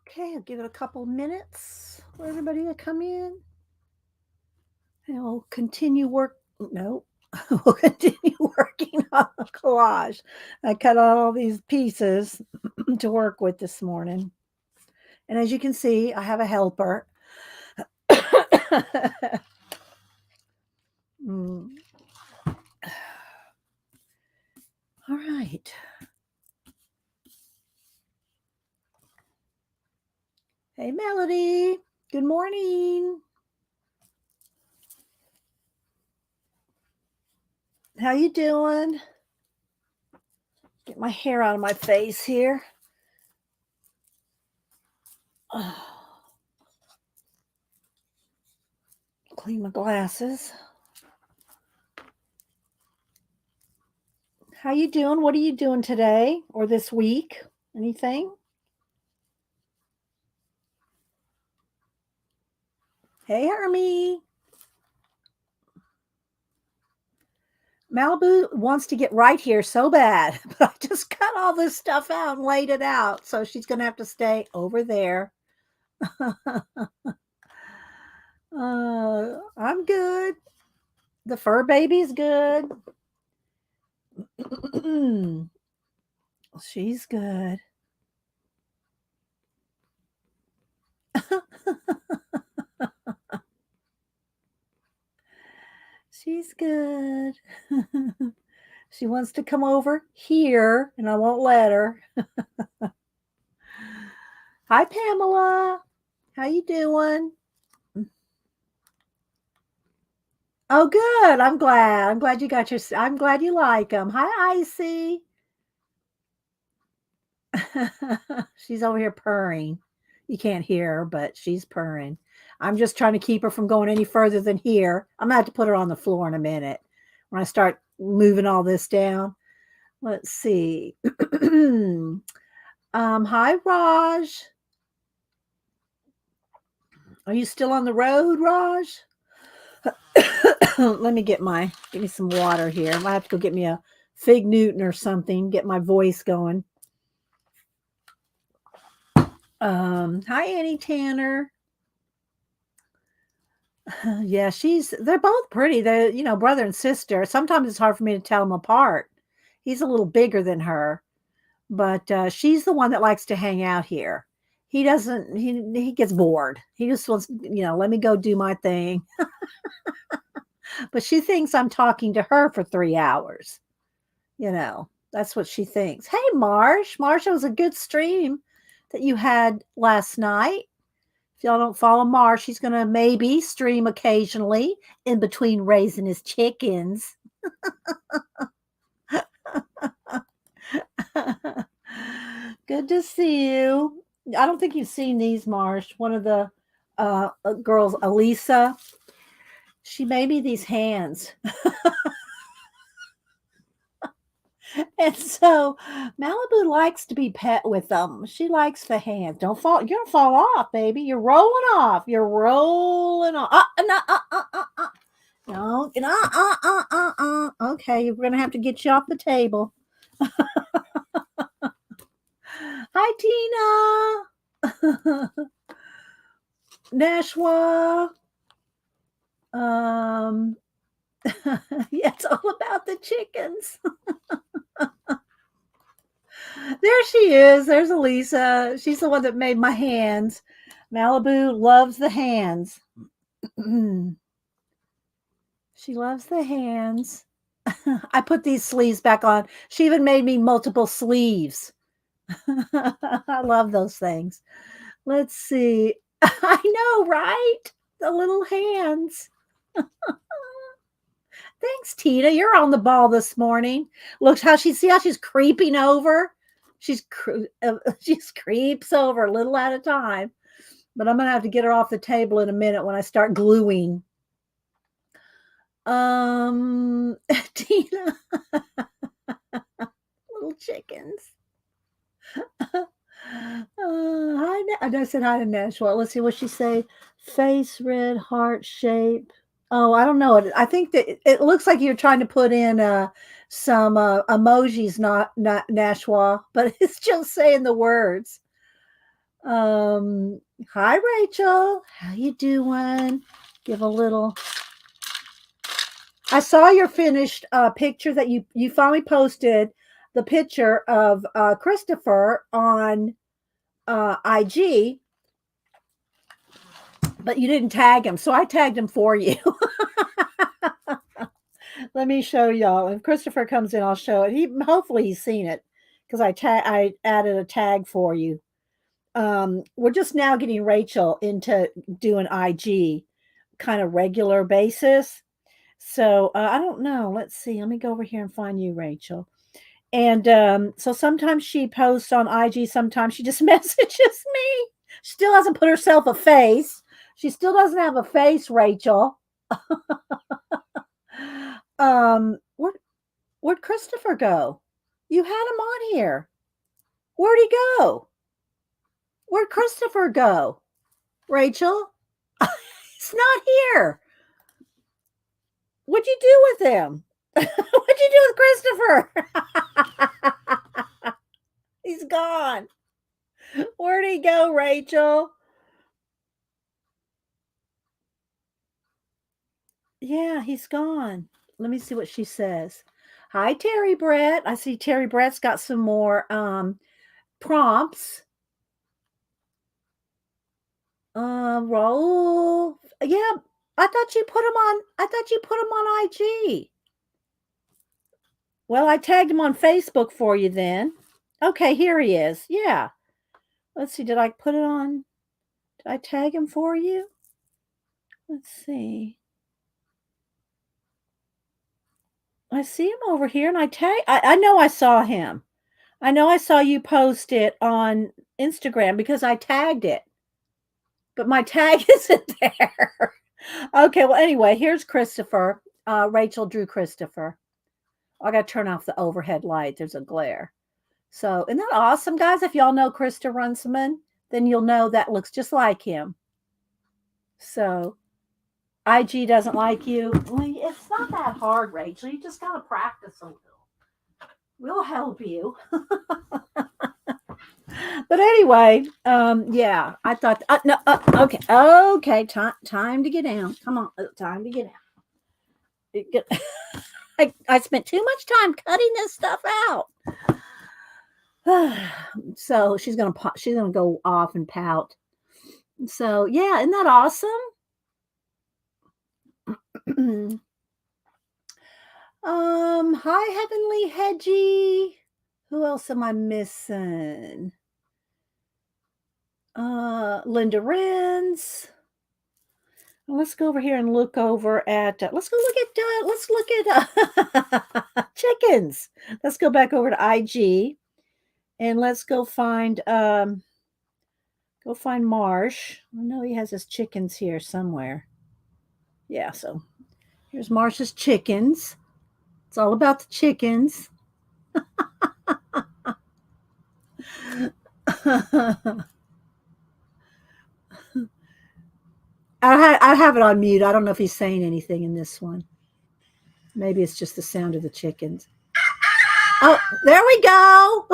Okay, I'll give it a couple minutes for everybody to come in. And we'll continue work. No, we'll continue working on the collage. I cut out all these pieces to work with this morning. And as you can see, I have a helper. Mm. All right. Hey, Melody. Good morning. How you doing? Get my hair out of my face here. Clean my glasses. How you doing? What are you doing today or this week? Anything? Hey, Hermie. Malibu wants to get right here so bad, but I just cut all this stuff out and laid it out. So she's going to have to stay over there. I'm good. The fur baby's good. She's good. She's good. She wants to come over here, and I won't let her. Hi, Pamela. How you doing? Oh, good. I'm glad. I'm glad you got your. I'm glad you like them. Hi, Icy. She's over here purring. You can't hear her, but she's purring. I'm just trying to keep her from going any further than here. I'm gonna have to put her on the floor in a minute when I start moving all this down. Let's see. Hi, Raj. Are you still on the road, Raj? Let me give me some water here. I might have to go get me a Fig Newton or something, get my voice going. Hi, Annie Tanner. Yeah, they're both pretty. They're, brother and sister. Sometimes it's hard for me to tell them apart. He's a little bigger than her, but she's the one that likes to hang out here. He doesn't, he gets bored. He just wants, let me go do my thing. But she thinks I'm talking to her for 3 hours. That's what she thinks. Hey, Marsh. Marsh, it was a good stream that you had last night. If y'all don't follow Marsh, he's going to maybe stream occasionally in between raising his chickens. Good to see you. I don't think you've seen these, Marsh. One of the girls, Elisa, she made me these hands. And so Malibu likes to be pet with them. She likes the hands. Don't fall. You're gonna fall off, baby. You're rolling off. You're rolling off. No, Okay, we're gonna have to get you off the table. Hi, Tina. Nashwa. Yeah, it's all about the chickens. There she is. There's Elisa. She's the one that made my hands. Malibu loves the hands. She loves the hands. I put these sleeves back on. She even made me multiple sleeves. I love those things. Let's see. I know, right? The little hands. Thanks, Tina. You're on the ball this morning. Look how she's creeping over. She creeps over a little at a time. But I'm gonna have to get her off the table in a minute when I start gluing. Tina, little chickens. Hi, I said hi to Nashua. Let's see what she say. Face red heart shape. Oh, I don't know. I think that it looks like you're trying to put in some emojis, not Nashua, but it's just saying the words. Um, Hi Rachel, how you doing? Give a little. I saw your finished picture that you finally posted the picture of Christopher on IG, but you didn't tag him, so I tagged him for you. Let me show y'all. If Christopher comes in, I'll show it. He hopefully he's seen it because I added a tag for you. We're just now getting Rachel into doing IG kind of regular basis. So I don't know. Let's see. Let me go over here and find you, Rachel. And so sometimes she posts on IG, sometimes she just messages me. She still hasn't put herself a face. She still doesn't have a face, Rachel. Where'd Christopher go? You had him on here. Where'd he go? Where'd Christopher go? Rachel? He's not here. What'd you do with him? What'd you do with Christopher? He's gone. Where'd he go, Rachel? Yeah, he's gone. Let me see what she says. Hi, Terry Brett. I see Terry Brett's got some more prompts. Raul. Yeah, I thought you put him on IG. Well, I tagged him on Facebook for you then. Okay, here he is. Yeah. Let's see. Did I put it on? Did I tag him for you? Let's see. I see him over here and I know I saw him. I know I saw you post it on Instagram because I tagged it. But my tag isn't there. Okay, well anyway, here's Christopher. Rachel drew Christopher. I got to turn off the overhead light. There's a glare. So, isn't that awesome, guys? If y'all know Krista Runciman, then you'll know that looks just like him. So, IG doesn't like you. Well, it's not that hard, Rachel. You just got to practice a little. We'll help you. But anyway, yeah, I thought, no, okay, time to get down. Come on, time to get down. I spent too much time cutting this stuff out. So she's gonna go off and pout. So yeah, isn't that awesome? Hi Heavenly Hedgie. Who else am I missing? Linda Renz. Let's go over here and look over at. Let's look at chickens. Let's go back over to IG, and let's go find Marsh. I know he has his chickens here somewhere. Yeah, so here's Marsh's chickens. It's all about the chickens. I have it on mute. I don't know if he's saying anything in this one. Maybe it's just the sound of the chickens. Oh, there we go.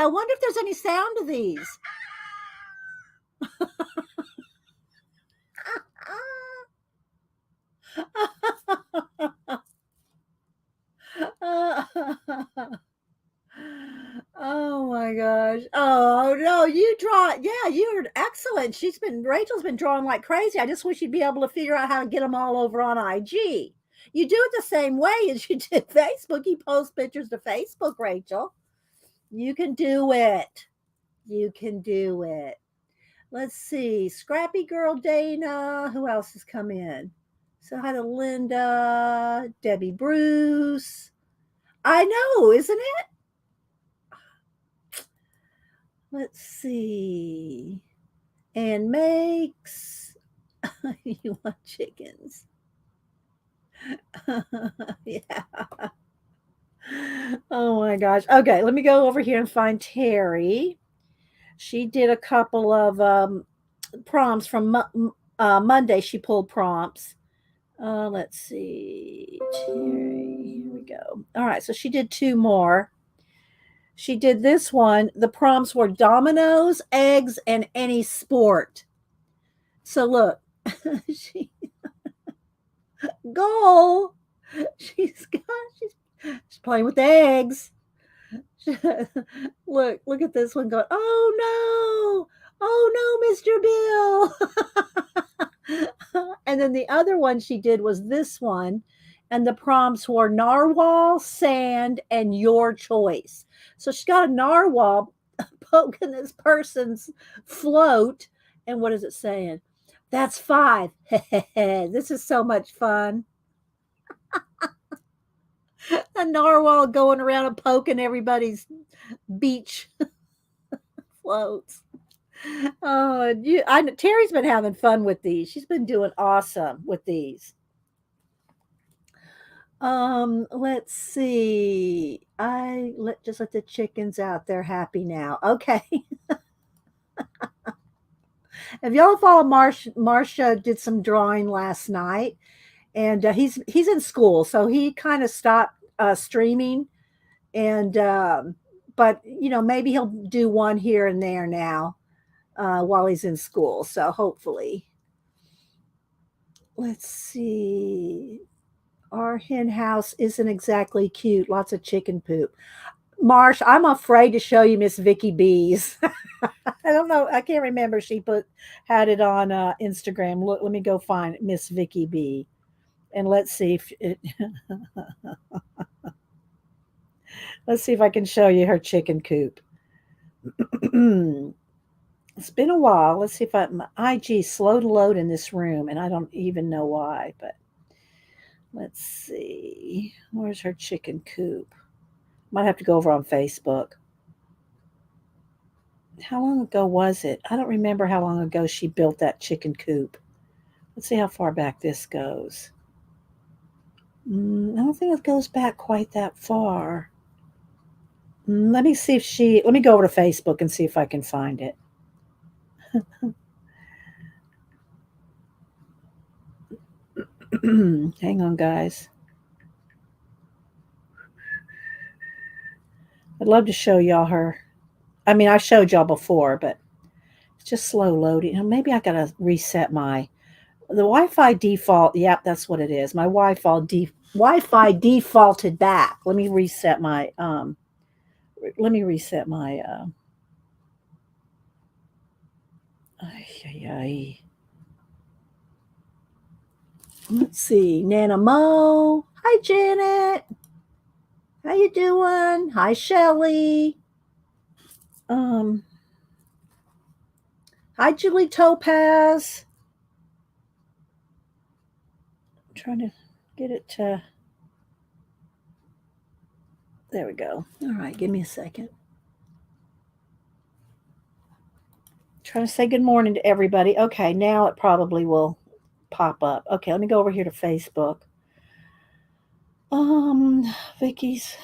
I wonder if there's any sound to these. Oh my gosh. Oh no, you draw. Yeah, you're excellent. Rachel's been drawing like crazy. I just wish you'd be able to figure out how to get them all over on IG. You do it the same way as you did Facebook. You post pictures to Facebook, Rachel. You can do it. You can do it. Let's see. Scrappy Girl Dana. Who else has come in? So hi to Linda, Debbie Bruce. I know, isn't it? Let's see. And makes you want chickens. Yeah. Oh my gosh. Okay, let me go over here and find Terry. She did a couple of prompts from Monday. She pulled prompts. Let's see. Terry, here we go. All right, so she did two more. She did this one. The prompts were dominoes, eggs, and any sport. So look, she goal. Got she's playing with the eggs. Look at this one going, oh no, Mr. Bill. And then the other one she did was this one, and the prompts were narwhal, sand, and your choice. So she got a narwhal poking this person's float, and what is it saying? That's 5. This is so much fun. A narwhal going around and poking everybody's beach floats. Oh, Terry's been having fun with these. She's been doing awesome with these. Let's see. Just let the chickens out. They're happy now. Okay. If y'all follow Marsha did some drawing last night, and he's in school, so he kind of stopped streaming, and but maybe he'll do one here and there now while he's in school. So hopefully, let's see. Our hen house isn't exactly cute. Lots of chicken poop. Marsh, I'm afraid to show you Miss Vicky B's. I don't know. I can't remember. She had it on Instagram. Look, let me go find Miss Vicky B, and let's see if it. Let's see if I can show you her chicken coop. It's been a while. Let's see if my IG slow to load in this room, and I don't even know why. But let's see. Where's her chicken coop? Might have to go over on Facebook. How long ago was it? I don't remember how long ago she built that chicken coop. Let's see how far back this goes. I don't think it goes back quite that far. Let me see if let me go over to Facebook and see if I can find it. Hang on, guys. I'd love to show y'all her. I mean, I showed y'all before, but it's just slow loading. Maybe I gotta reset the Wi-Fi default. Yep, that's what it is. My Wi-Fi defaulted back. Let me reset my Ay. Let's see. Nana Mo. Hi, Janet. How you doing? Hi, Shelly. Hi, Julie Topaz. I'm trying to get it to. There we go. All right, give me a second. Trying to say good morning to everybody. Okay, now it probably will pop up. Okay, let me go over here to Facebook. Vicky's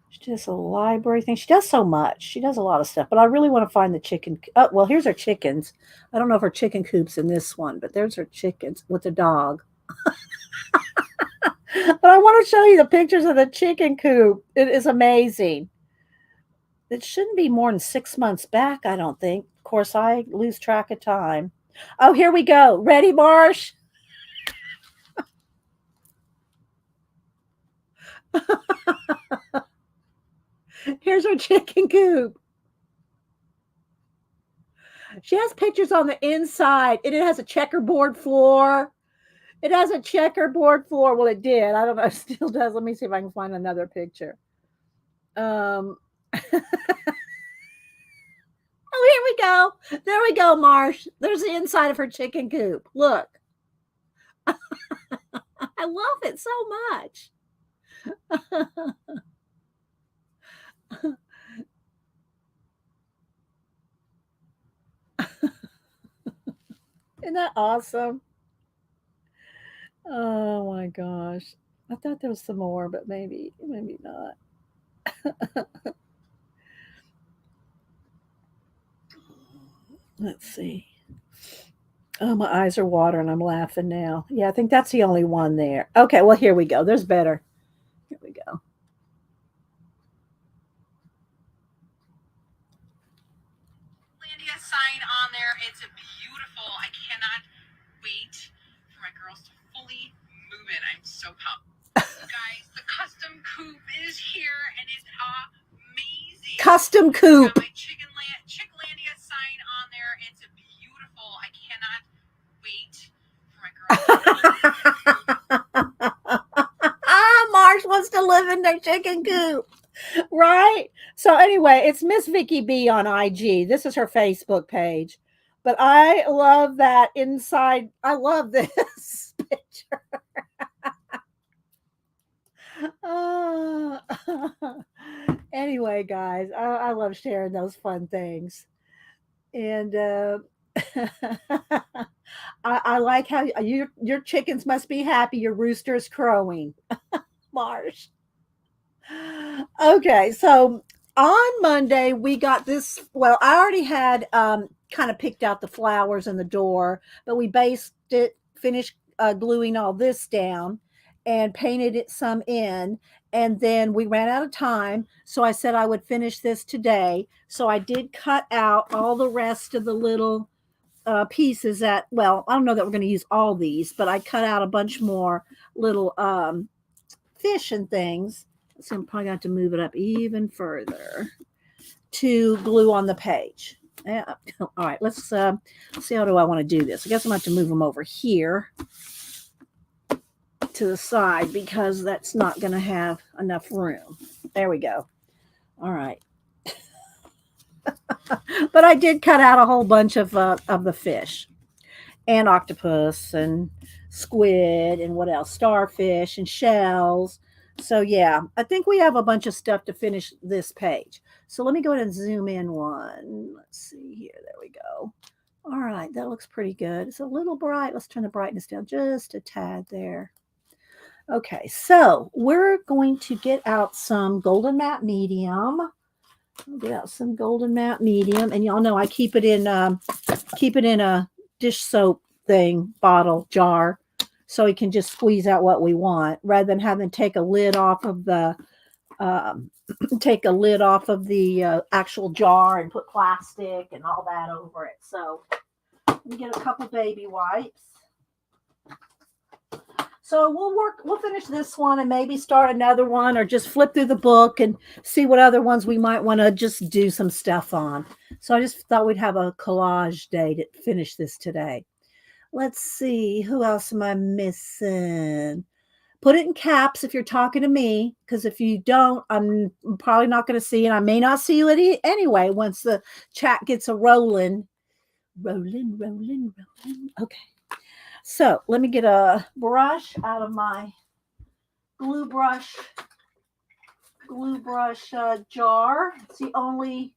she does a library thing. She does so much. She does a lot of stuff, but I really want to find the chicken. Oh, well, here's her chickens. I don't know if her chicken coop's in this one, but there's her chickens with the dog. But I want to show you the pictures of the chicken coop. It is amazing. It shouldn't be more than 6 months back, I don't think. Of course, I lose track of time. Oh, here we go. Ready, Marsh? Here's her chicken coop. She has pictures on the inside, and it has a checkerboard floor. It has a checkerboard floor. Well, it did. I don't know. It still does. Let me see if I can find another picture. Oh, here we go. There we go, Marsh. There's the inside of her chicken coop. Look. I love it so much. Isn't that awesome? Oh my gosh. I thought there was some more, but maybe not. Let's see. Oh, my eyes are watering. I'm laughing now. Yeah, I think that's the only one there. Okay, well, here we go. There's better. Here we go. Custom coop. Marsh wants to live in their chicken coop, right? So anyway, it's Miss Vicky B on IG. This is her Facebook page. But I love that inside. I love this picture. Uh, anyway, guys, I love sharing those fun things. And I like how your chickens must be happy. Your rooster is crowing, Marsh. Okay, so on Monday we got this. Well, I already had kind of picked out the flowers in the door, but we based it, finished gluing all this down, and painted it some in. And then we ran out of time, so I said I would finish this today. So I did cut out all the rest of the little pieces that. Well, I don't know that we're going to use all these, but I cut out a bunch more little fish and things. So I'm probably going to have to move it up even further to glue on the page. Yeah. All right, let's see how do I want to do this. I guess I'm going to have to move them over here to the side because that's not going to have enough room. There we go. All right. But I did cut out a whole bunch of the fish and octopus and squid and what else? Starfish and shells. So yeah, I think we have a bunch of stuff to finish this page. So let me go ahead and zoom in one. Let's see here. There we go. All right, that looks pretty good. It's a little bright. Let's turn the brightness down just a tad there. Okay, so we're going to get out some golden matte medium. Get out some golden matte medium, and y'all know I keep it in a dish soap thing, bottle, jar, so we can just squeeze out what we want rather than having to take a lid off of the um, actual jar and put plastic and all that over it. So let me get a couple baby wipes. So we'll finish this one and maybe start another one or just flip through the book and see what other ones we might want to just do some stuff on. So I just thought we'd have a collage day to finish this today. Let's see, who else am I missing? Put it in caps if you're talking to me, because if you don't, I'm probably not going to see you, and I may not see you anyway once the chat gets a rolling. Rolling. Okay. So let me get a brush out of my glue brush jar. It's the only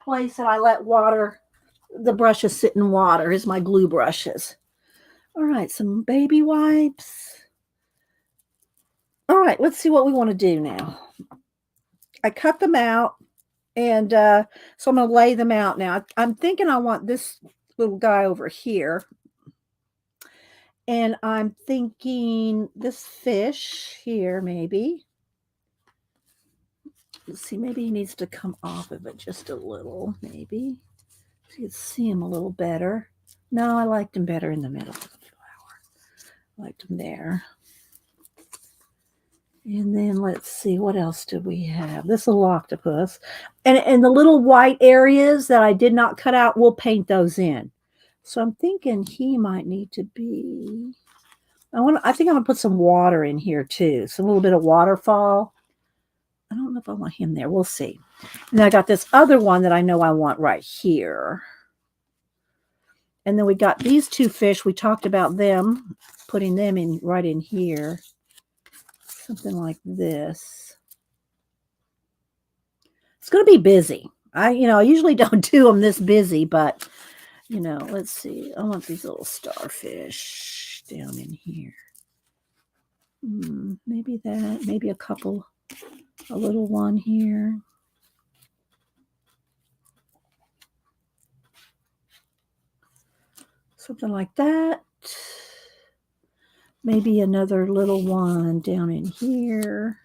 place that I let the brushes sit in water is my glue brushes. All right, some baby wipes. All right, let's see what we want to do now. I cut them out, and so I'm going to lay them out now. I'm thinking I want this little guy over here. And I'm thinking this fish here, maybe. Let's see, maybe he needs to come off of it just a little, maybe. So you can see him a little better. No, I liked him better in the middle of the flower. I liked him there. And then let's see, what else do we have? This little octopus. And the little white areas that I did not cut out, we'll paint those in. So I'm thinking he might need to be. I think I'm gonna put some water in here too. So a little bit of waterfall. I don't know if I want him there. We'll see. And then I got this other one that I know I want right here. And then we got these two fish. We talked about them, putting them in right in here. Something like this. It's gonna be busy. I usually don't do them this busy, but let's see. I want these little starfish down in here. Maybe that, maybe a little one here. Something like that. Maybe another little one down in here.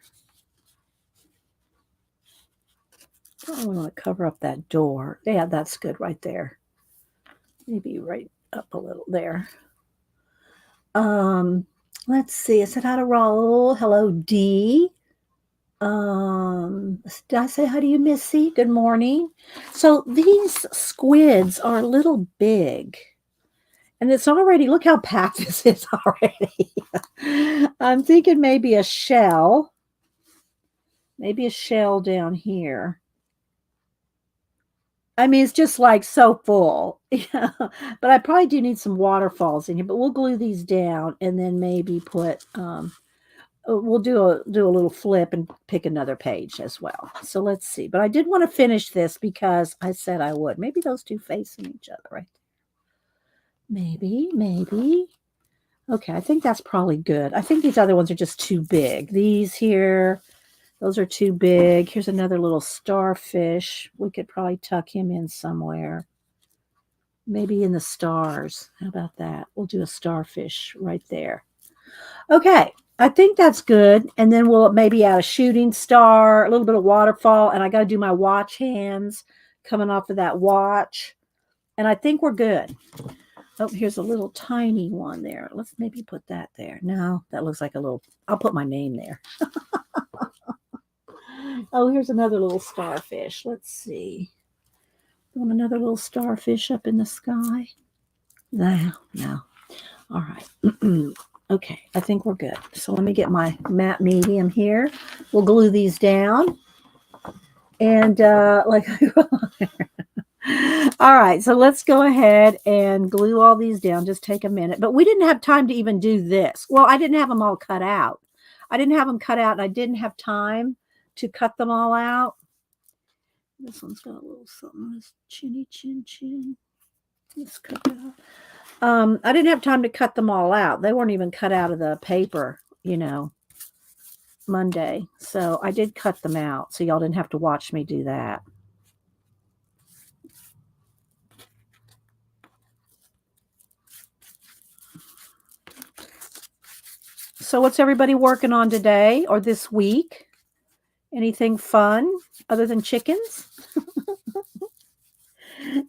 I want to cover up that door. Yeah, that's good right there. Maybe right up a little there. Um, let's see. I said how to roll. Hello, D. Did I say hi to you, Missy? Good morning. So these squids are a little big. And it's already, look how packed this is already. I'm thinking maybe a shell. Maybe a shell down here. I mean, it's just like so full. Yeah. But I probably do need some waterfalls in here. But we'll glue these down and then maybe put we'll do a little flip and pick another page as well. So let's see. But I did want to finish this because I said I would. Maybe those two facing each other, right? Maybe. Okay, I think that's probably good. I think these other ones are just too big. These here, those are too big. Here's another little starfish. We could probably tuck him in somewhere. Maybe in the stars. How about that? We'll do a starfish right there. Okay, I think that's good. And then we'll maybe add a shooting star, a little bit of waterfall, and I got to do my watch hands coming off of that watch. And I think we're good. Oh, here's a little tiny one there. Let's maybe put that there. No, that looks like a little, I'll put my name there. Oh, here's another little starfish. Let's see. Want another little starfish up in the sky? No. All right. Okay, I think we're good. So let me get my matte medium here. We'll glue these down. And like all right, so let's go ahead and glue all these down. Just take a minute. But we didn't have time to even do this. Well, I didn't have them all cut out. I didn't have them cut out, and I didn't have time to cut them all out. This one's got a little something on his chinny chin. Let's cut that out. I didn't have time to cut them all out. They weren't even cut out of the paper, Monday. So I did cut them out, so y'all didn't have to watch me do that. So what's everybody working on today or this week? Anything fun other than chickens?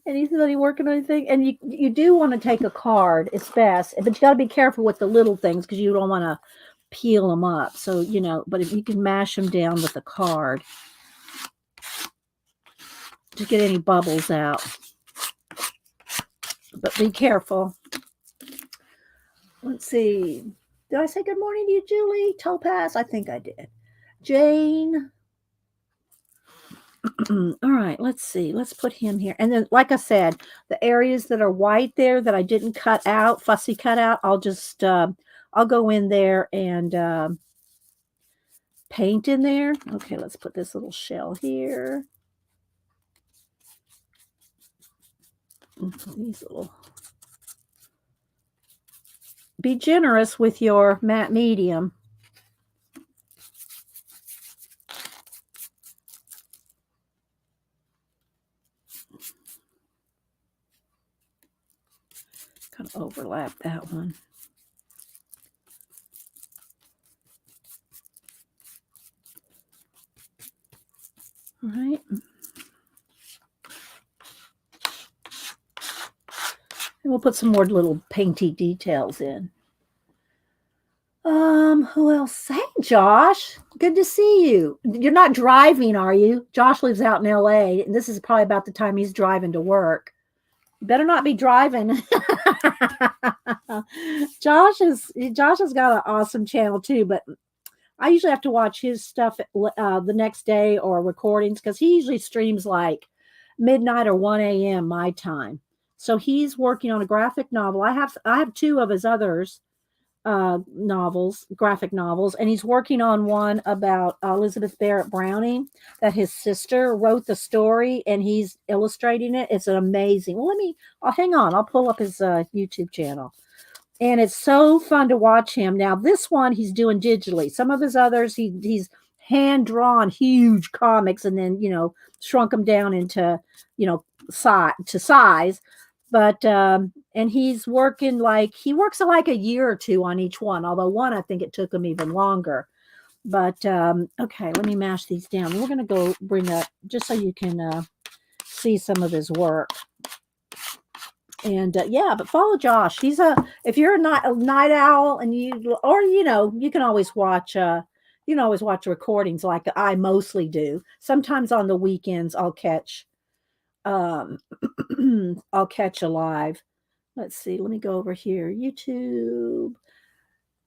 Anybody working on anything? And you do want to take a card. It's best. But you got to be careful with the little things because you don't want to peel them up. So, but if you can mash them down with a card to get any bubbles out. But be careful. Let's see. Did I say good morning to you, Julie? Topaz? I think I did. Jane. All right, let's see. Let's put him here. And then, like I said, the areas that are white there that I didn't cut out, fussy cut out, I'll just, I'll go in there and paint in there. Okay, let's put this little shell here. These little. Be generous with your matte medium. Kind of overlap that one. All right. And we'll put some more little painty details in. Who else? Hey, Josh. Good to see you. You're not driving, are you? Josh lives out in LA, and this is probably about the time he's driving to work. You better not be driving. Josh has got an awesome channel too, but I usually have to watch his stuff the next day or recordings because he usually streams like midnight or 1 a.m. my time. So he's working on a graphic novel. I have two of his others graphic novels, and he's working on one about Elizabeth Barrett Browning that his sister wrote the story and he's illustrating it. It's an amazing. Well, hang on. I'll pull up his YouTube channel. And it's so fun to watch him. Now, this one he's doing digitally. Some of his others, he's hand-drawn huge comics and then, shrunk them down into, size. But, and and he works like a year or two on each one. Although one, I think it took him even longer. But okay, let me mash these down. We're gonna go bring up just so you can see some of his work. And yeah, but follow Josh. If you're a night owl and you can always watch recordings like I mostly do. Sometimes on the weekends um I'll catch a live. Let's see. Let me go over here. YouTube.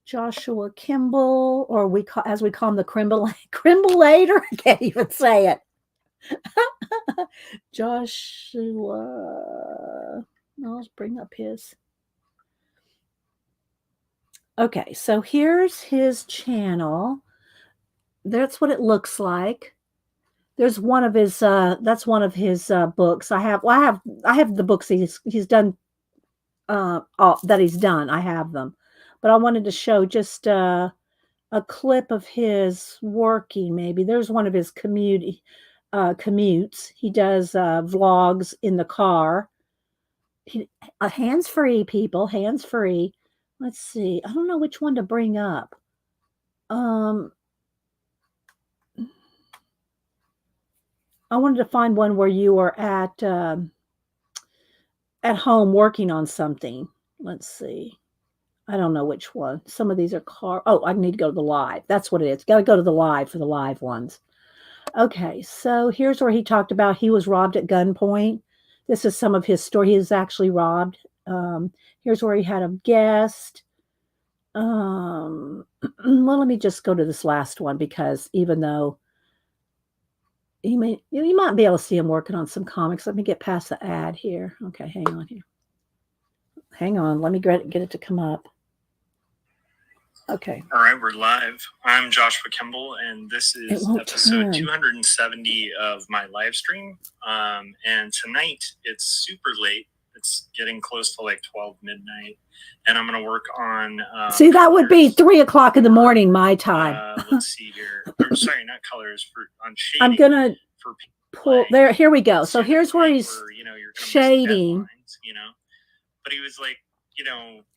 Joshua Kimball, or as we call him, the Crimbleator. I can't even say it. Joshua. I'll bring up his. Okay, so here's his channel. That's what it looks like. There's one of his. That's one of his books. I have the books he's done. That he's done. I have them, but I wanted to show just a clip of his working. Maybe there's one of his commutes. He does vlogs in the car. Hands free, people, hands free. Let's see. I don't know which one to bring up. I wanted to find one where you were at home working on something. Let's see. I don't know which one. Some of these are car. Oh, I need to go to the live. That's what it is. Got to go to the live for the live ones. Okay, so here's where he talked about he was robbed at gunpoint. This is some of his story. He was actually robbed. Here's where he had a guest. Well, let me just go to this last one because even though you might be able to see him working on some comics. Let me get past the ad here. Okay, hang on here. Hang on. Let me get it to come up. Okay. All right, we're live. I'm Joshua Kimball, and this is episode 270 of my live stream. And tonight, it's super late. It's getting close to like 12 midnight, and I'm going to work on... see, that would be 3 o'clock in the morning, my time. Let's see here. Sorry, not colors. On shading. I'm going to pull... There, here we go. So here's where he's shading. But he was like,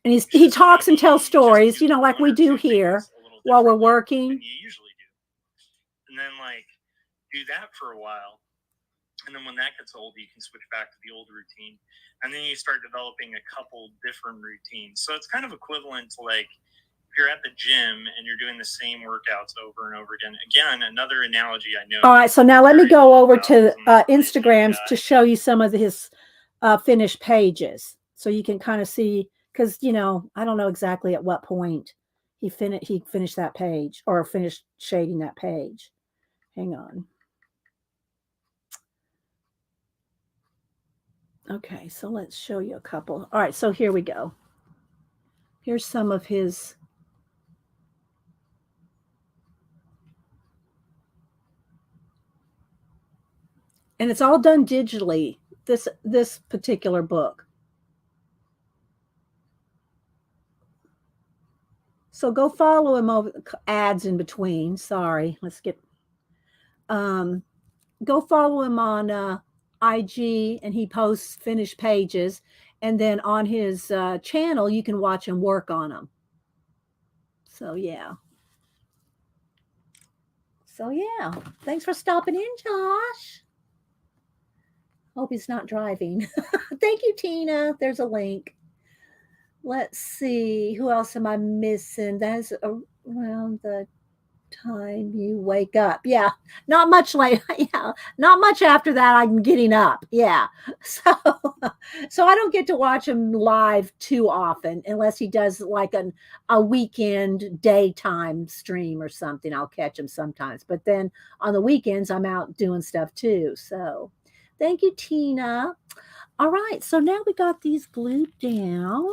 and he talks and tells stories, like we do here while we're working. You usually do. And then do that for a while. And then when that gets old, you can switch back to the old routine. And then you start developing a couple different routines. So it's kind of equivalent to if you're at the gym and you're doing the same workouts over and over again. Again, another analogy I know. All right. So now let me go over to Instagrams to show you some of his finished pages. So you can kind of see, because, I don't know exactly at what point he finished that page or finished shading that page. Hang on. Okay, so let's show you a couple. All right, so here we go. Here's some of his. And it's all done digitally, this particular book. So go follow him over ads in between. Sorry, let's get. Go follow him on IG, and he posts finished pages. And then on his channel, you can watch him work on them. So yeah. Thanks for stopping in, Josh. Hope he's not driving. Thank you, Tina. There's a link. Let's see. Who else am I missing? That's around the time you wake up. Yeah. Not much later. Yeah. Not much after that. I'm getting up. Yeah. So I don't get to watch him live too often unless he does like a weekend daytime stream or something. I'll catch him sometimes. But then on the weekends, I'm out doing stuff too. So thank you, Tina. All right, so now we got these glued down.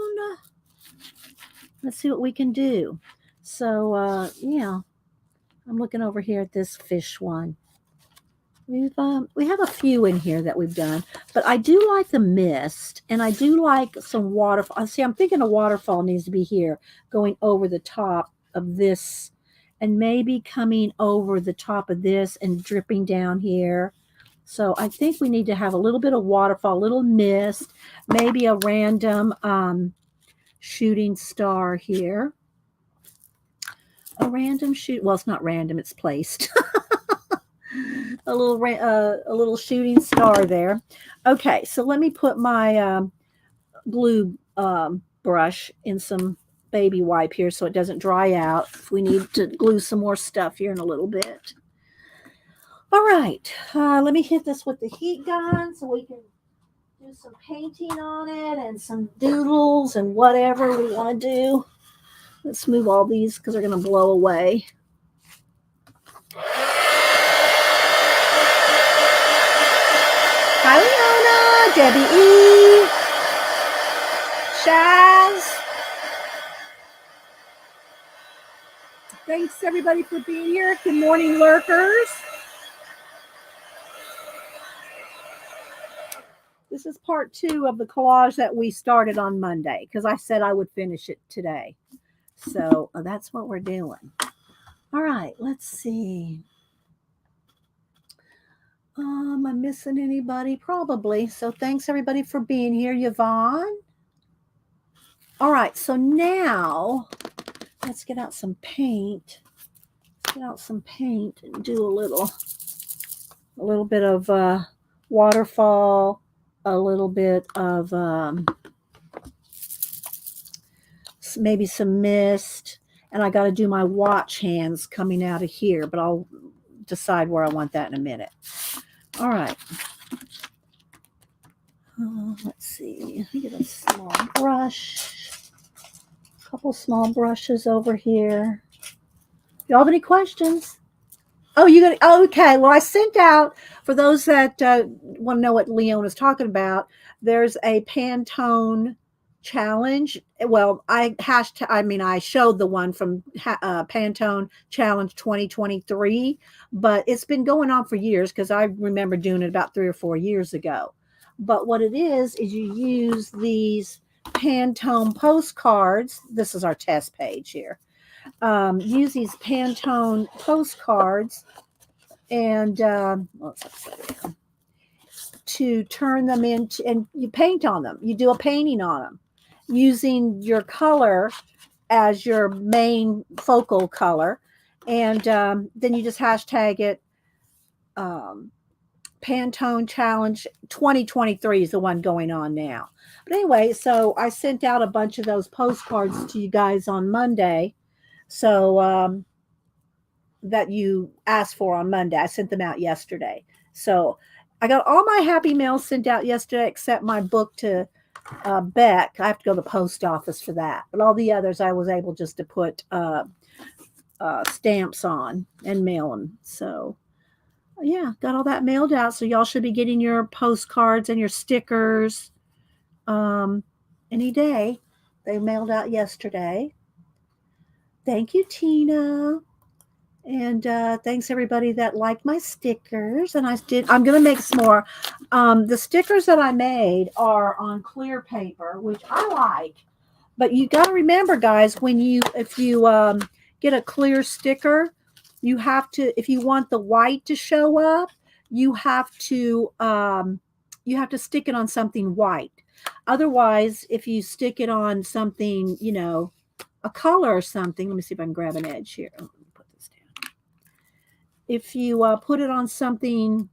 Let's see what we can do. So, yeah, I'm looking over here at this fish one. We have a few in here that we've done, but I do like the mist, and I do like some waterfall. See, I'm thinking a waterfall needs to be here, going over the top of this, and maybe coming over the top of this and dripping down here. So I think we need to have a little bit of waterfall, a little mist, maybe a random shooting star here. A random shoot. Well, it's not random; it's placed. A little shooting star there. Okay, so let me put my glue brush in some baby wipe here so it doesn't dry out. If we need to glue some more stuff here in a little bit. All right, let me hit this with the heat gun so we can do some painting on it and some doodles and whatever we want to do. Let's move all these because they're going to blow away. Hi, Leona, Debbie E, Shaz. Thanks, everybody, for being here. Good morning, lurkers. This is part 2 of the collage that we started on Monday because I said I would finish it today. So that's what we're doing. All right, let's see. Am I missing anybody? Probably. So thanks, everybody, for being here. Yvonne. All right, so now let's get out some paint. Get out some paint and do a little bit of waterfall, a little bit of maybe some mist, and I got to do my watch hands coming out of here, but I'll decide where I want that in a minute. All right. Let's see. Let me get a small brush. A couple small brushes over here. Y'all have any questions? Oh, you got okay. Well, I sent out for those that want to know what Leon is talking about. There's a Pantone challenge. Well, I showed the one from Pantone Challenge 2023, but it's been going on for years because I remember doing it about 3 or 4 years ago. But what it is you use these Pantone postcards. This is our test page here. Use these Pantone postcards and to turn them into, and you paint on them. You do a painting on them using your color as your main focal color, and then you just hashtag it. Pantone Challenge 2023 is the one going on now. But anyway, so I sent out a bunch of those postcards to you guys on Monday. So that you asked for on Monday. I sent them out yesterday. So I got all my happy mails sent out yesterday except my book to Beck. I have to go to the post office for that. But all the others I was able just to put stamps on and mail them. So yeah, got all that mailed out. So y'all should be getting your postcards and your stickers any day. They mailed out yesterday. Thank you, Tina. And thanks everybody that liked my stickers. And I'm going to make some more. The stickers that I made are on clear paper, which I like. But you got to remember, guys, if you get a clear sticker, you have to, if you want the white to show up, you have to stick it on something white. Otherwise, if you stick it on something, a color or something, let me see if I can grab an edge here. Put this down. If you put it on something,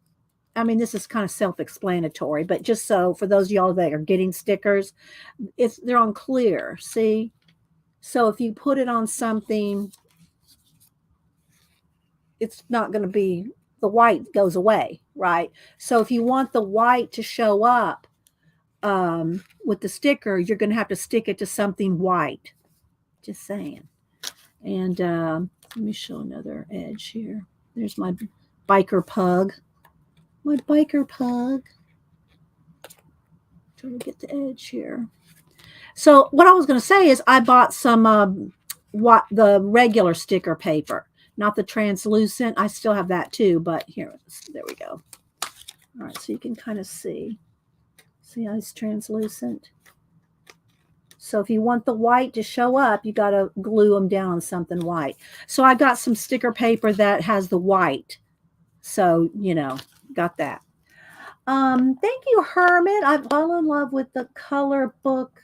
I mean, this is kind of self-explanatory, but just so for those of y'all that are getting stickers, they're on clear, see? So if you put it on something, it's not going to be, the white goes away, right? So if you want the white to show up with the sticker, you're going to have to stick it to something white. Just saying. And let me show another edge here. There's my biker pug. My biker pug. Trying to get the edge here. So what I was going to say is I bought some the regular sticker paper, not the translucent. I still have that too, but here, there we go. All right, so you can kind of see. See how it's translucent? So if you want the white to show up, you got to glue them down on something white. So I got some sticker paper that has the white. So, got that. Thank you, Hermit. I fell in love with the color book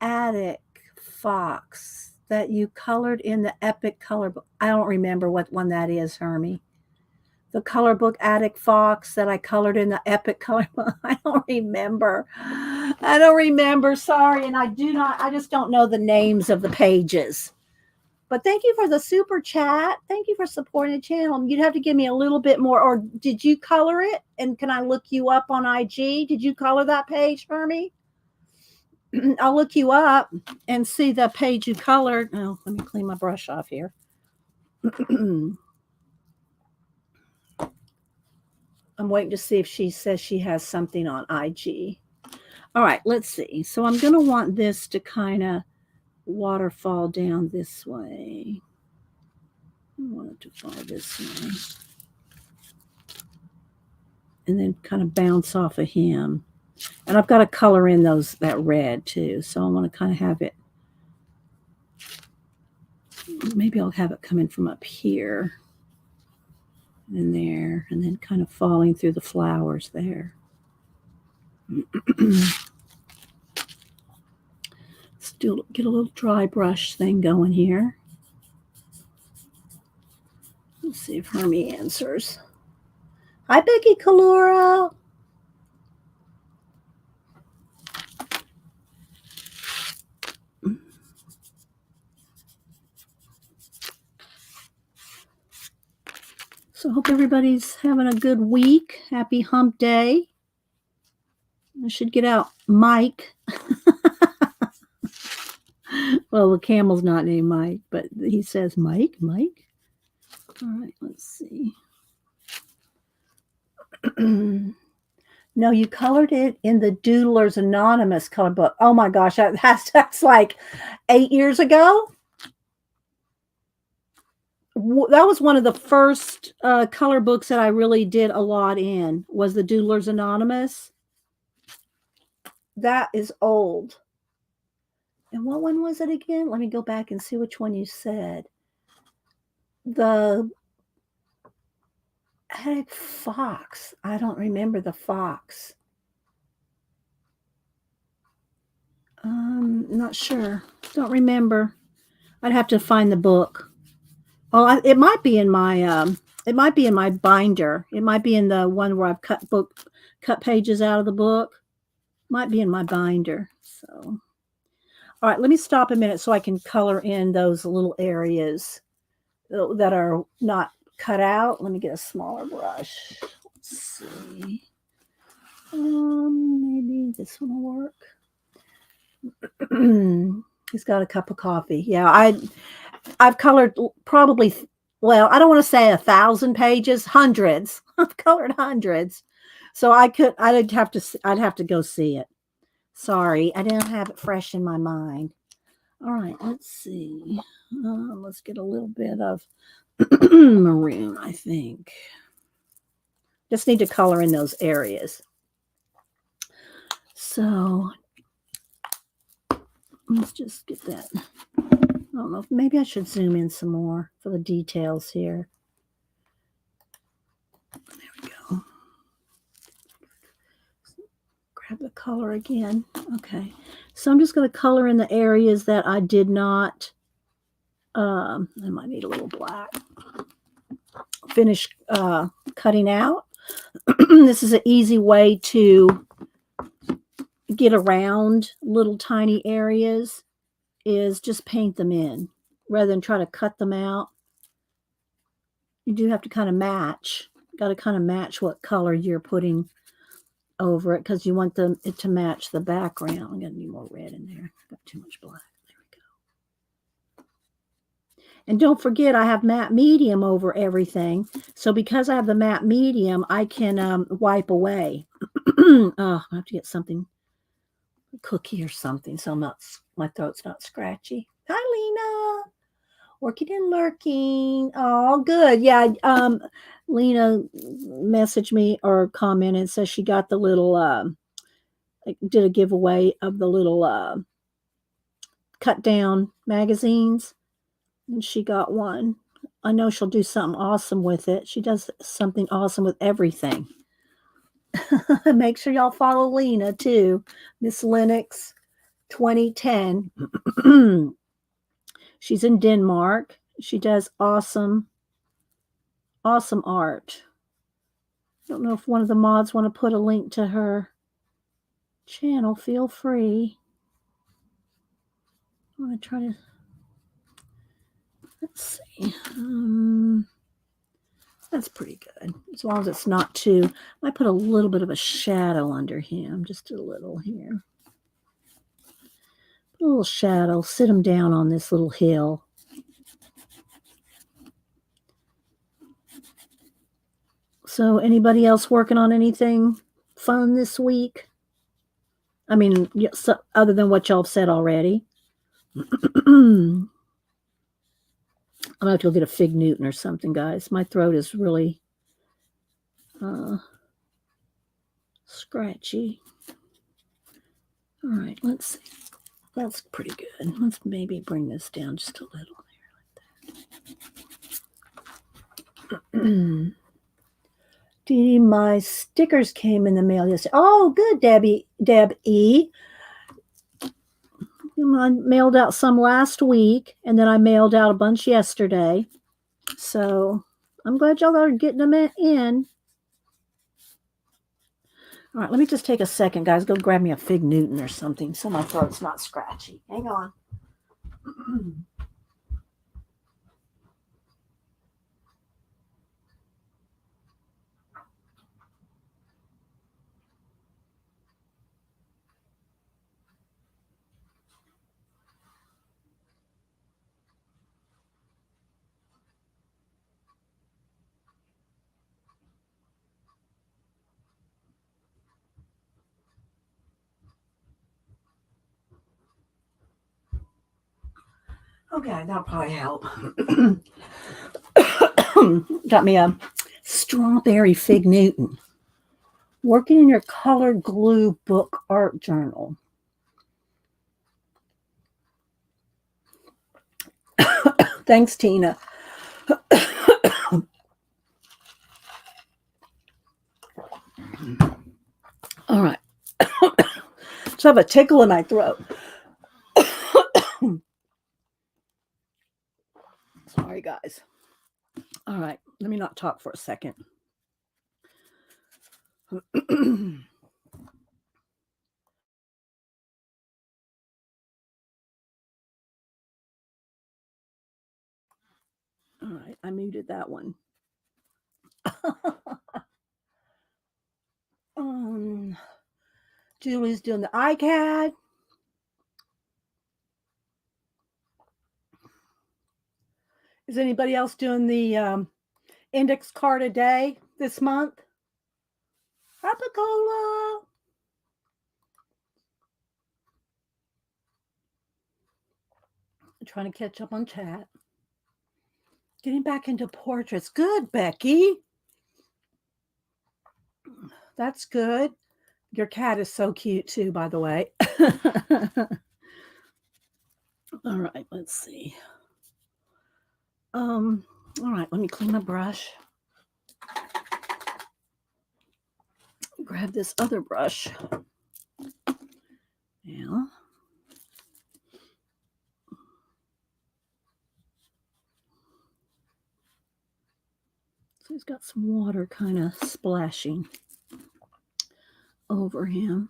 Attic Fox that you colored in the Epic color book. I don't remember what one that is, Hermie. The color book Attic Fox that I colored in the Epic color book. I don't remember. I don't remember. Sorry. And I just don't know the names of the pages. But thank you for the super chat. Thank you for supporting the channel. You'd have to give me a little bit more. Or did you color it? And can I look you up on IG? Did you color that page for me? I'll look you up and see the page you colored. Oh, let me clean my brush off here. I'm waiting to see if she says she has something on IG. All right, let's see. So I'm going to want this to kind of waterfall down this way. I want it to fall this way. And then kind of bounce off of him. And I've got to color in that red too. So I want to kind of have it. Maybe I'll have it coming from up here. And there. And then kind of falling through the flowers there. Still get a little dry brush thing going here. Let's see if Hermie answers. Hi, Becky Kalura. So I hope everybody's having a good week. Happy hump day. I should get out Mike. Well, the camel's not named Mike, but he says Mike. All right, let's see. No, you colored it in the Doodlers Anonymous color book. Oh my gosh, that's like 8 years ago. That was one of the first color books that I really did a lot in, was the Doodlers Anonymous. That is old. And what one was it again? Let me go back and see which one you said. The Attic Fox. I don't remember the fox. Not sure. Don't remember. I'd have to find the book. Oh, it might be in my binder. It might be in the one where I've cut pages out of the book. Might be in my binder. So, all right, let me stop a minute so I can color in those little areas that are not cut out. Let me get a smaller brush. Let's see. Maybe this one will work. He's got a cup of coffee. Yeah, I've colored probably, well, I don't want to say 1,000 pages, hundreds. I've colored hundreds. So I'd have to go see it. Sorry, I didn't have it fresh in my mind. All right, let's see. Let's get a little bit of maroon, I think. Just need to color in those areas. So let's just get that. I don't know. Maybe I should zoom in some more for the details here. There we go. Grab the color again. Okay. So I'm just going to color in the areas that I did not, I might need a little black, finish cutting out. This is an easy way to get around little tiny areas, is just paint them in rather than try to cut them out. You do have to kind of match. Got to kind of match what color you're putting over it, because you want it to match the background. I'm going to need more red in there. Got too much black. There we go. And don't forget, I have matte medium over everything. So because I have the matte medium, I can wipe away. Oh, I have to get something, a cookie or something, so my throat's not scratchy. Hi, Lena. Working and lurking. Oh, good. Yeah. Lena messaged me or commented and says she got the little, did a giveaway of the little cut down magazines, and she got one. I know she'll do something awesome with it. She does something awesome with everything. Make sure y'all follow Lena too. Miss Lennox 2010. She's in Denmark. She does awesome art. I don't know if one of the mods want to put a link to her channel. Feel free. I'm going to try to, let's see. That's pretty good. As long as it's not too, I might put a little bit of a shadow under him, just a little here. Put a little shadow, sit him down on this little hill. So anybody else working on anything fun this week? I mean, other than what y'all have said already. I'm gonna have to go get a Fig Newton or something, guys. My throat is really scratchy. All right, let's see. That's pretty good. Let's maybe bring this down just a little there, like that. My stickers came in the mail yesterday. Oh, good, Deb E. I mailed out some last week, and then I mailed out a bunch yesterday. So I'm glad y'all are getting them in. All right, let me just take a second, guys. Go grab me a Fig Newton or something so my throat's not scratchy. Hang on. Okay, that'll probably help. Got me a strawberry Fig Newton. Working in your color glue book art journal. Thanks, Tina. All right. Just have a tickle in my throat. Sorry, guys. All right. Let me not talk for a second. All right. I muted that one. Julie's doing the iCAD. Is anybody else doing the index card a day this month? Apicola. I'm trying to catch up on chat. Getting back into portraits. Good, Becky. That's good. Your cat is so cute too, by the way. All right, let's see. All right, let me clean my brush. Grab this other brush. Yeah. So he's got some water kind of splashing over him.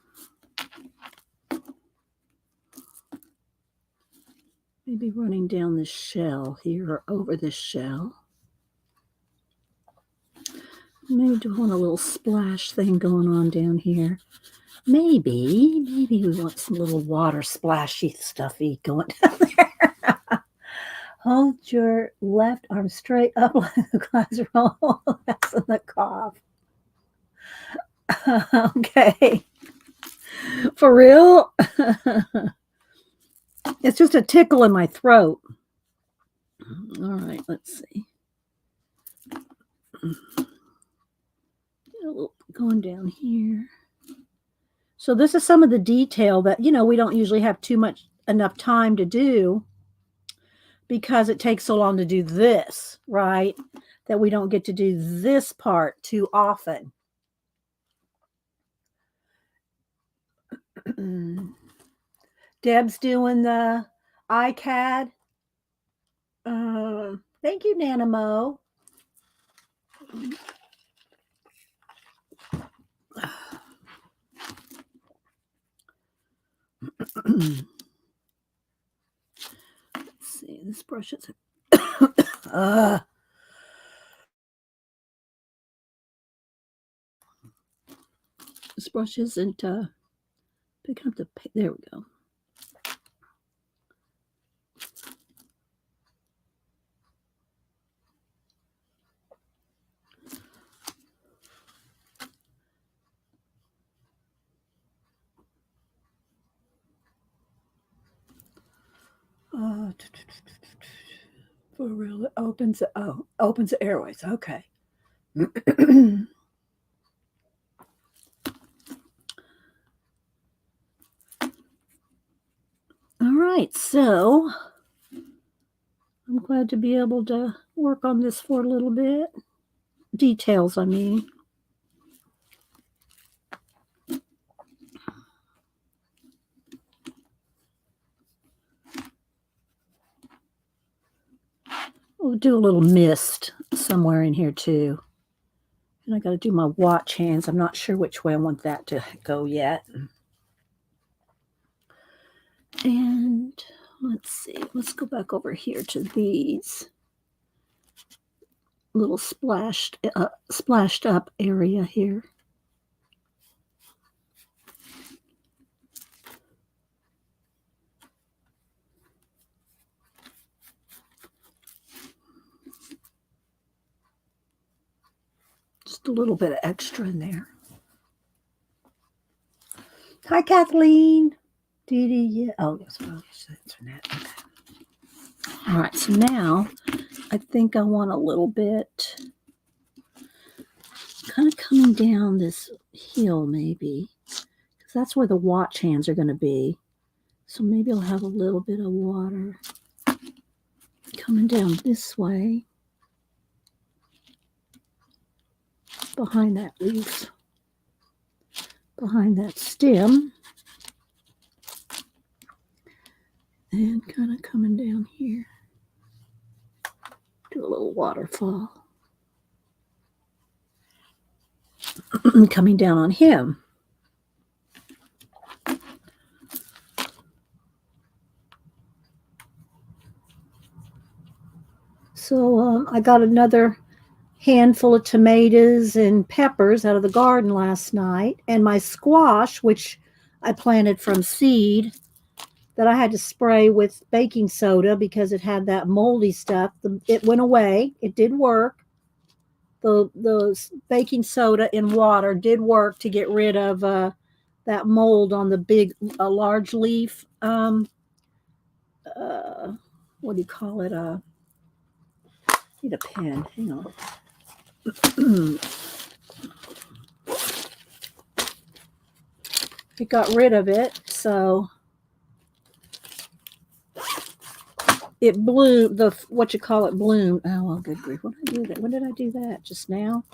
Maybe running down this shell here or over this shell. Maybe doing a little splash thing going on down here. Maybe we want some little water splashy stuffy going down there. Hold your left arm straight up like a glass roll. That's in the cough. Okay. For real? It's just a tickle in my throat. All right, let's see. Going down here. So this is some of the detail that, we don't usually have enough time to do because it takes so long to do this, right? That we don't get to do this part too often. Deb's doing the iCAD. Thank you, Nanamo. Let's see, this brush is. This brush isn't picking up the. There we go. For real, it opens. Opens the airways. Okay. All right, so I'm glad to be able to work on this for a little bit. Details, I mean. We'll do a little mist somewhere in here too. And I got to do my watch hands. I'm not sure which way I want that to go yet. And let's see. Let's go back over here to these little splashed up area here. Just a little bit of extra in there. Hi, Kathleen. Dee Dee, yeah. Oh, yes, well, internet. Okay. All right, so now I think I want a little bit kind of coming down this hill, maybe, because that's where the watch hands are going to be. So maybe I'll have a little bit of water coming down this way behind that leaf, behind that stem, and kind of coming down here. Do a little waterfall. Coming down on him. So I got another handful of tomatoes and peppers out of the garden last night, and my squash, which I planted from seed, that I had to spray with baking soda because it had that moldy stuff. It went away. It did work. The baking soda in water did work to get rid of that mold on the large leaf. What do you call it? Need a pen. Hang on. It got rid of it, so it blew what you call it bloomed. Oh well, good grief! When did I do that? When did I do that? Just now.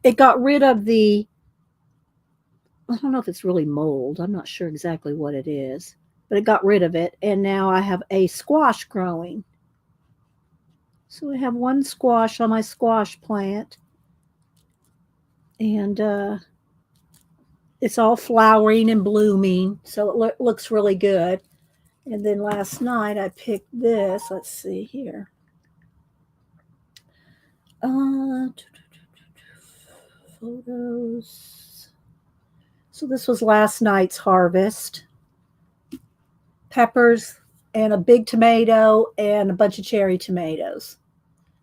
It got rid of the. I don't know if it's really mold. I'm not sure exactly what it is, but it got rid of it, and now I have a squash growing. So I have one squash on my squash plant, and it's all flowering and blooming, so it looks really good. And then last night I picked this. Let's see here. Photos. So this was last night's harvest. Peppers and a big tomato and a bunch of cherry tomatoes.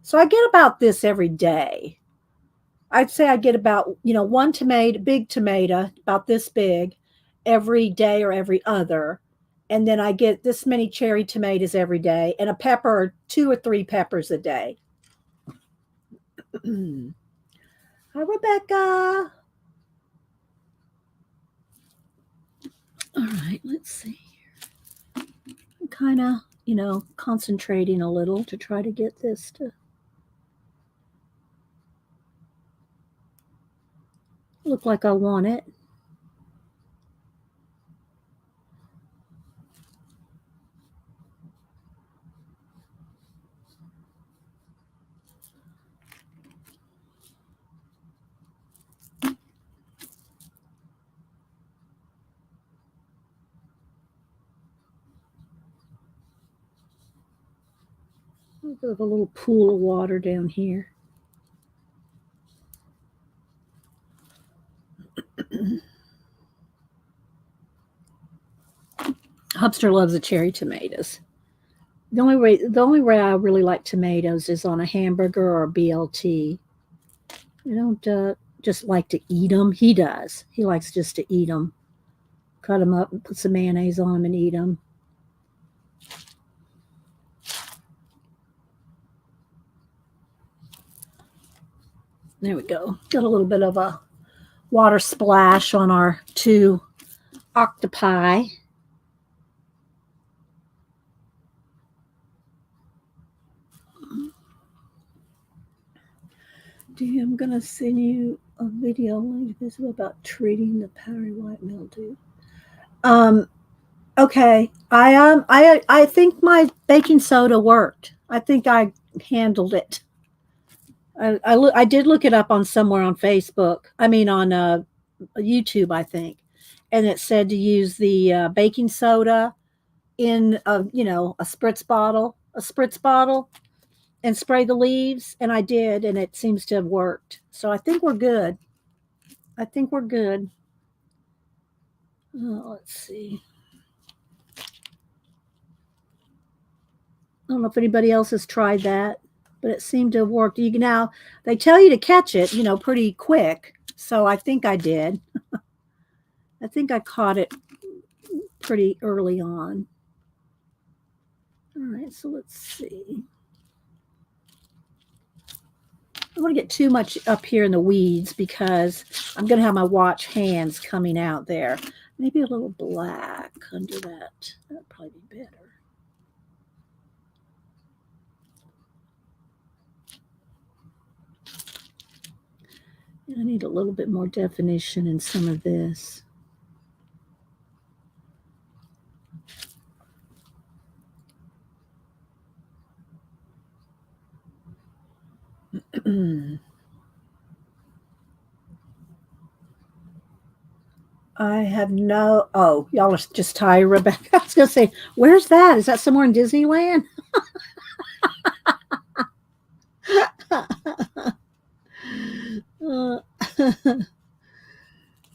So I get about this every day. I'd say I get about, one tomato, big tomato, about this big, every day or every other. And then I get this many cherry tomatoes every day and a pepper or 2 or 3 peppers a day. Hi, Rebecca. All right, let's see here. I'm kind of, concentrating a little to try to get this to look look like I want it. Look at a little pool of water down here. Hubster loves the cherry tomatoes. The only way I really like tomatoes is on a hamburger or a BLT. I don't just like to eat them. He does. He likes just to eat them. Cut them up and put some mayonnaise on them and eat them. There we go. Got a little bit of a water splash on our 2 octopi. I'm going to send you a video link about treating the powdery white mildew. Okay. I think my baking soda worked. I think I handled it. I did look it up on somewhere on Facebook. I mean on YouTube, I think, and it said to use the baking soda in a spritz bottle, and spray the leaves, and I did, and it seems to have worked. So I think we're good. Let's see. I don't know if anybody else has tried that, but it seemed to have worked. Now they tell you to catch it, pretty quick. So I think I did. I think I caught it pretty early on. All right, so let's see. I don't want to get too much up here in the weeds because I'm going to have my watch hands coming out there. Maybe a little black under that. That'd probably be better. I need a little bit more definition in some of this. I have no. Oh, y'all are just tired, Rebecca. I was gonna say, where's that? Is that somewhere in Disneyland? All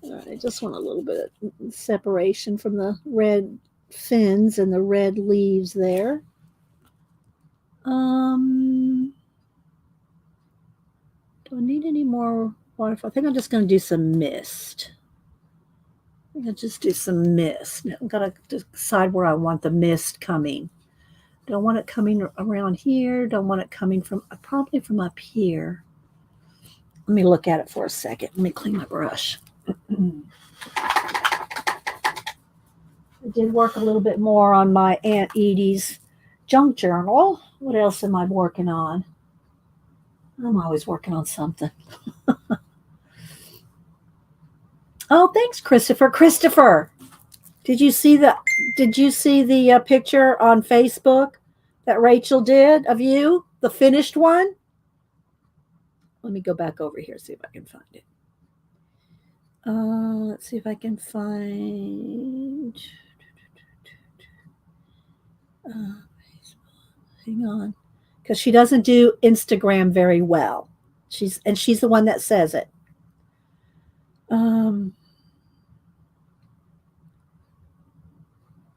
right, I just want a little bit of separation from the red fins and the red leaves there. Do I need any more water? I think I'm just going to do some mist. I'm going to just do some mist. I've got to decide where I want the mist coming. Don't want it coming around here. Don't want it coming probably from up here. Let me look at it for a second. Let me clean my brush. I did work a little bit more on my Aunt Edie's junk journal. What else am I working on? I'm always working on something. Oh, thanks, Christopher. Christopher, did you see the picture on Facebook that Rachel did of you, the finished one? Let me go back over here, see if I can find it. Let's see if I can find. Hang on, because she doesn't do Instagram very well. She's the one that says it.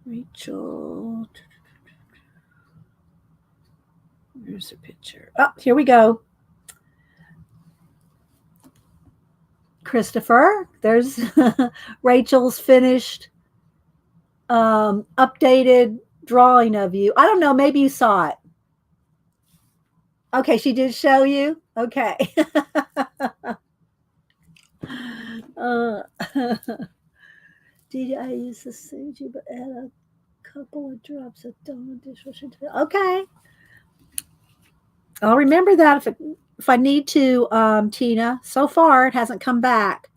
Rachel. Here's her picture. Oh, here we go. Christopher, there's Rachel's finished updated drawing of you. I don't know, maybe you saw it. Okay, she did show you. Okay. Did I use the suji but add a couple of drops of Dawn dishwasher? Okay. I'll remember that if I need to, Tina. So far, it hasn't come back.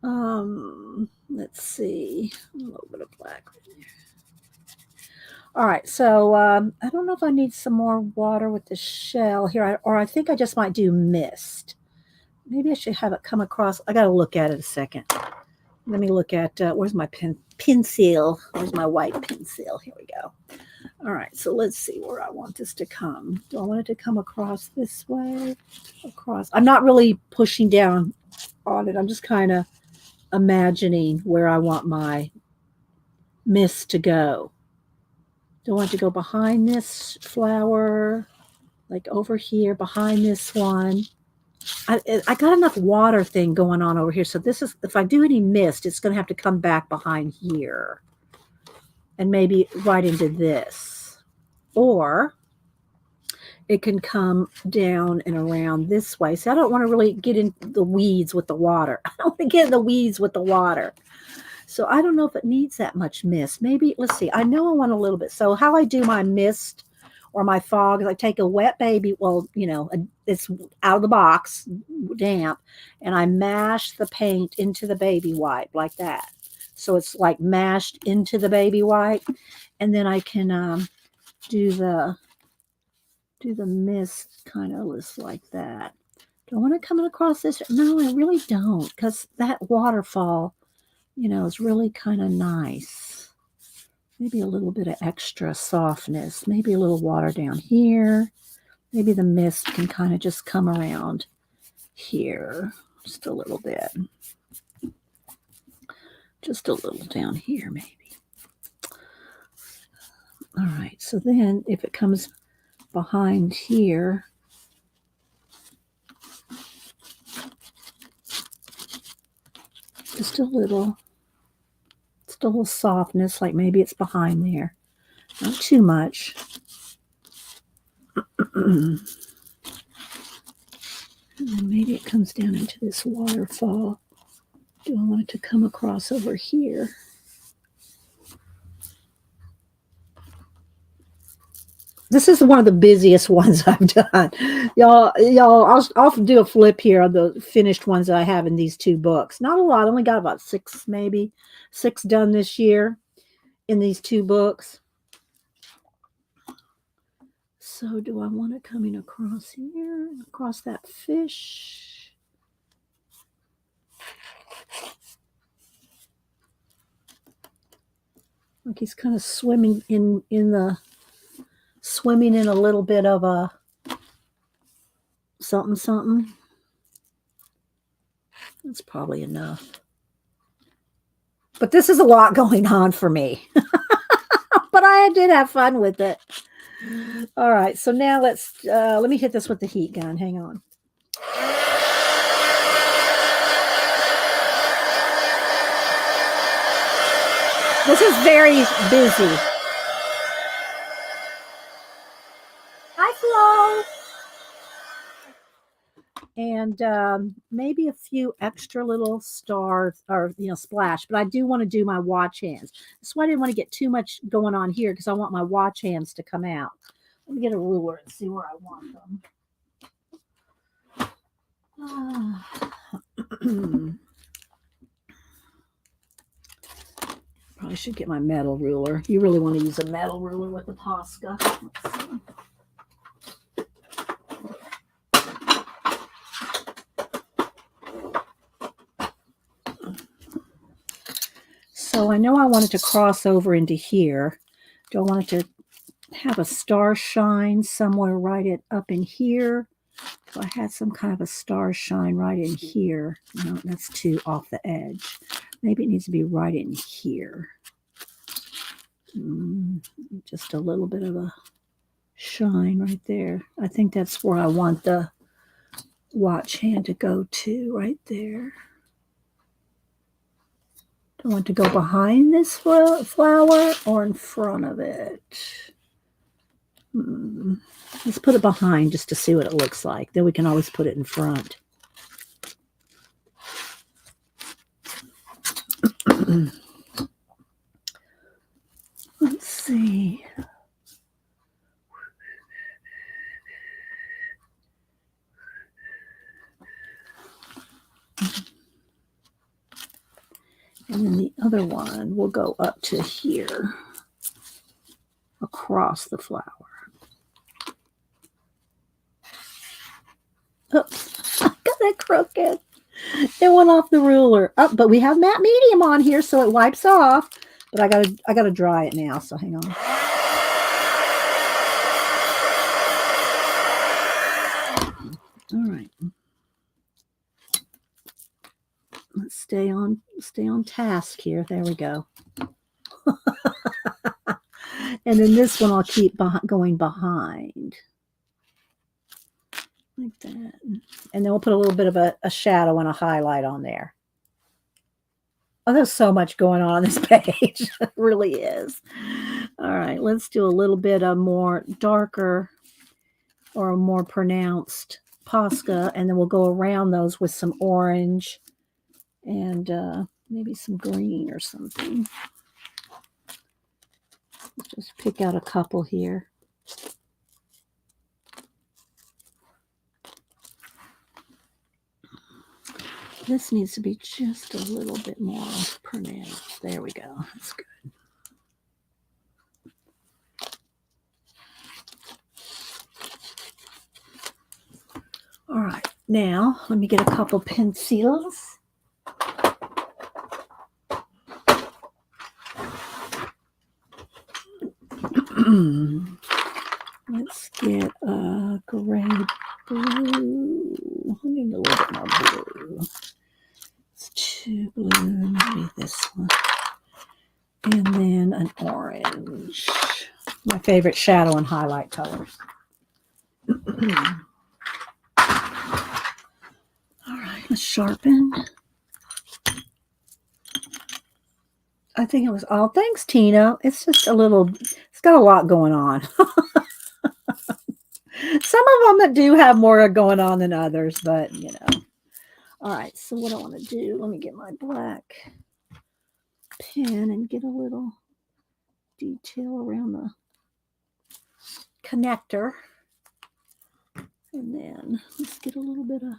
Let's see. A little bit of black. All right, so I don't know if I need some more water with the shell here, or I think I just might do mist. Maybe I should have it come across. I got to look at it a second. Let me look at where's my pencil? Where's my white pencil? Here we go. All right, so let's see where I want this to come. Do I want it to come across this way? Across. I'm not really pushing down on it. I'm just kind of imagining where I want my mist to go. Do I want to go behind this flower? Like over here, behind this one? I got enough water thing going on over here. So this is, if I do any mist, it's going to have to come back behind here. And maybe right into this. Or it can come down and around this way. So I don't want to really get in the weeds with the water. I don't want to get in the weeds with the water. So I don't know if it needs that much mist. Maybe, let's see. I know I want a little bit. So how I do my mist or my fog is I take a wet baby, well, it's out of the box, damp, and I mash the paint into the baby wipe like that. So it's like mashed into the baby wipe. And then I can do the mist kind of just like that. Do I want to come across this? No, I really don't, because that waterfall, is really kind of nice. Maybe a little bit of extra softness. Maybe a little water down here. Maybe the mist can kind of just come around here. Just a little bit. Just a little down here, maybe. All right, so then if it comes behind here, just a little softness, like maybe it's behind there. Not too much. And then maybe it comes down into this waterfall. Do I want it to come across over here? This is one of the busiest ones I've done. Y'all, I'll do a flip here of the finished ones that I have in these two books. Not a lot. I only got about six done this year in these two books. So do I want it coming across here, across that fish? Like he's kind of swimming in a little bit of a something. That's probably enough. But this is a lot going on for me. But I did have fun with it. All right, so now let me hit this with the heat gun. Hang on. This is very busy. Hi, Flo. And maybe a few extra little stars or splash, but I do want to do my watch hands. That's why I didn't want to get too much going on here, because I want my watch hands to come out. Let me get a ruler and see where I want them. Probably should get my metal ruler. You really want to use a metal ruler with the Tosca. Let's see. So I know I want it to cross over into here. Do I want it to have a star shine somewhere right up in here? So I had some kind of a star shine right in here. No, that's too off the edge. Maybe it needs to be right in here. Just a little bit of a shine right there. I think that's where I want the watch hand to go to, right there. Do I want to go behind this flower or in front of it? Let's put it behind just to see what it looks like. Then we can always put it in front. Let's see. And then the other one will go up to here, across the flower. Oops, I got it crooked. It went off the ruler. Oh, but we have matte medium on here, so it wipes off. But I gotta dry it now, so hang on. All right. Let's stay on task here. There we go. And then this one I'll keep going behind. Like that. And then we'll put a little bit of a shadow and a highlight on there. Oh, there's so much going on this page. It really is. All right, let's do a little bit of more darker or a more pronounced Posca, and then we'll go around those with some orange and maybe some green or something. Let's just pick out a couple here. This needs to be just a little bit more pronounced. There we go. That's good. All right, now let me get a couple pencils. Let's get a gray blue. I need a little bit more blue. It's too blue. Maybe this one. And then an orange. My favorite shadow and highlight colors. All right, let's sharpen. I think it was all. Thanks, Tina. It's just a little, it's got a lot going on. Some of them that do have more going on than others, but you know. All right, so what I want to do, let me get my black pen and get a little detail around the connector. And then let's get a little bit of,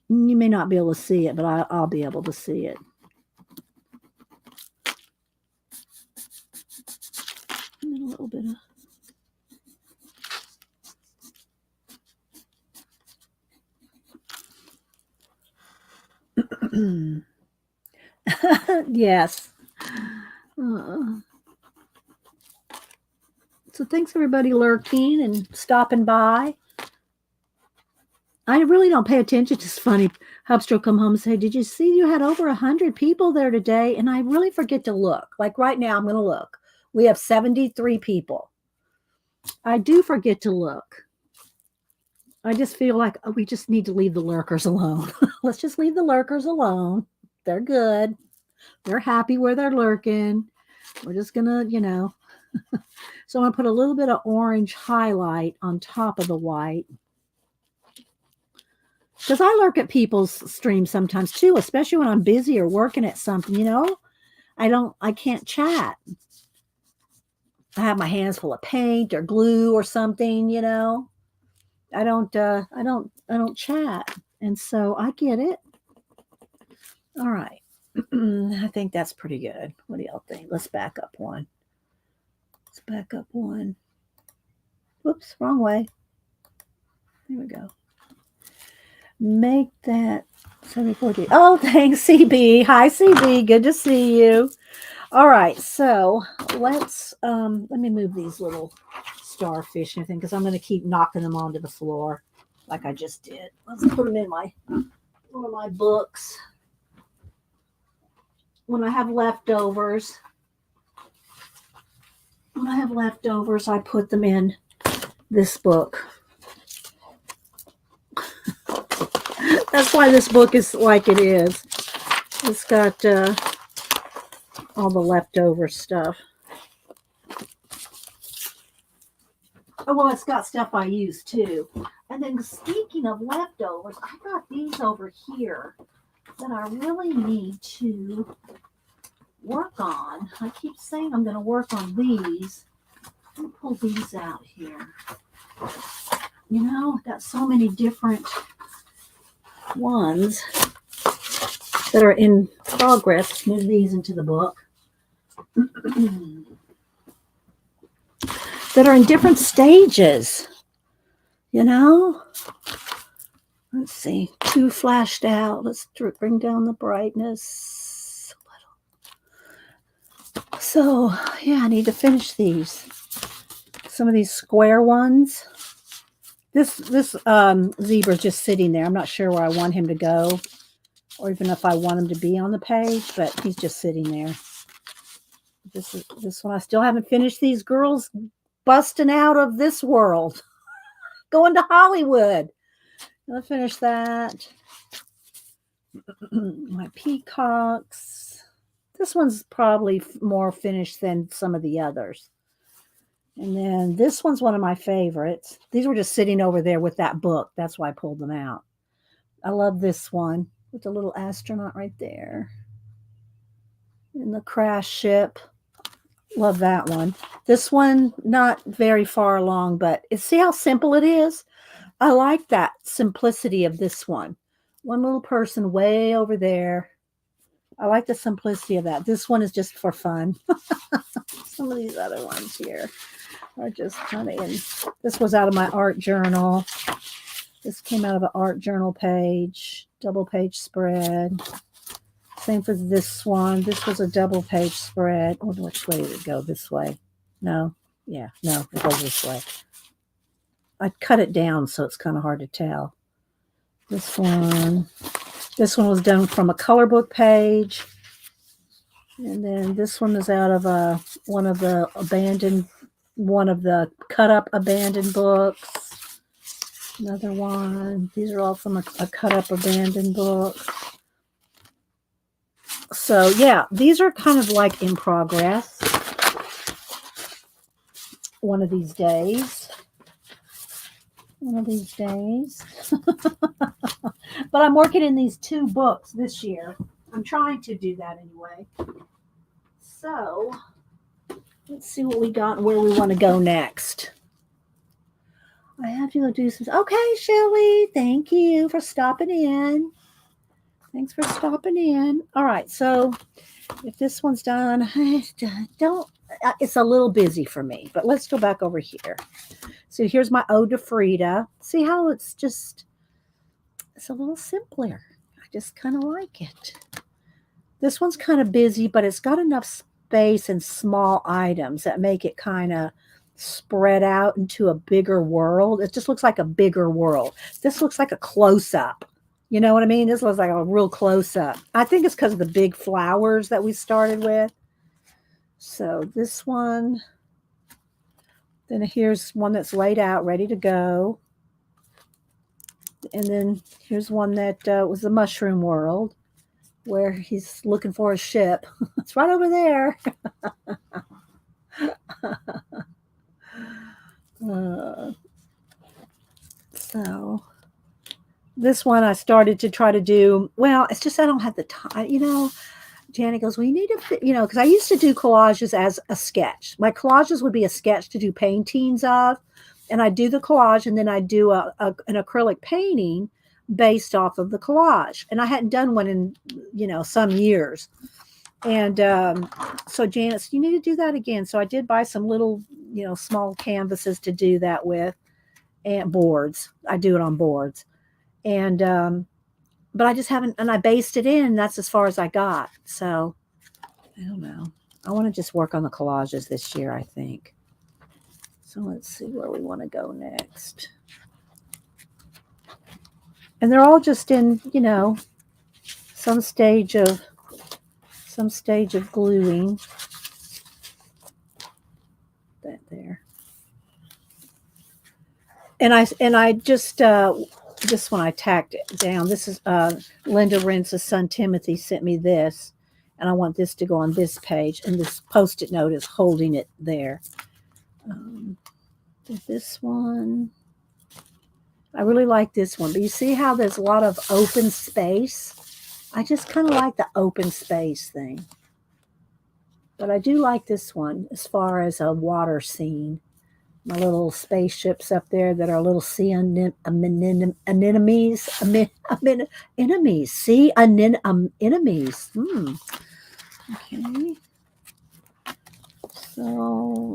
you may not be able to see it, but I'll be able to see it. And then a little bit of, yes. So thanks everybody lurking and stopping by. I really don't pay attention. It's funny. Hubster will come home and say, "Did you see you had over 100 people there today?" And I really forget to look. Like right now, I'm going to look. We have 73 people. I do forget to look. I just feel like we just need to leave the lurkers alone. Let's just leave the lurkers alone. They're good. They're happy where they're lurking. We're just going to, you know. So I'm going to put a little bit of orange highlight on top of the white. Because I lurk at people's streams sometimes too, especially when I'm busy or working at something, you know. I can't chat. I have my hands full of paint or glue or something, you know. I don't chat. And so I get it. All right. I think that's pretty good. What do y'all think? Let's back up one. Let's back up one. Whoops, wrong way. There we go. Make that 740. Oh, thanks, CB. Hi, CB. Good to see you. All right, so let's let me move these little starfish and everything because I'm going to keep knocking them onto the floor like I just did. Let's put them in one of my books. When I have leftovers, I put them in this book. That's why this book is like it is. It's got all the leftover stuff. Oh, well, it's got stuff I use too. And then speaking of leftovers, I got these over here that I really need to work on. I keep saying I'm going to work on these. Let me pull these out here. You know, got so many different ones. that are in progress. Let's move these into the book. That are in different stages, you know? Let's see. 2 flashed out. Let's bring down the brightness a little. So, yeah, I need to finish these. Some of these square ones. This zebra is just sitting there. I'm not sure where I want him to go, or even if I want him to be on the page, but he's just sitting there. This one I still haven't finished. These girls busting out of this world, going to Hollywood. I'll finish that. My peacocks. This one's probably more finished than some of the others. And then this one's one of my favorites. These were just sitting over there with that book. That's why I pulled them out. I love this one with the little astronaut right there. And the crash ship. Love that one. This one, not very far along, but see how simple it is? I like that simplicity of this one. One little person way over there. I like the simplicity of that. This one is just for fun. Some of these other ones here are just kind of in. This was out of my art journal. This came out of an art journal page, double page spread. Same for this one. This was a double page spread. I wonder which way did it go? This way? No. Yeah, no, it goes this way. I cut it down so it's kind of hard to tell. This one was done from a color book page. And then this one is out of one of the cut up abandoned books. Another one. These are all from a cut up abandoned book. So yeah, these are kind of like in progress. One of these days. But I'm working in these 2 books this year. I'm trying to do that anyway. So let's see what we got and where we want to go next. I have to go do some. Okay, Shelly, thank you for stopping in. Thanks for stopping in. All right, so if this one's done, it's a little busy for me, but let's go back over here. So here's my Ode to Frida. See how it's a little simpler. I just kind of like it. This one's kind of busy, but it's got enough space and small items that make it kind of spread out into a bigger world. It just looks like a bigger world. This looks like a close-up. You know what I mean? This looks like a real close-up. I think it's because of the big flowers that we started with. So this one. Then here's one that's laid out, ready to go. And then here's one that was the mushroom world, where he's looking for a ship. It's right over there. So this one I started to try to do. Well, it's just I don't have the time. Janet goes, well, you need to, because I used to do collages as a sketch. My collages would be a sketch to do paintings of, and I do the collage, and then I do an acrylic painting based off of the collage. And I hadn't done one in, some years. And so Janet said, you need to do that again. So I did buy some little, small canvases to do that with, and boards. I do it on boards. And, but I just haven't, and I based it in. That's as far as I got. So I don't know. I want to just work on the collages this year, I think. So let's see where we want to go next. And they're all just in, some stage of gluing. That there. And I just this one I tacked it down. This is Linda Rentz's son Timothy sent me this, and I want this to go on this page, and this Post-it note is holding it there. This one, I really like this one, but you see how there's a lot of open space? I just kind of like the open space thing. But I do like this one as far as a water scene. My little spaceships up there that are little sea anemones. Enemies. Sea enemies. Okay. So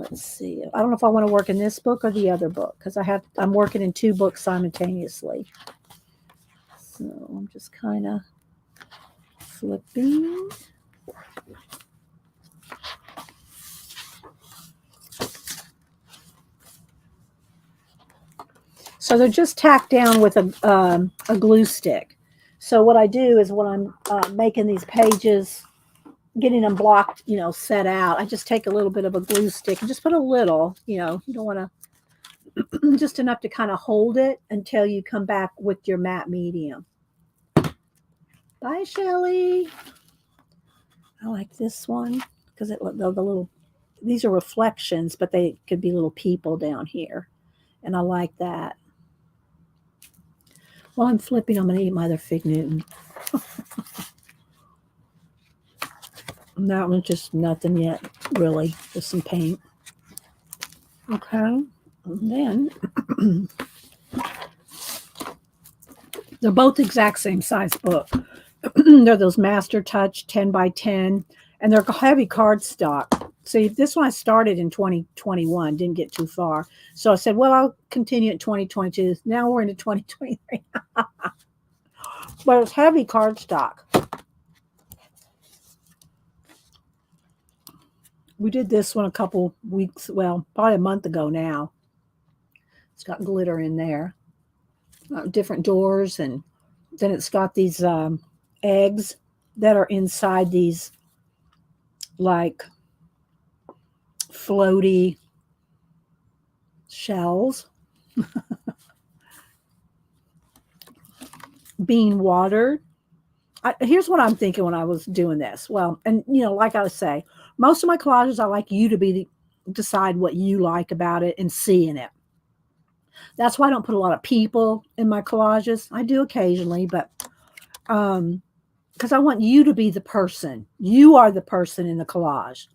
let's see. I don't know if I want to work in this book or the other book because I'm working in 2 books simultaneously. So I'm just kind of flipping. So they're just tacked down with a glue stick. So what I do is when I'm making these pages, getting them blocked, set out, I just take a little bit of a glue stick and just put a little, you don't want to, just enough to kind of hold it until you come back with your matte medium. Bye, Shelly. I like this one because the little, these are reflections, but they could be little people down here. And I like that. While I'm flipping, I'm going to eat my other Fig Newton. That one's just nothing yet, really. Just some paint. Okay. And then they're both the exact same size book. They're those Master Touch 10 by 10, and they're heavy cardstock. See, this one I started in 2021, didn't get too far. So I said, well, I'll continue in 2022. Now we're into 2023. But it's heavy cardstock. We did this one a couple weeks, well, probably a month ago now. It's got glitter in there, different doors, and then it's got these eggs that are inside these like floaty shells being watered. Here's what I'm thinking when I was doing this. Well, and like I was saying, most of my collages, I like you to decide what you like about it and see in it. That's why I don't put a lot of people in my collages. I do occasionally, but because I want you to be the person. You are the person in the collage.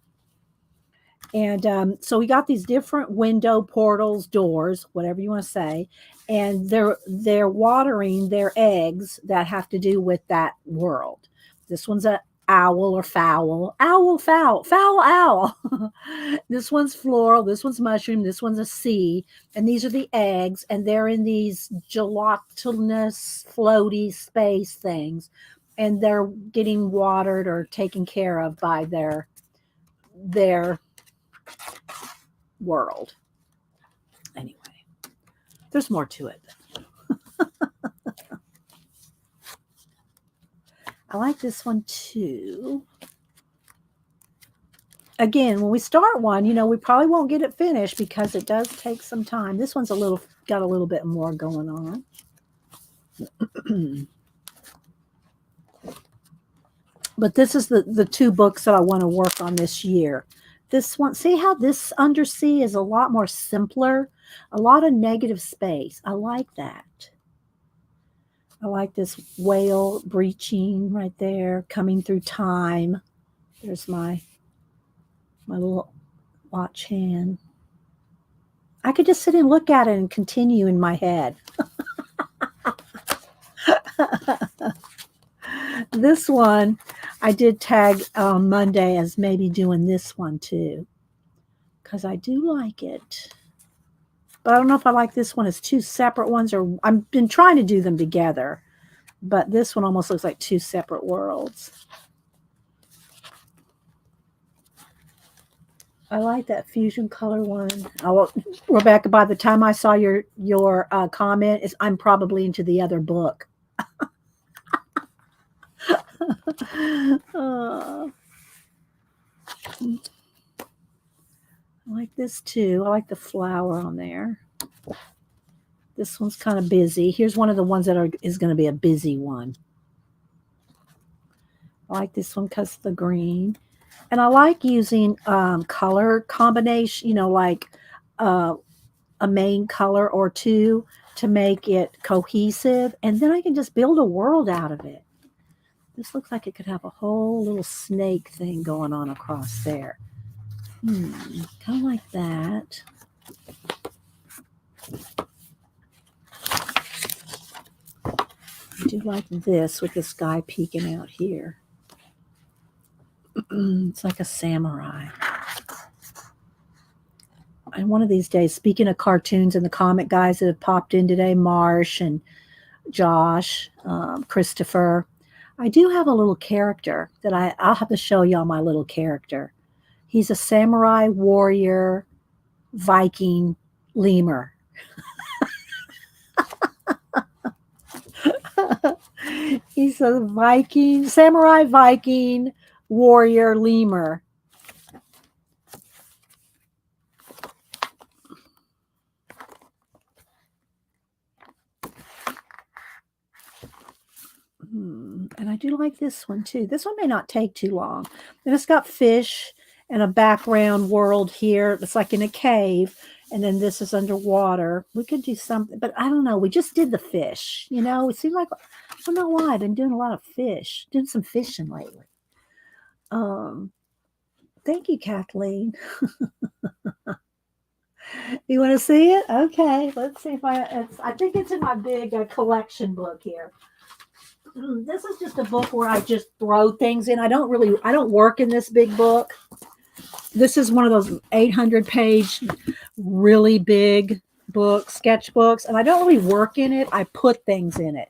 And so we got these different window portals, doors, whatever you want to say, and they're watering their eggs that have to do with that world. This one's a owl or fowl, fowl owl. This one's floral, this one's mushroom, this one's a sea, and these are the eggs, and they're in these gelatinous, floaty space things, and they're getting watered or taken care of by their world. Anyway, there's more to it. I like this one too. Again, when we start one, we probably won't get it finished because it does take some time. This one's got a little bit more going on. But this is the 2 books that I want to work on this year. This one, see how this undersea is a lot more simpler, a lot of negative space. I like that. I like this whale breaching right there, coming through time. There's my little watch hand. I could just sit and look at it and continue in my head. This one, I did tag on Monday as maybe doing this one too, because I do like it. But I don't know if I like this one as 2 separate ones, or I've been trying to do them together. But this one almost looks like 2 separate worlds. I like that fusion color one. Rebecca, by the time I saw your comment, I'm probably into the other book. I like this too. I like the flower on there. This one's kind of busy. Here's one of the ones that is going to be a busy one. I like this one because of the green. And I like using color combination, like a main color or 2 to make it cohesive. And then I can just build a world out of it. This looks like it could have a whole little snake thing going on across there. Kind of like that. I do like this with this guy peeking out here. It's like a samurai. And one of these days, speaking of cartoons and the comic guys that have popped in today, Marsh and Josh, Christopher, I do have a little character that I'll have to show y'all my little character. He's a samurai warrior Viking lemur. He's a Viking, samurai Viking warrior lemur. And I do like this one too. This one may not take too long. And it's got fish and a background world here. It's like in a cave. And then this is underwater. We could do something, but I don't know. We just did the fish. You know, it seems like, I don't know why. I've been doing a lot of fish, doing some fishing lately. Thank you, Kathleen. You want to see it? Okay. Let's see if I think it's in my big collection book here. This is just a book where I just throw things in. I don't work in this big book. This is one of those 800-page, really big books, sketchbooks, and I don't really work in it. I put things in it.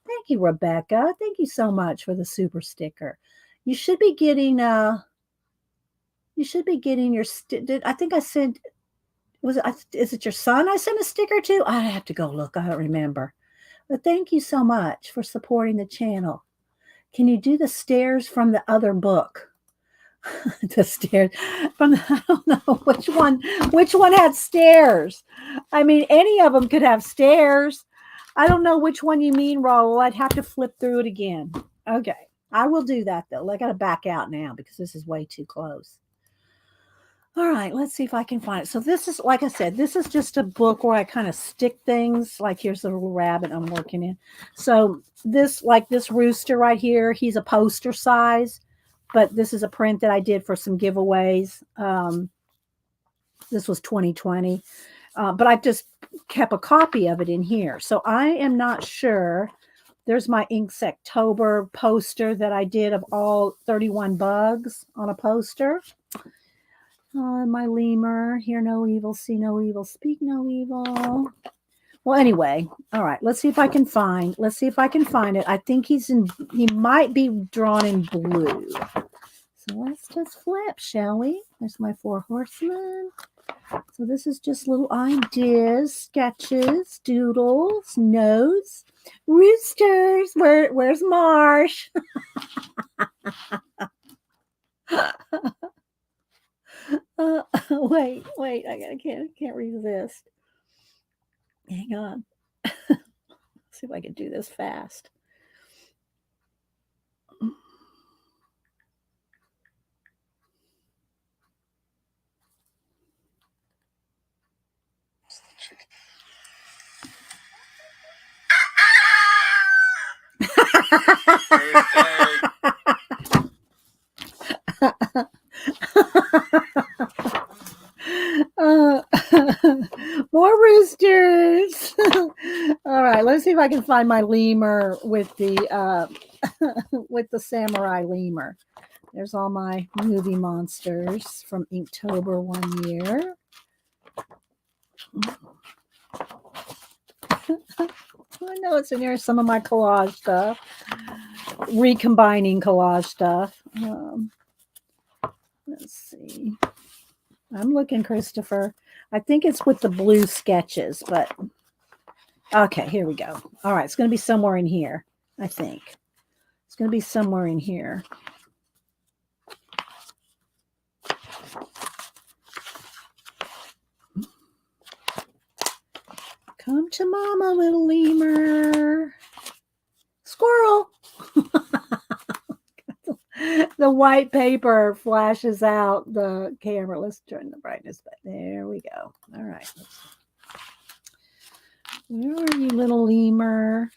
Thank you, Rebecca. Thank you so much for the super sticker. You should be getting your I think I sent, is it your son I sent a sticker to? I have to go look. I don't remember. But thank you so much for supporting the channel. Can you do the stairs from the other book? The stairs from I don't know which one had stairs. I mean, any of them could have stairs. I don't know which one you mean, Raul. I'd have to flip through it again. Okay. I will do that though. I got to back out now because this is way too close. All right, let's see if I can find it. So this is, like I said, this is just a book where I kind of stick things. Like here's a little rabbit I'm working in. So this, like this rooster right here, he's a poster size, but this is a print that I did for some giveaways. This was 2020, but I just kept a copy of it in here. So I am not sure. There's my Inksectober poster that I did of all 31 bugs on a poster. My lemur, hear no evil, see no evil, speak no evil. Well, anyway, all right, let's see if I can find it. I think he might be drawn in blue. So let's just flip, shall we? There's my 4 horsemen. So this is just little ideas, sketches, doodles, notes, roosters. Where's Marsh? Wait, I can't resist. Hang on. See if I can do this fast. More roosters. All right, let's see if I can find my lemur with the with the samurai lemur. There's all my movie monsters from Inktober one year. I know it's in here. Some of my collage stuff, recombining collage stuff. Let's see. I'm looking, Christopher. I think it's with the blue sketches, but okay, here we go. All right, it's going to be somewhere in here, I think. It's going to be somewhere in here. Come to mama, little lemur. Squirrel. The white paper flashes out the camera. Let's turn the brightness back. There we go. All right. Where are you, little lemur?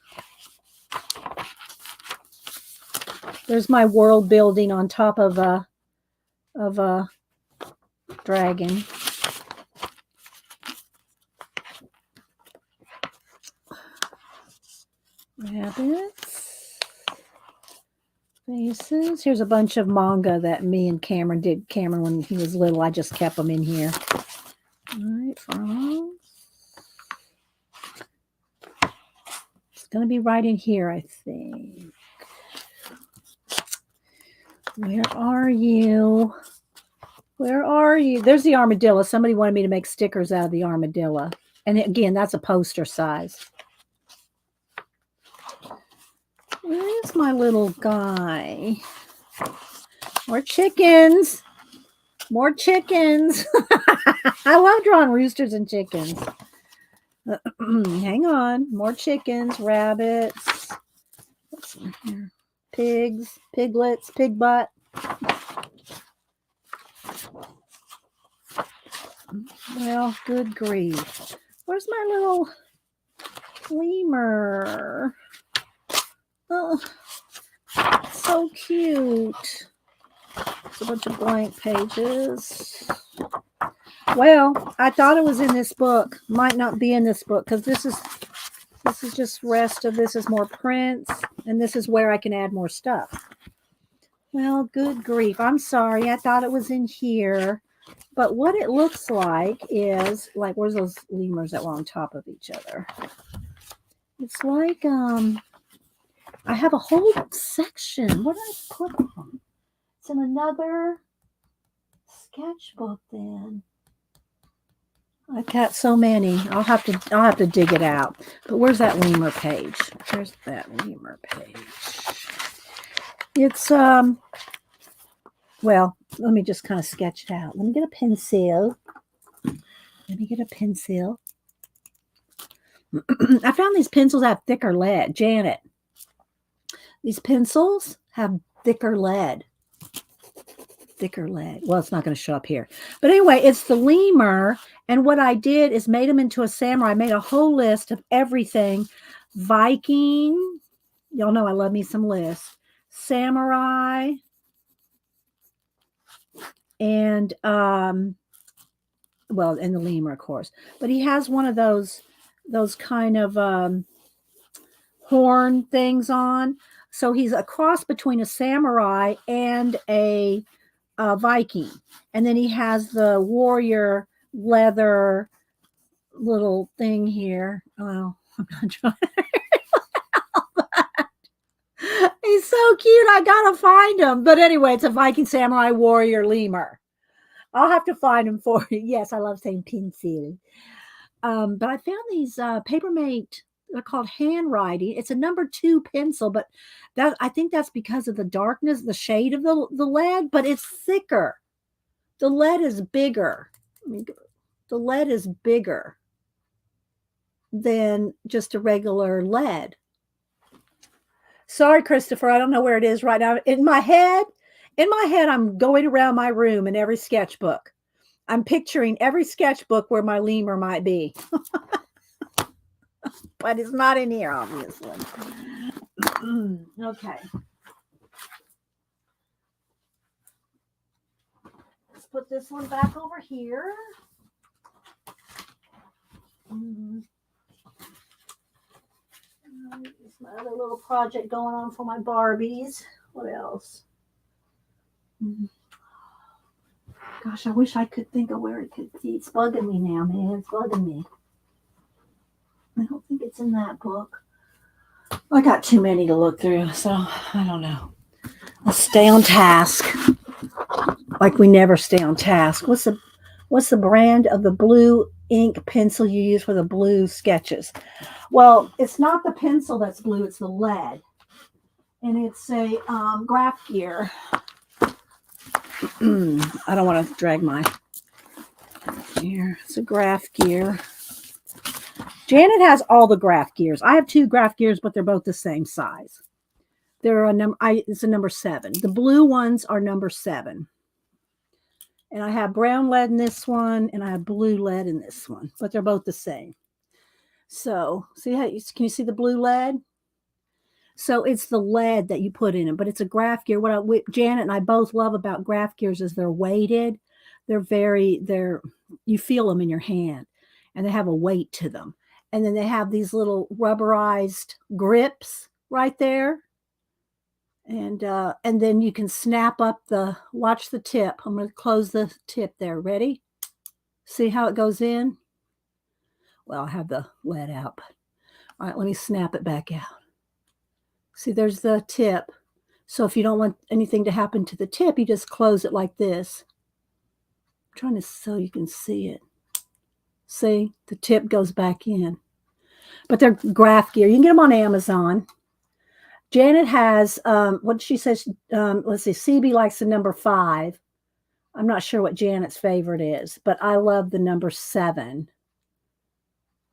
There's my world building on top of a dragon. Rabbits. Faces. Here's a bunch of manga that me and Cameron did. Cameron, when he was little, I just kept them in here. All right, frogs. It's going to be right in here, I think. Where are you? Where are you? There's the armadillo. Somebody wanted me to make stickers out of the armadillo. And again, that's a poster size. Where's my little guy? More chickens. More chickens. I love drawing roosters and chickens. Hang on. More chickens, rabbits. What's in here? Pigs, piglets, pig butt. Well, good grief. Where's my little lemur? Oh, so cute. It's a bunch of blank pages. Well, I thought it was in this book. Might not be in this book because this is just rest of this is more prints, and this is where I can add more stuff. Well, good grief. I'm sorry. I thought it was in here. But what it looks like is like, where's those lemurs that were on top of each other? It's like I have a whole section. What did I put on? It's in another sketchbook then. I've got so many. I'll have to dig it out. But where's that lemur page? There's that lemur page. It's well, let me just kind of sketch it out. Let me get a pencil. I found these pencils have thicker lead. Janet, these pencils have thicker lead. Well, it's not going to show up here. But anyway, it's the lemur. And what I did is made him into a samurai. I made a whole list of everything. Viking. Y'all know I love me some lists. Samurai. And, well, and the lemur, of course. But he has one of those kind of horn things on. So he's a cross between a samurai and a Viking. And then he has the warrior leather little thing here. Well, I'm not trying. He's so cute. I gotta find him. But anyway, it's a Viking samurai warrior lemur. I'll have to find him for you. Yes, I love saying pencil. But I found these Papermate. They're called handwriting. It's a number 2 pencil, but that I think that's because of the darkness, the shade of the lead, but it's thicker. The lead is bigger. The lead is bigger than just a regular lead. Sorry, Christopher, I don't know where it is right now. In my head, I'm going around my room in every sketchbook. I'm picturing every sketchbook where my lemur might be. But it's not in here, obviously. Okay. Let's put this one back over here. It's my other little project going on for my Barbies. What else? Gosh, I wish I could think of where it could be. It's bugging me now, man. It's bugging me. I don't think it's in that book. I got too many to look through, so I don't know. Let's stay on task. Like we never stay on task. What's the brand of the blue ink pencil you use for the blue sketches? Well, it's not the pencil that's blue, it's the lead. And it's a graph gear. I don't want to drag my here. It's a graph gear. Janet has all the graph gears. I have 2 graph gears, but they're both the same size. They're a number. It's a number 7. The blue ones are number 7. And I have brown lead in this one, and I have blue lead in this one, but they're both the same. So, see how can you see the blue lead? So it's the lead that you put in it, but it's a graph gear. What Janet and I both love about graph gears is they're weighted. You feel them in your hand, and they have a weight to them. And then they have these little rubberized grips right there. And then you can snap up watch the tip. I'm going to close the tip there. Ready? See how it goes in? Well, I have the lead out. All right, let me snap it back out. See, there's the tip. So if you don't want anything to happen to the tip, you just close it like this. I'm trying to so you can see it. See, the tip goes back in. But they're graph gear. You can get them on Amazon. Janet has, what she says, let's see, CB likes the number 5. I'm not sure what Janet's favorite is, but I love the number 7.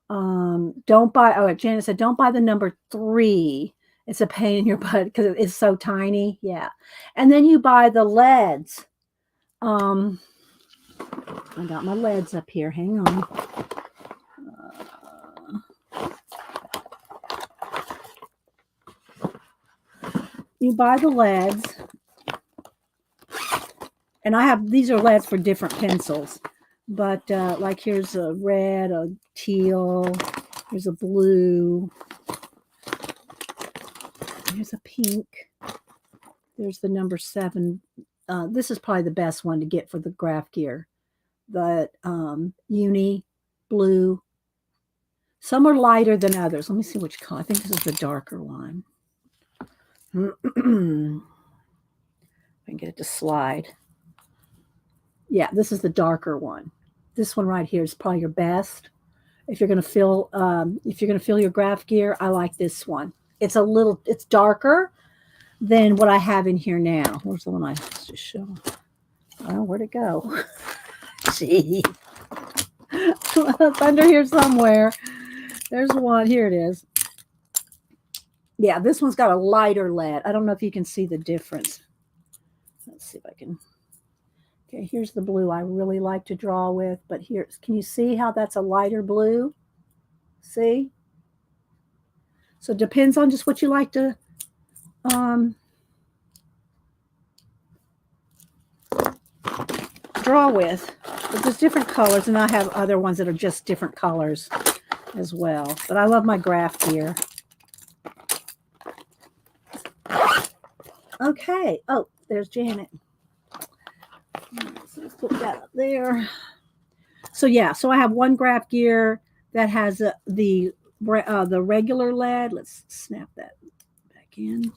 Don't buy, Janet said, don't buy the number 3. It's a pain in your butt because it's so tiny. Yeah. And then you buy the leads. I got my leads up here. Hang on. You buy the leads. And I have, these are leads for different pencils. But like here's a red, a teal, here's a blue, here's a pink, there's the number 7. This is probably the best one to get for the graph gear. The uni blue. Some are lighter than others. Let me see which color. I think this is the darker one. I can get it to slide. Yeah, this is the darker one. This one right here is probably your best. If you're going to fill your graph gear, I like this one. It's darker than what I have in here now. Where's the one I just showed? Oh, where'd it go? See, it's under here somewhere. There's one. Here it is. Yeah, this one's got a lighter lead. I don't know if you can see the difference. Let's see if I can. Okay, here's the blue I really like to draw with, but can you see how that's a lighter blue? See? So it depends on just what you like to draw with. But there's different colors, and I have other ones that are just different colors as well. But I love my graph gear. Okay. Oh, there's Janet. So let's put that up there. So yeah, so I have one graph gear that has the regular lead. Let's snap that back in.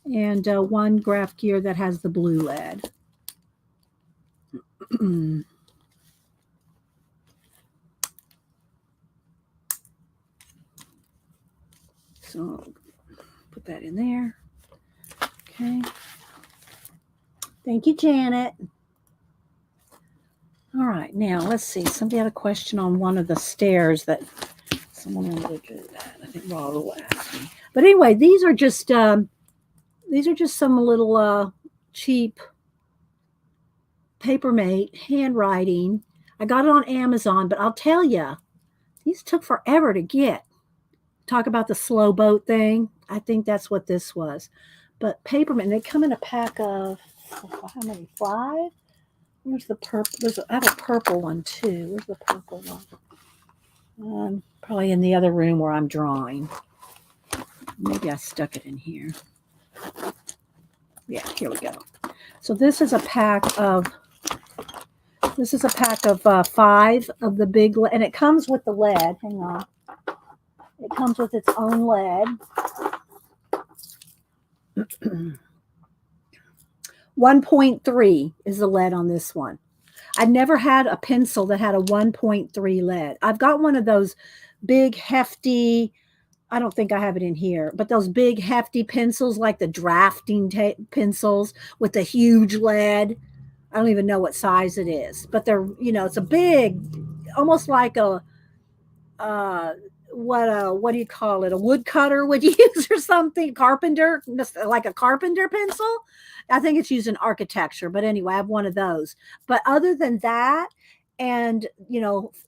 And one graph gear that has the blue lead. So put that in there. Okay. Thank you, Janet. All right, now let's see. Somebody had a question on one of the stairs that someone wanted to do that. I think Rob will ask me. But anyway, these are just some little cheap Papermate handwriting. I got it on Amazon, but I'll tell you, these took forever to get. Talk about the slow boat thing. I think that's what this was. But Papermate, they come in a pack of, how many? 5? Where's the purple? I have a purple one too. Where's the purple one? Probably in the other room where I'm drawing. Maybe I stuck it in here. Yeah, here we go. So this is a pack of 5 of the big, and it comes with the lead. Hang on. It comes with its own lead. 1.3 is the lead on this one. I've never had a pencil that had a 1.3 lead. I've got one of those big, hefty, I don't think I have it in here, but those big, hefty pencils like the drafting pencils with the huge lead. I don't even know what size it is, but they're, it's a big, almost like a, what do you call it? A woodcutter would use or something? Carpenter, like a carpenter pencil. I think it's used in architecture, but anyway, I have one of those. But other than that, and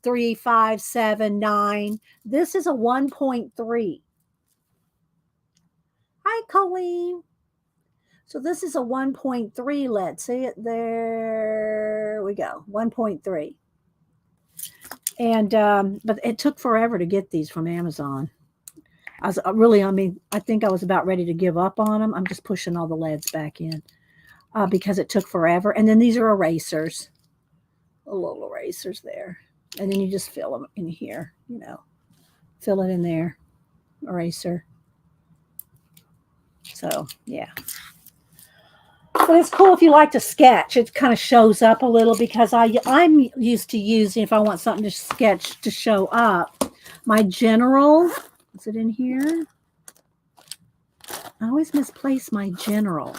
3, 5, 7, 9, this is a 1.3. Hi, Colleen. So this is a 1.3 lead. See it there? We go. 1.3. And but it took forever to get these from Amazon. I was really, I mean, I think I was about ready to give up on them. I'm just pushing all the leads back in because it took forever. And then these are erasers, little erasers there. And then you just fill them in here, you know, fill it in there, eraser. So, yeah. But it's cool if you like to sketch. It kind of shows up a little because I'm used to using, if I want something to sketch to show up, my general. Is it in here? I always misplace my general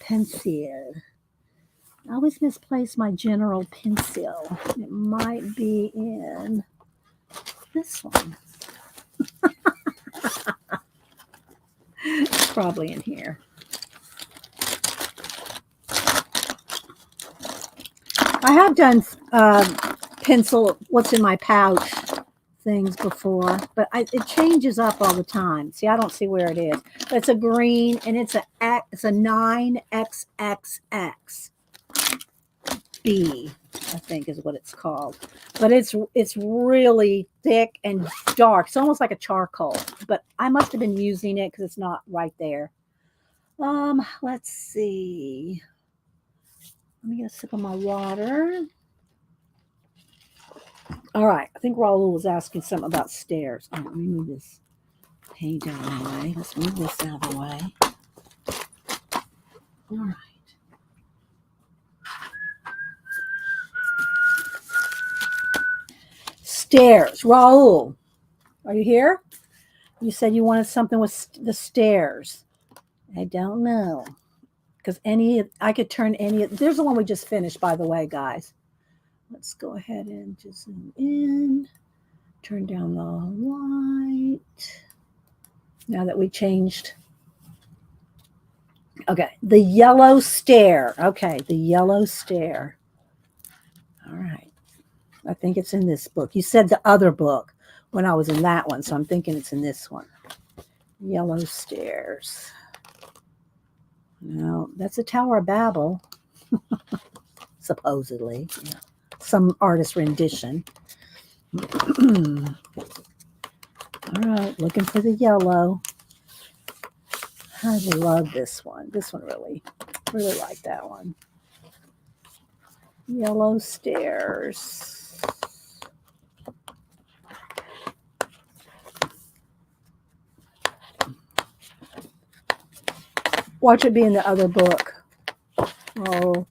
pencil. I always misplace my general pencil. It might be in this one. It's probably in here. I have done pencil, what's in my pouch things before, but it changes up all the time. See, I don't see where it is. But it's a green and it's a 9XXX B, I think is what it's called. But it's really thick and dark. It's almost like a charcoal. But I must have been using it because it's not right there. Let's see. Let me get a sip of my water. All right. I think Raul was asking something about stairs. All right, let me move this paint out of the way. Let's move this out of the way. All right. Stairs. Raul, are you here? You said you wanted something with the stairs. I don't know. Because I could turn any, there's the one we just finished, by the way, guys. Let's go ahead and just zoom in, turn down the light. Now that we changed. Okay, the yellow stair. Okay, the yellow stair. All right. I think it's in this book. You said the other book when I was in that one, so I'm thinking it's in this one. Yellow stairs. No, that's the Tower of Babel, supposedly. Yeah. Some artist rendition. All right, looking for the yellow. I love this one. This one really like that one. Yellow stairs. Watch it be in the other book. Oh.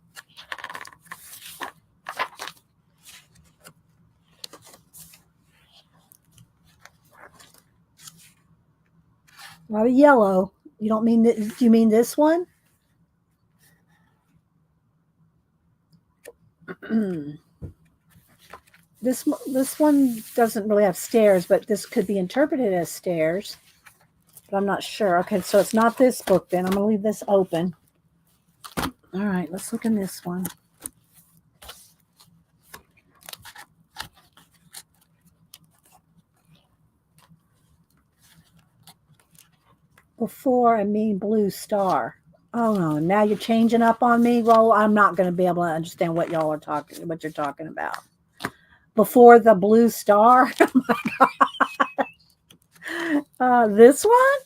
A lot of yellow. You don't mean that? Do you mean this one? This one doesn't really have stairs, but this could be interpreted as stairs. But I'm not sure. Okay, so it's not this book then. I'm going to leave this open. All right, let's look in this one. Before, I mean blue star. Oh no, now you're changing up on me. Well, I'm not going to be able to understand what y'all are talking, what you're talking about. Before the blue star. Oh my God. This one?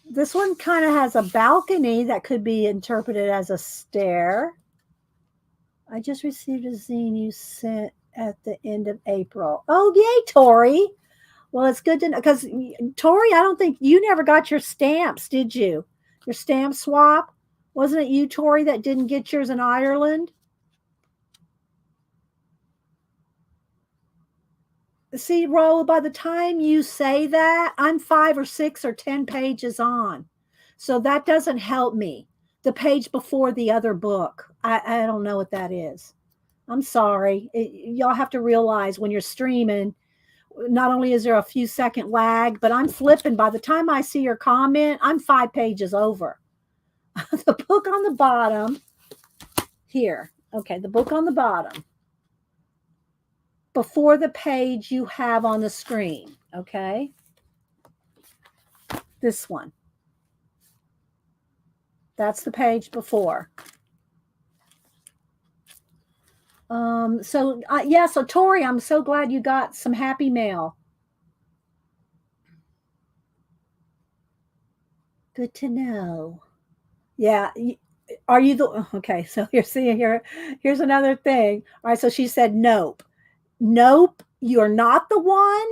This one kind of has a balcony that could be interpreted as a stair. I just received a zine you sent at the end of April. Oh, yay, Tori. Well, it's good to know because Tori, I don't think you never got your stamps, did you? Your stamp swap? Wasn't it you, Tori, that didn't get yours in Ireland? See, Ro, by the time you say that, I'm 5 or 6 or 10 pages on. So that doesn't help me. The page before the other book, I don't know what that is. I'm sorry. Y'all have to realize when you're streaming, not only is there a few second lag, but I'm flipping. By the time I see your comment, I'm 5 pages over. The book on the bottom here. Okay, the book on the bottom. Before the page you have on the screen, okay? This one. That's the page before. So Tori, I'm so glad you got some happy mail. Good to know. Yeah. Are you the okay? So here's another thing. All right. So she said, nope, nope, you're not the one,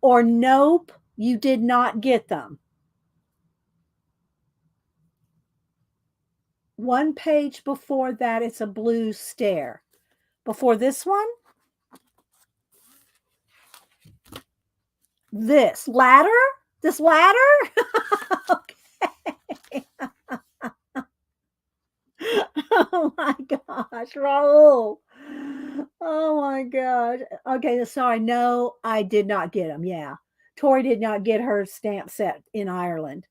or nope, you did not get them. One page before that, it's a blue stare. Before this one, this ladder. Okay. Oh my gosh, Raul. Oh my gosh. Okay, sorry. No, I did not get them. Yeah. Tori did not get her stamp set in Ireland.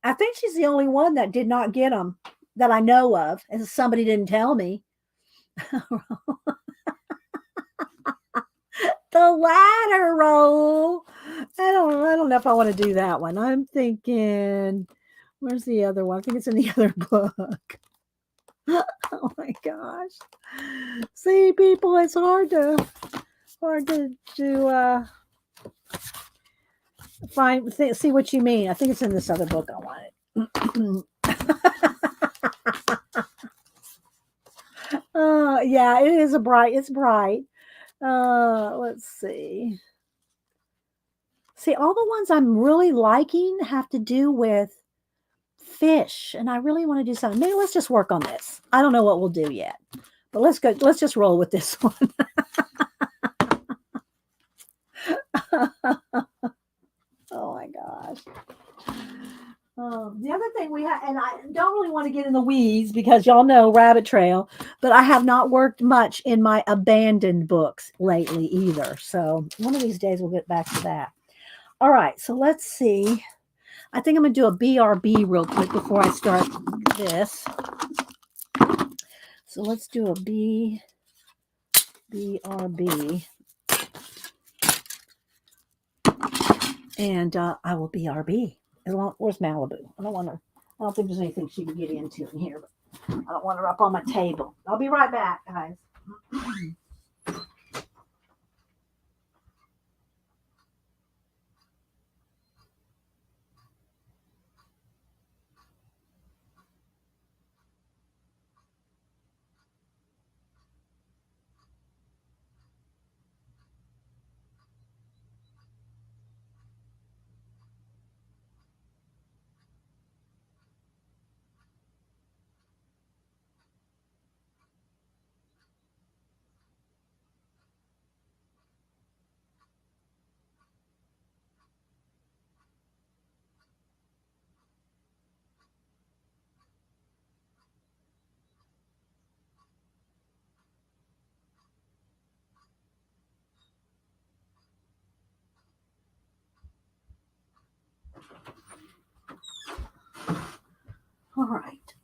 I think she's the only one that did not get them that I know of, and somebody didn't tell me. The ladder roll. I don't know if I want to do that one. I'm thinking, where's the other one? I think it's in the other book. Oh my gosh. See, people, it's hard to see what you mean. I think it's in this other book. I want it. Yeah, it is it's bright. Let's see. See, all the ones I'm really liking have to do with fish, and I really want to do something. Maybe let's just work on this. I don't know what we'll do yet, but let's go. Let's just roll with this one. Oh my gosh. The other thing we have, and I don't really want to get in the weeds because y'all know rabbit trail, but I have not worked much in my abandoned books lately either. So one of these days we'll get back to that. All right, so let's see. I think I'm going to do a BRB real quick before I start this. So let's do a BRB. And I will BRB. Where's Malibu? I don't think there's anything she can get into in here, but I don't want her up on my table. I'll be right back, guys. All right.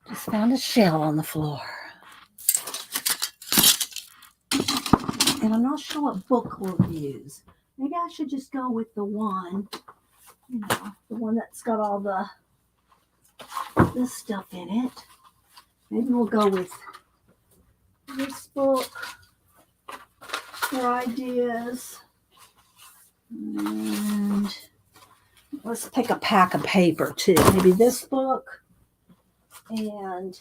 Just found a shell on the floor. And I'm not sure what book we'll use. Maybe I should just go with the one, the one that's got all this stuff in it. Maybe we'll go with this book for ideas. And let's pick a pack of paper too. Maybe this book and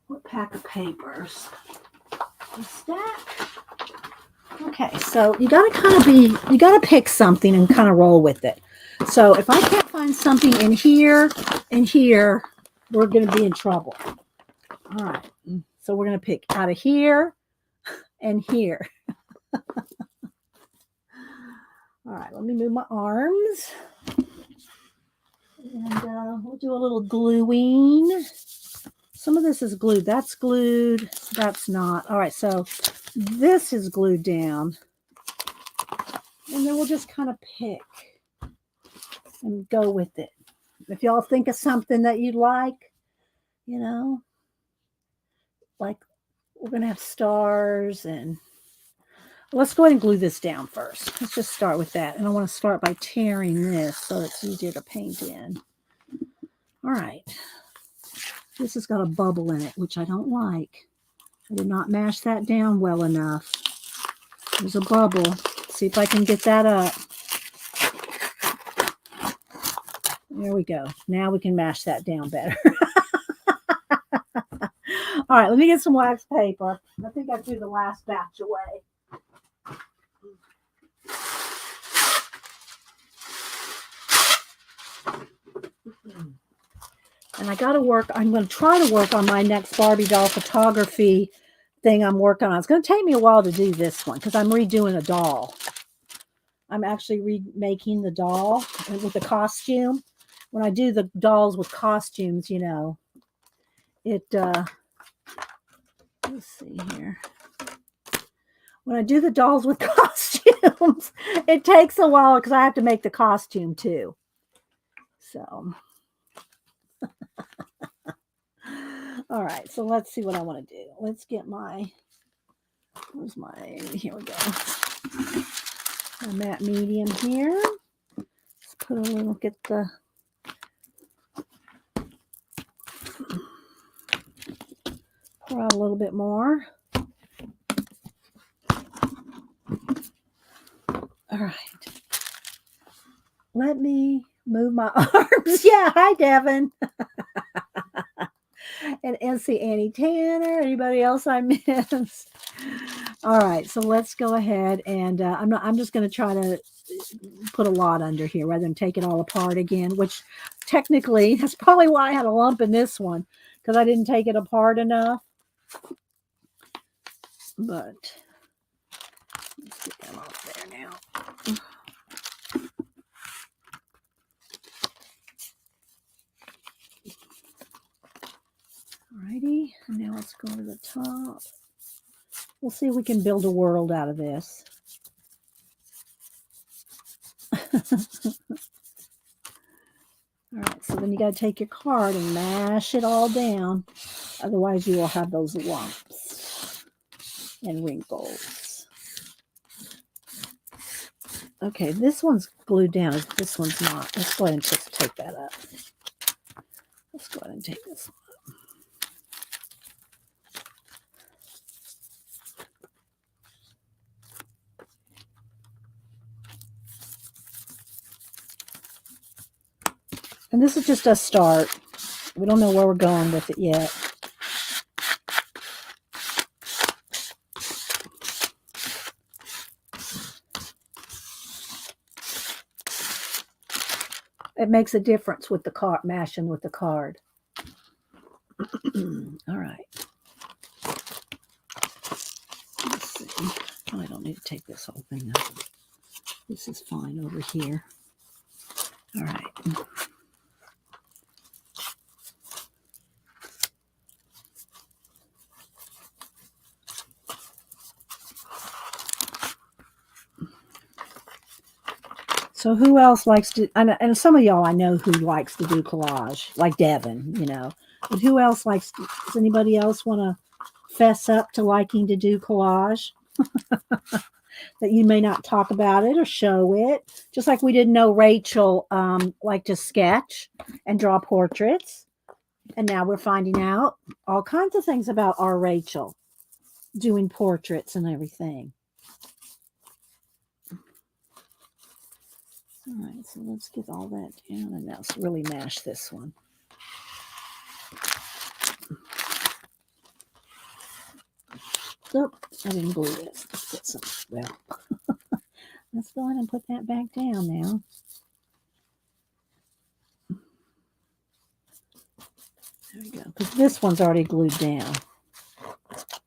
what pack of papers? A stack. Okay, so you gotta pick something and kind of roll with it. So if I can't find something in here and here, we're gonna be in trouble. All right, so we're gonna pick out of here and here. All right, let me move my arms. And we'll do a little gluing. Some of this is glued. That's glued. That's not. All right, so this is glued down. And then we'll just kind of pick and go with it. If y'all think of something that you'd like, like we're going to have stars and let's go ahead and glue this down first. Let's just start with that. And I want to start by tearing this so it's easier to paint in. All right. This has got a bubble in it, which I don't like. I did not mash that down well enough. There's a bubble. Let's see if I can get that up. There we go. Now we can mash that down better. All right, let me get some wax paper. I think I threw the last batch away. And I got to work. I'm going to try to work on my next Barbie doll photography thing I'm working on. It's going to take me a while to do this one because I'm redoing a doll. I'm actually remaking the doll with the costume. When I do the dolls with costumes, you know, it, let's see here. When I do the dolls with costumes, it takes a while because I have to make the costume too. So, all right. So let's see what I want to do. Let's get my, where's my, here we go. My matte medium here. Let's put a little, get the, pour out a little bit more. All right. Let me move my arms. Yeah, hi, Devin. And see Annie Tanner. Anybody else I missed? All right, so let's go ahead and I'm just going to try to put a lot under here rather than take it all apart again. Which technically that's probably why I had a lump in this one because I didn't take it apart enough. But let's get that off there now. Alrighty, and now let's go to the top. We'll see if we can build a world out of this. Alright, so then you got to take your card and mash it all down. Otherwise, you will have those lumps and wrinkles. Okay, this one's glued down. This one's not. Let's go ahead and just take that up. Let's go ahead and take this one. And this is just a start. We don't know where we're going with it yet. It makes a difference with the card, mashing with the card. All right. Let's see. Oh, I don't need to take this whole thing up. This is fine over here. All right. So who else likes to, and some of y'all I know who likes to do collage, like Devin, you know. But who else likes, does anybody else want to fess up to liking to do collage? That you may not talk about it or show it. Just like we didn't know Rachel liked to sketch and draw portraits. And now we're finding out all kinds of things about our Rachel doing portraits and everything. All right, so let's get all that down and now let's really mash this one. Oh, I didn't glue this. Let's get some, well, let's go ahead and put that back down now. There we go, because this one's already glued down.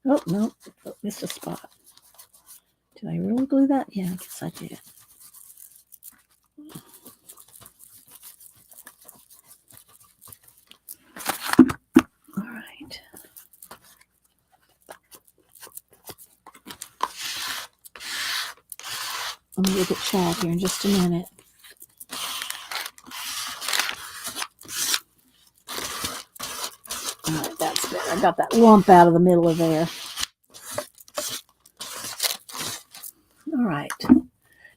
Oh, no, oh, missed a spot. Did I really glue that? Yeah, I guess I did. All right. Let me look at Chad here in just a minute. All right, that's better. I got that lump out of the middle of there. All right.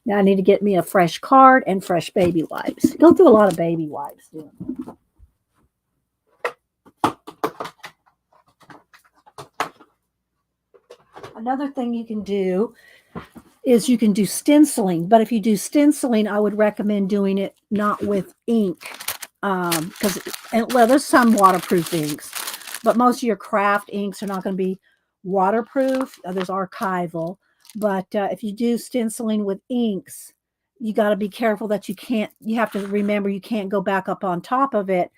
Now I need to get me a fresh card and fresh baby wipes. Go through a lot of baby wipes. Another thing you can do is you can do stenciling, but if you do stenciling, I would recommend doing it not with ink, because well, there's some waterproof inks, but most of your craft inks are not going to be waterproof. There's archival, but if you do stenciling with inks, you got to be careful that you can't. You have to remember you can't go back up on top of it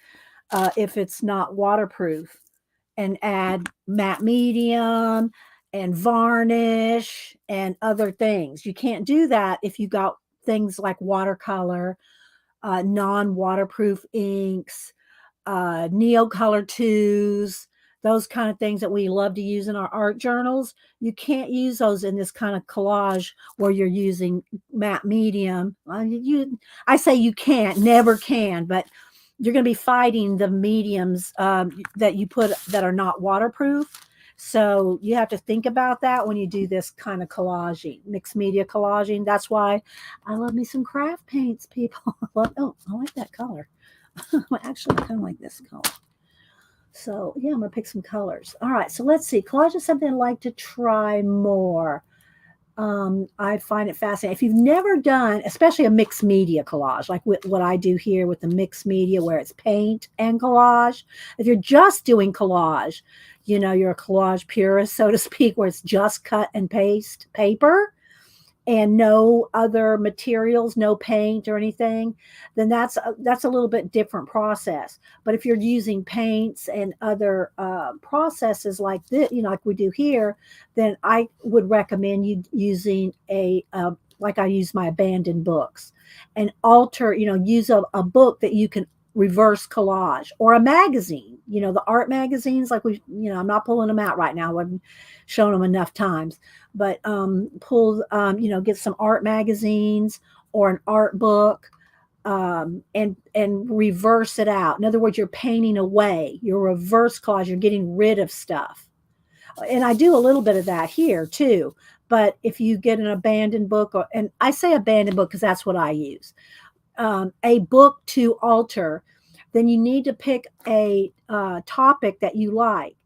if it's not waterproof, and add matte medium and varnish and other things. You can't do that if you got things like watercolor, non-waterproof inks, Neocolor twos, those kind of things that we love to use in our art journals. You can't use those in this kind of collage where you're using matte medium. I say you can't, never can, but you're going to be fighting the mediums that you put that are not waterproof. So you have to think about that when you do this kind of collaging, mixed media collaging. That's why I love me some craft paints, people. Oh, I like that color. Actually, I kind of like this color. So yeah, I'm gonna pick some colors. All right, so let's see. Collage is something I'd like to try more. I find it fascinating. If you've never done, especially a mixed media collage, like what I do here with the mixed media, where it's paint and collage. If you're just doing collage, you're a collage purist, so to speak, where it's just cut and paste paper and no other materials, no paint or anything, then that's a little bit different process. But if you're using paints and other processes like this, like we do here, then I would recommend you using like I use my abandoned books, and alter, use a book that you can reverse collage, or a magazine, the art magazines, like I'm not pulling them out right now. I've shown them enough times, but pull, get some art magazines or an art book, and reverse it out. In other words, you're painting away, your reverse collage, you're getting rid of stuff. And I do a little bit of that here too. But if you get an abandoned book, and I say abandoned book because that's what I use, a book to alter, then you need to pick a topic that you like.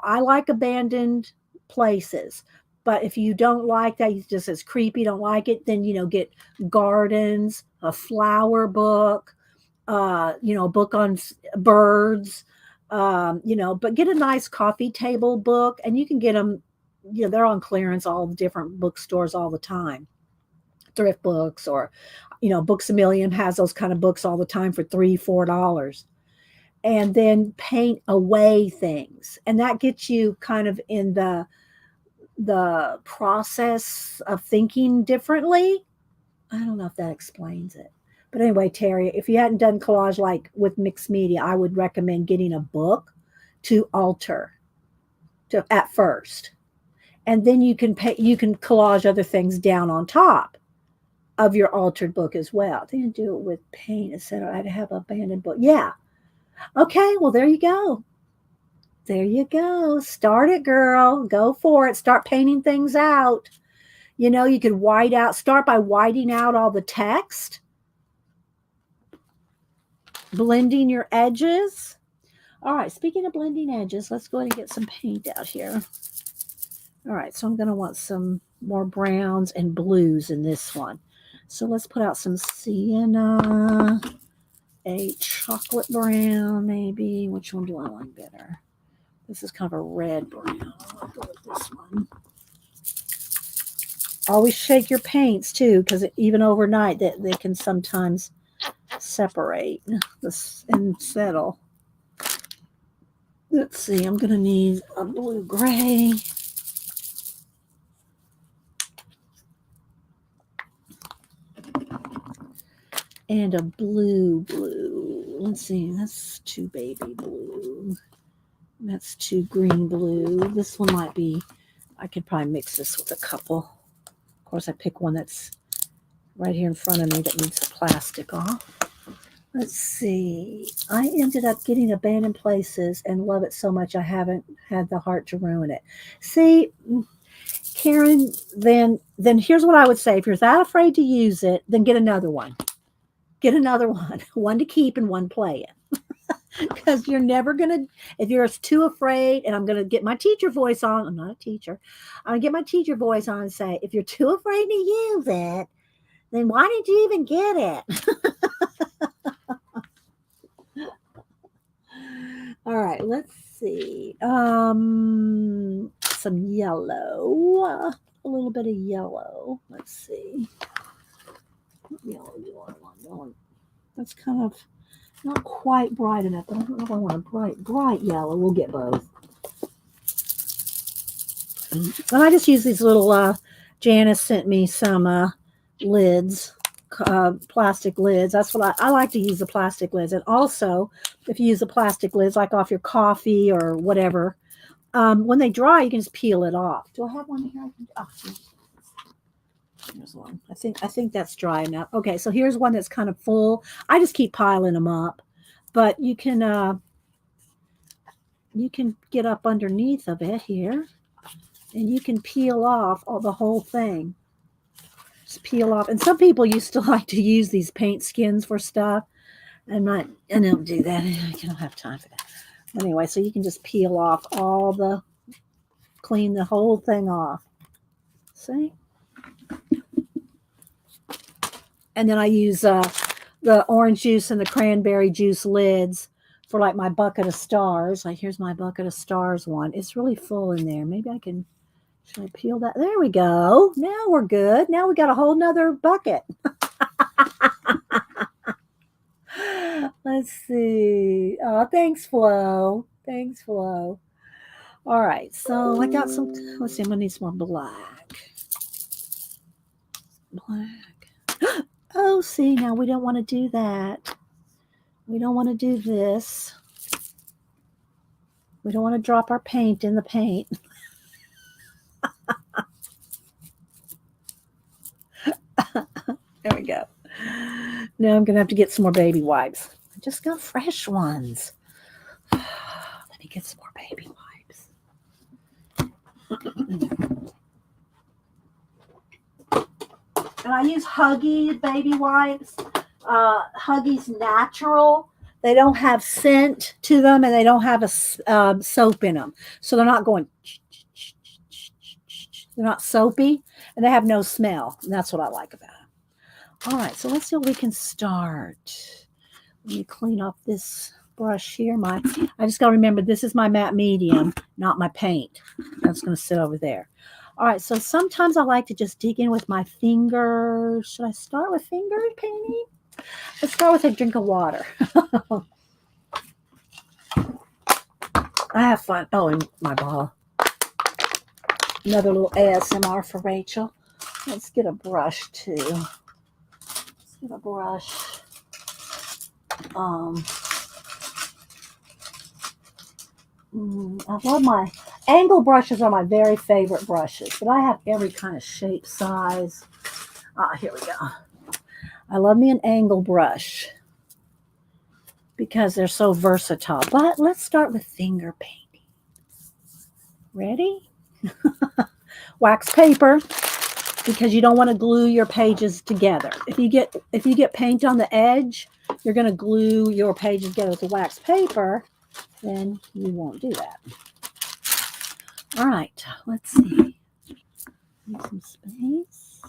I like abandoned places, but if you don't like that, you just it's creepy, don't like it, then get gardens, a flower book, a book on birds, but get a nice coffee table book, and you can get them. They're on clearance all the different bookstores all the time, thrift books, or Books a Million has those kind of books all the time for $3-4. And then paint away things, and that gets you kind of in the process of thinking differently. I don't know if that explains it, but anyway, Terry, if you hadn't done collage like with mixed media, I would recommend getting a book to alter to at first, and then you can collage other things down on top of your altered book as well. They didn't do it with paint, etc. I'd have a abandoned book. Yeah. Okay. Well, there you go. There you go. Start it, girl. Go for it. Start painting things out. You could start by whiting out all the text, blending your edges. All right. Speaking of blending edges, let's go ahead and get some paint out here. All right. So I'm going to want some more browns and blues in this one. So let's put out some sienna, a chocolate brown, maybe. Which one do I like better? This is kind of a red brown. I'll go with this one. Always shake your paints too, because even overnight they can sometimes separate this and settle. Let's see, I'm going to need a blue gray. And a blue. Let's see, that's too baby blue. That's too green blue. This one might be, I could probably mix this with a couple. Of course, I pick one that's right here in front of me that needs the plastic off. Let's see. I ended up getting Abandoned Places and love it so much I haven't had the heart to ruin it. See, Karen, then here's what I would say. If you're that afraid to use it, then get another one. Get another one. One to keep and one play in. Because you're never going to, if you're too afraid, and I'm going to get my teacher voice on, I'm not a teacher, I'm going to get my teacher voice on and say, if you're too afraid to use it, then why did you even get it? All right, let's see. Some yellow, a little bit of yellow. Let's see. What yellow do I want? That's kind of not quite bright enough. I don't know if I want a bright yellow. We'll get both. And I just use these little, Janice sent me some lids, plastic lids. That's what I like to use, the plastic lids. And also, if you use the plastic lids, like off your coffee or whatever, when they dry, you can just peel it off. Do I have one here? Oh, here's one. I think that's dry enough. Okay, so here's one that's kind of full. I just keep piling them up, but you can get up underneath of it here, and you can peel off the whole thing. Just peel off. And some people used to like to use these paint skins for stuff. I don't do that. I don't have time for that. Anyway, so you can just peel off clean the whole thing off. See? And then I use the orange juice and the cranberry juice lids for like my bucket of stars. Like here's my bucket of stars one. It's really full in there. Maybe I can, should I peel that? There we go. Now we're good. Now we got a whole nother bucket. Let's see. Oh, thanks, Flo. Thanks, Flo. All right. So I got some, let's see, I'm going to need some more black. Black. Oh, see, now we don't want to do that. We don't want to do this. We don't want to drop our paint in the paint. There we go. Now I'm going to have to get some more baby wipes. I just got fresh ones. Let me get some more baby wipes. And I use Huggies baby wipes. Huggies natural. They don't have scent to them, and they don't have a soap in them. So they're not going, they're not soapy, and they have no smell. And that's what I like about them. All right, so let's see what we can start. Let me clean up this brush here. I just got to remember, this is my matte medium, not my paint. That's going to sit over there. All right, so sometimes I like to just dig in with my fingers. Should I start with finger painting? Let's start with a drink of water. I have fun. Oh, and my ball. Another little ASMR for Rachel. Let's get a brush too. Let's get a brush. I love my angle brushes are my very favorite brushes, but I have every kind of shape, size. Here we go. I love me an angle brush because they're so versatile. But let's start with finger painting. Ready? Wax paper, because you don't want to glue your pages together. If you get paint on the edge, you're going to glue your pages together with the wax paper, then you won't do that. All right, let's see. Need some space.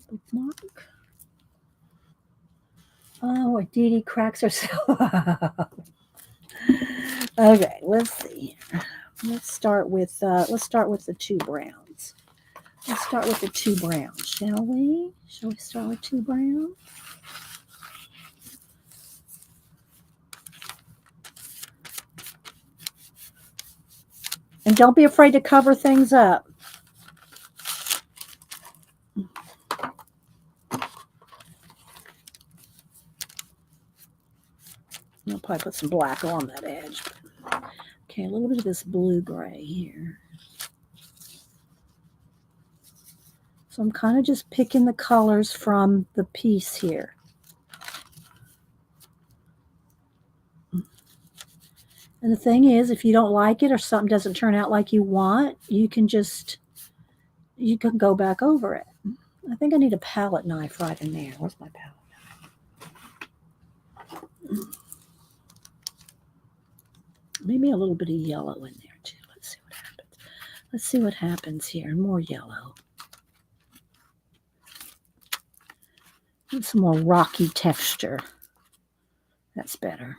Bookmark. Oh, Dee Dee cracks herself. Okay, let's see. Let's start with the two browns. Let's start with the two browns, shall we? Shall we start with two browns? And don't be afraid to cover things up. I'll probably put some black on that edge. Okay, a little bit of this blue-gray here. So I'm kind of just picking the colors from the piece here. And the thing is, if you don't like it or something doesn't turn out like you want, you can go back over it. I think I need a palette knife right in there. Where's my palette knife? Maybe a little bit of yellow in there too. Let's see what happens. Let's see what happens here. More yellow. And some more rocky texture. That's better.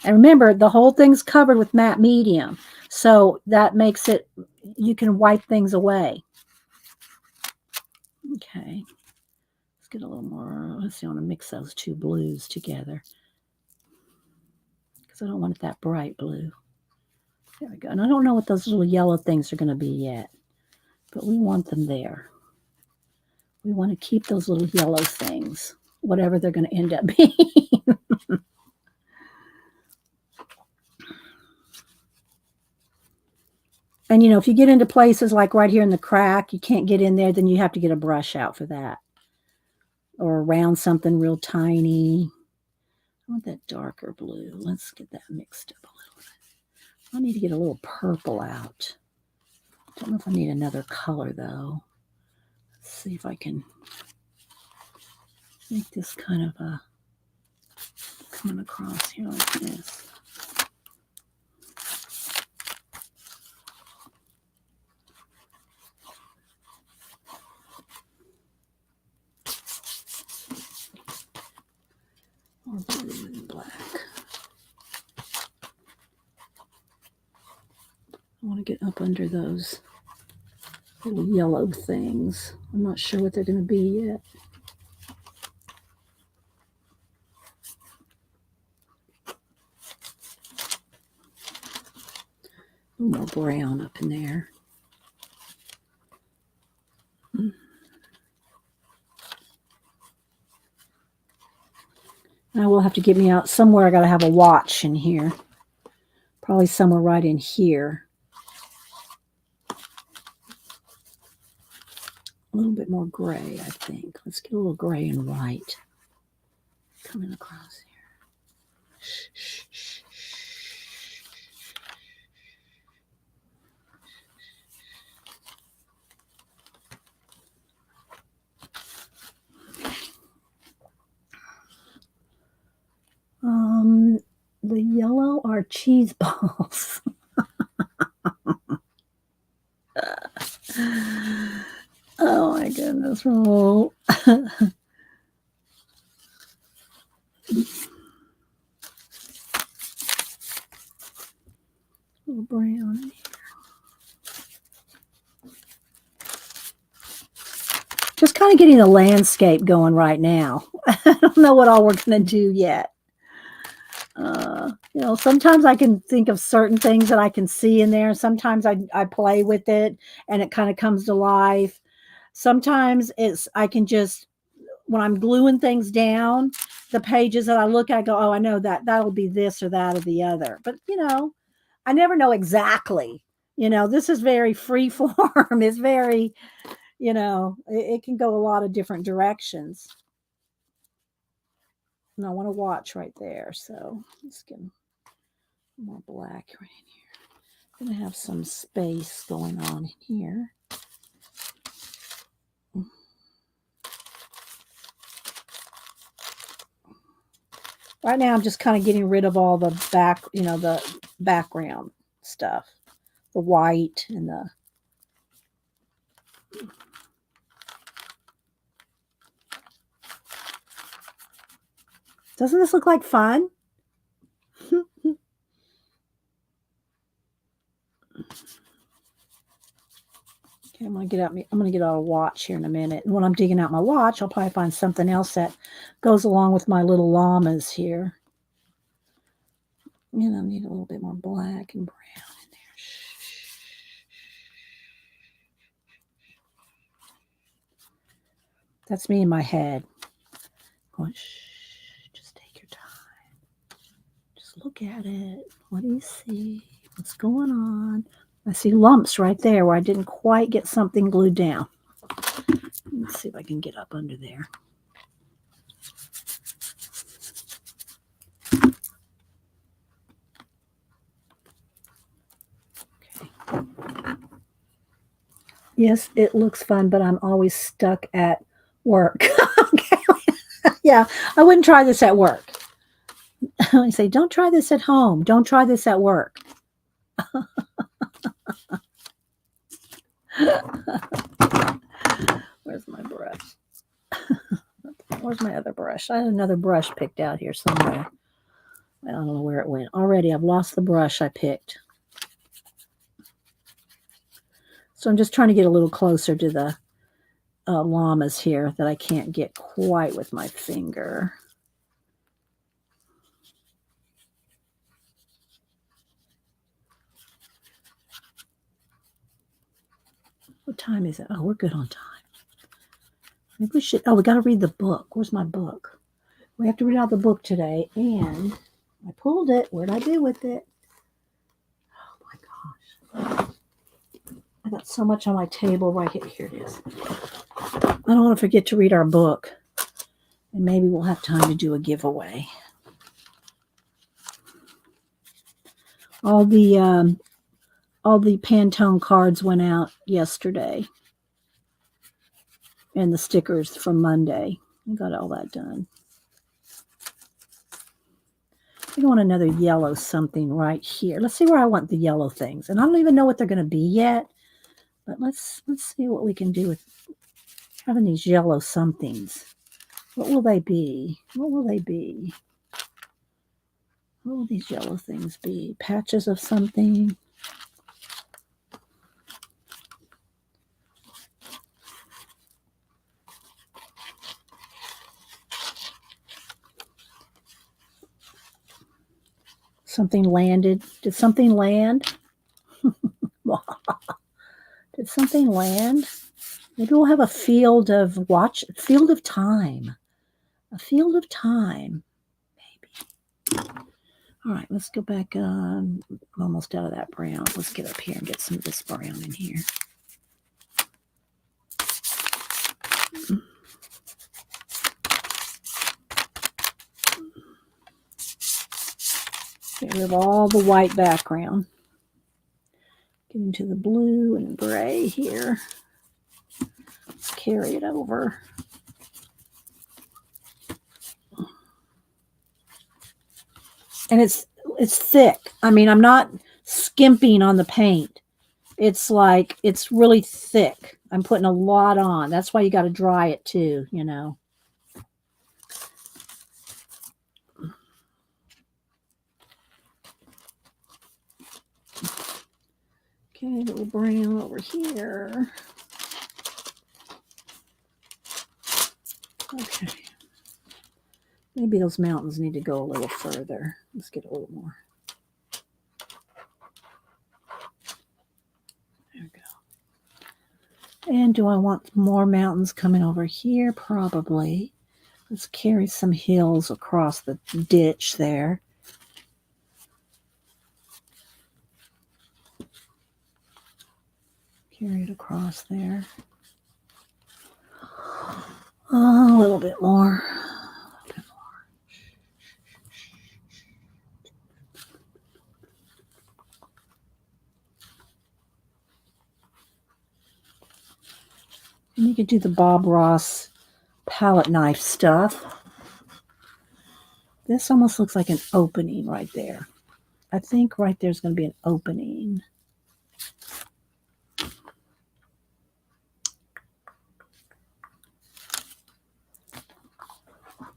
And remember, the whole thing's covered with matte medium. So that makes it, you can wipe things away. Okay. Let's get a little more. Let's see, I want to mix those two blues together. Because I don't want it that bright blue. There we go. And I don't know what those little yellow things are going to be yet. But we want them there. We want to keep those little yellow things, whatever they're going to end up being. And, you know, if you get into places like right here in the crack, you can't get in there, then you have to get a brush out for that. Or around something real tiny. I want that darker blue. Let's get that mixed up a little bit. I need to get a little purple out. Don't know if I need another color, though. Let's see if I can make this kind of a coming across here like this. Or blue and black. I want to get up under those little yellow things. I'm not sure what they're going to be yet. A little more brown up in there. I will have to get me out somewhere. I got to have a watch in here. Probably somewhere right in here. A little bit more gray, I think. Let's get a little gray and white coming across here. The yellow are cheese balls. Oh my goodness, roll. Little brown here. Just kind of getting the landscape going right now. I don't know what all we're going to do yet. You know, sometimes I can think of certain things that I can see in there. Sometimes I play with it and it kind of comes to life. Sometimes I can just, when I'm gluing things down, the pages that I look at, I go, oh, I know that'll be this or that or the other. But, you know, I never know exactly. You know, this is very free form. It's very, you know, it can go a lot of different directions. And I want to watch right there. So let's get more black right in here. I'm going to have some space going on in here. Right now, I'm just kind of getting rid of all the the background stuff, the white and the. Doesn't this look like fun? Okay, I'm gonna get out a watch here in a minute. And when I'm digging out my watch, I'll probably find something else that goes along with my little llamas here. And I need a little bit more black and brown in there. That's me in my head. Going, shh, just take your time. Just look at it. What do you see? What's going on? I see lumps right there where I didn't quite get something glued down. Let's see if I can get up under there. Okay. Yes, it looks fun, but I'm always stuck at work. Okay. Yeah, I wouldn't try this at work. I say, don't try this at home. Don't try this at work. Where's my brush? Where's my other brush? I had another brush picked out here somewhere. I don't know where it went. Already, I've lost the brush I picked. So I'm just trying to get a little closer to the llamas here that I can't get quite with my finger. What time is it? Oh, we're good on time. Maybe we should. Oh, we got to read the book. Where's my book? We have to read out the book today, and I pulled it. Where'd I do with it? Oh my gosh! I got so much on my table right here. Here it is. I don't want to forget to read our book, and maybe we'll have time to do a giveaway. All the Pantone cards went out yesterday, and the stickers from Monday. I got all that done. I want another yellow something right here. Let's see where I want the yellow things, and I don't even know what they're going to be yet. But let's see what we can do with having these yellow somethings. What will they be? What will they be? What will these yellow things be? Patches of something. Something landed. Did something land? Did something land? Maybe we'll have a field of time. A field of time. Maybe. All right, let's go back. I'm almost out of that brown. Let's get up here and get some of this brown in here. Get rid of all the white background. Get into the blue and gray here. Let's carry it over. And it's thick. I mean, I'm not skimping on the paint. It's like, it's really thick. I'm putting a lot on. That's why you got to dry it too, you know. Okay, a little brown over here. Okay. Maybe those mountains need to go a little further. Let's get a little more. There we go. And do I want more mountains coming over here? Probably. Let's carry some hills across the ditch there. Carry it across there. Oh, a little bit more. And you could do the Bob Ross palette knife stuff. This almost looks like an opening right there. I think right there's going to be an opening.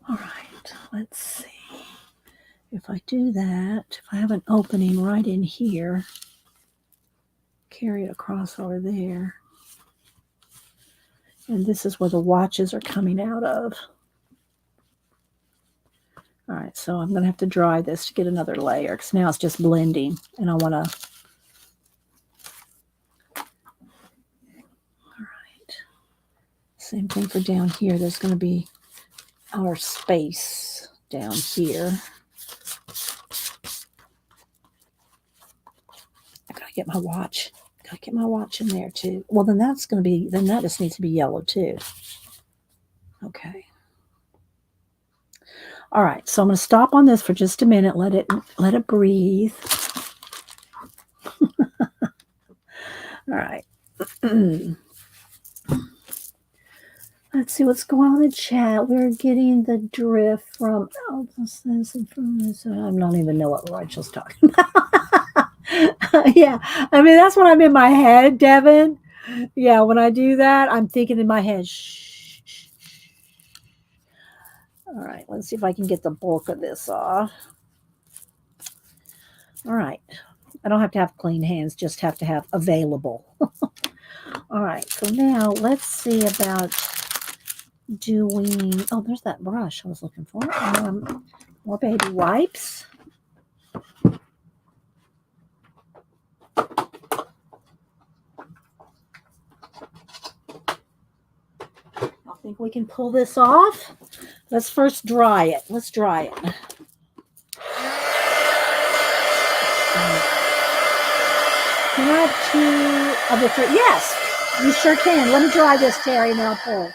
All right, let's see. If I do that, if I have an opening right in here, carry it across over there. And this is where the watches are coming out of. All right, so I'm going to have to dry this to get another layer because now it's just blending. And I want to... All right. Same thing for down here. There's going to be our space down here. I got to get my watch. Got to get my watch in there too. Well, then that's going to be... Then that just needs to be yellow too. Okay. All right, so I'm going to stop on this for just a minute. Let it breathe. All right. Let's see what's going on in the chat. We're getting the drift from I don't even know what Rachel's talking about. Yeah, I mean that's when I'm in my head, Devin. Yeah, when I do that, I'm thinking in my head. Shh, shh, shh. All right, let's see if I can get the bulk of this off. All right, I don't have to have clean hands, just have to have available. All right, so now let's see about doing. Oh, there's that brush I was looking for. More baby wipes. I think we can pull this off. Let's first dry it. Let's dry it. Can I have two of the three? Yes, you sure can. Let me dry this, Terry, and then I'll pull.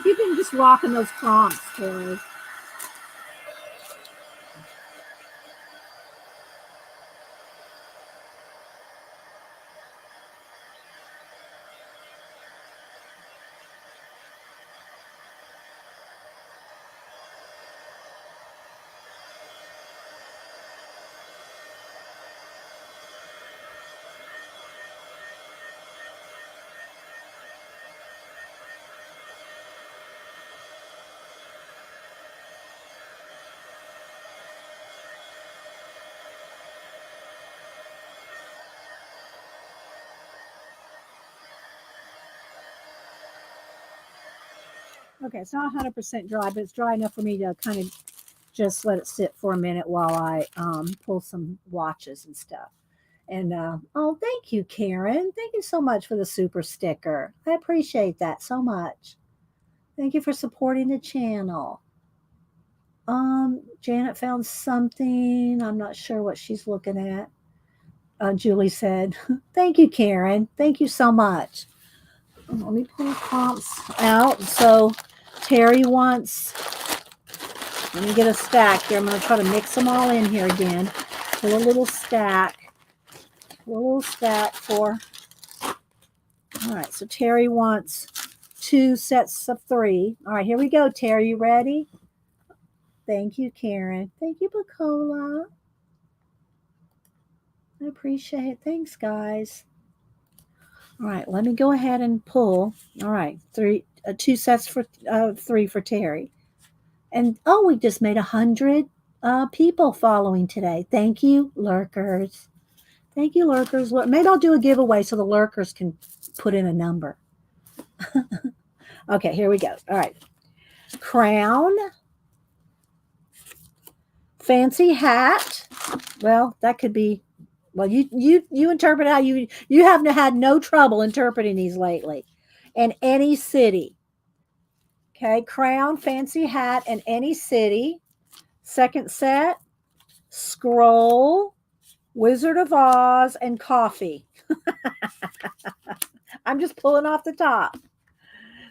You've been just rocking those prompts, Terry. Okay, it's not 100% dry, but it's dry enough for me to kind of just let it sit for a minute while I pull some watches and stuff. And oh, thank you, Karen. Thank you so much for the super sticker. I appreciate that so much. Thank you for supporting the channel. Janet found something. I'm not sure what she's looking at. Julie said, "Thank you, Karen. Thank you so much." Let me pull the prompts out. So Terry wants. Let me get a stack here. I'm going to try to mix them all in here again. Pull a little stack. Pull a little stack for. All right. So Terry wants 2 sets of 3. All right. Here we go. Terry, you ready? Thank you, Karen. Thank you, Bacola. I appreciate it. Thanks, guys. All right, let me go ahead and pull. All right, 2 sets for 3 for Terry. And oh, we just made 100 people following today. Thank you, lurkers. Thank you, lurkers. Maybe I'll do a giveaway so the lurkers can put in a number. Okay, here we go. All right, crown, fancy hat. Well, that could be. Well, you interpret how you haven't had no trouble interpreting these lately. And any city. Okay, crown, fancy hat, and any city. Second set, scroll, Wizard of Oz, and coffee. I'm just pulling off the top.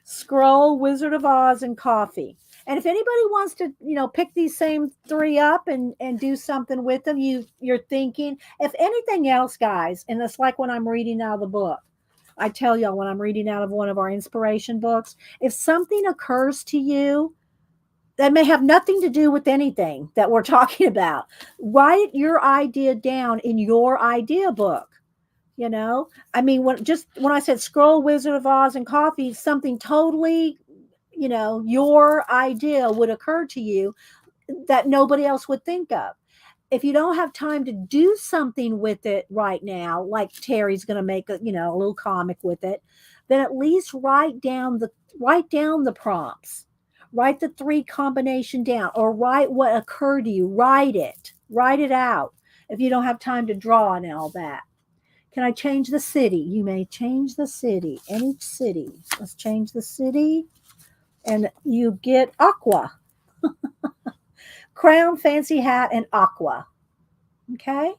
Scroll, Wizard of Oz, and coffee. And if anybody wants to, pick these same 3 up and do something with them, you're thinking, if anything else, guys, and it's like when I'm reading out of the book. I tell y'all when I'm reading out of one of our inspiration books, if something occurs to you that may have nothing to do with anything that we're talking about, write your idea down in your idea book. I mean, when I said scroll, Wizard of Oz, and coffee, something totally, your idea would occur to you that nobody else would think of. If you don't have time to do something with it right now, like Terry's going to make a little comic with it, then at least write down the prompts. Write the 3 combination down, or write what occurred to you. Write it out. If you don't have time to draw and all that. Can I change the city? You may change the city. Any city. Let's change the city. And you get aqua. Crown, fancy hat, and aqua. Okay?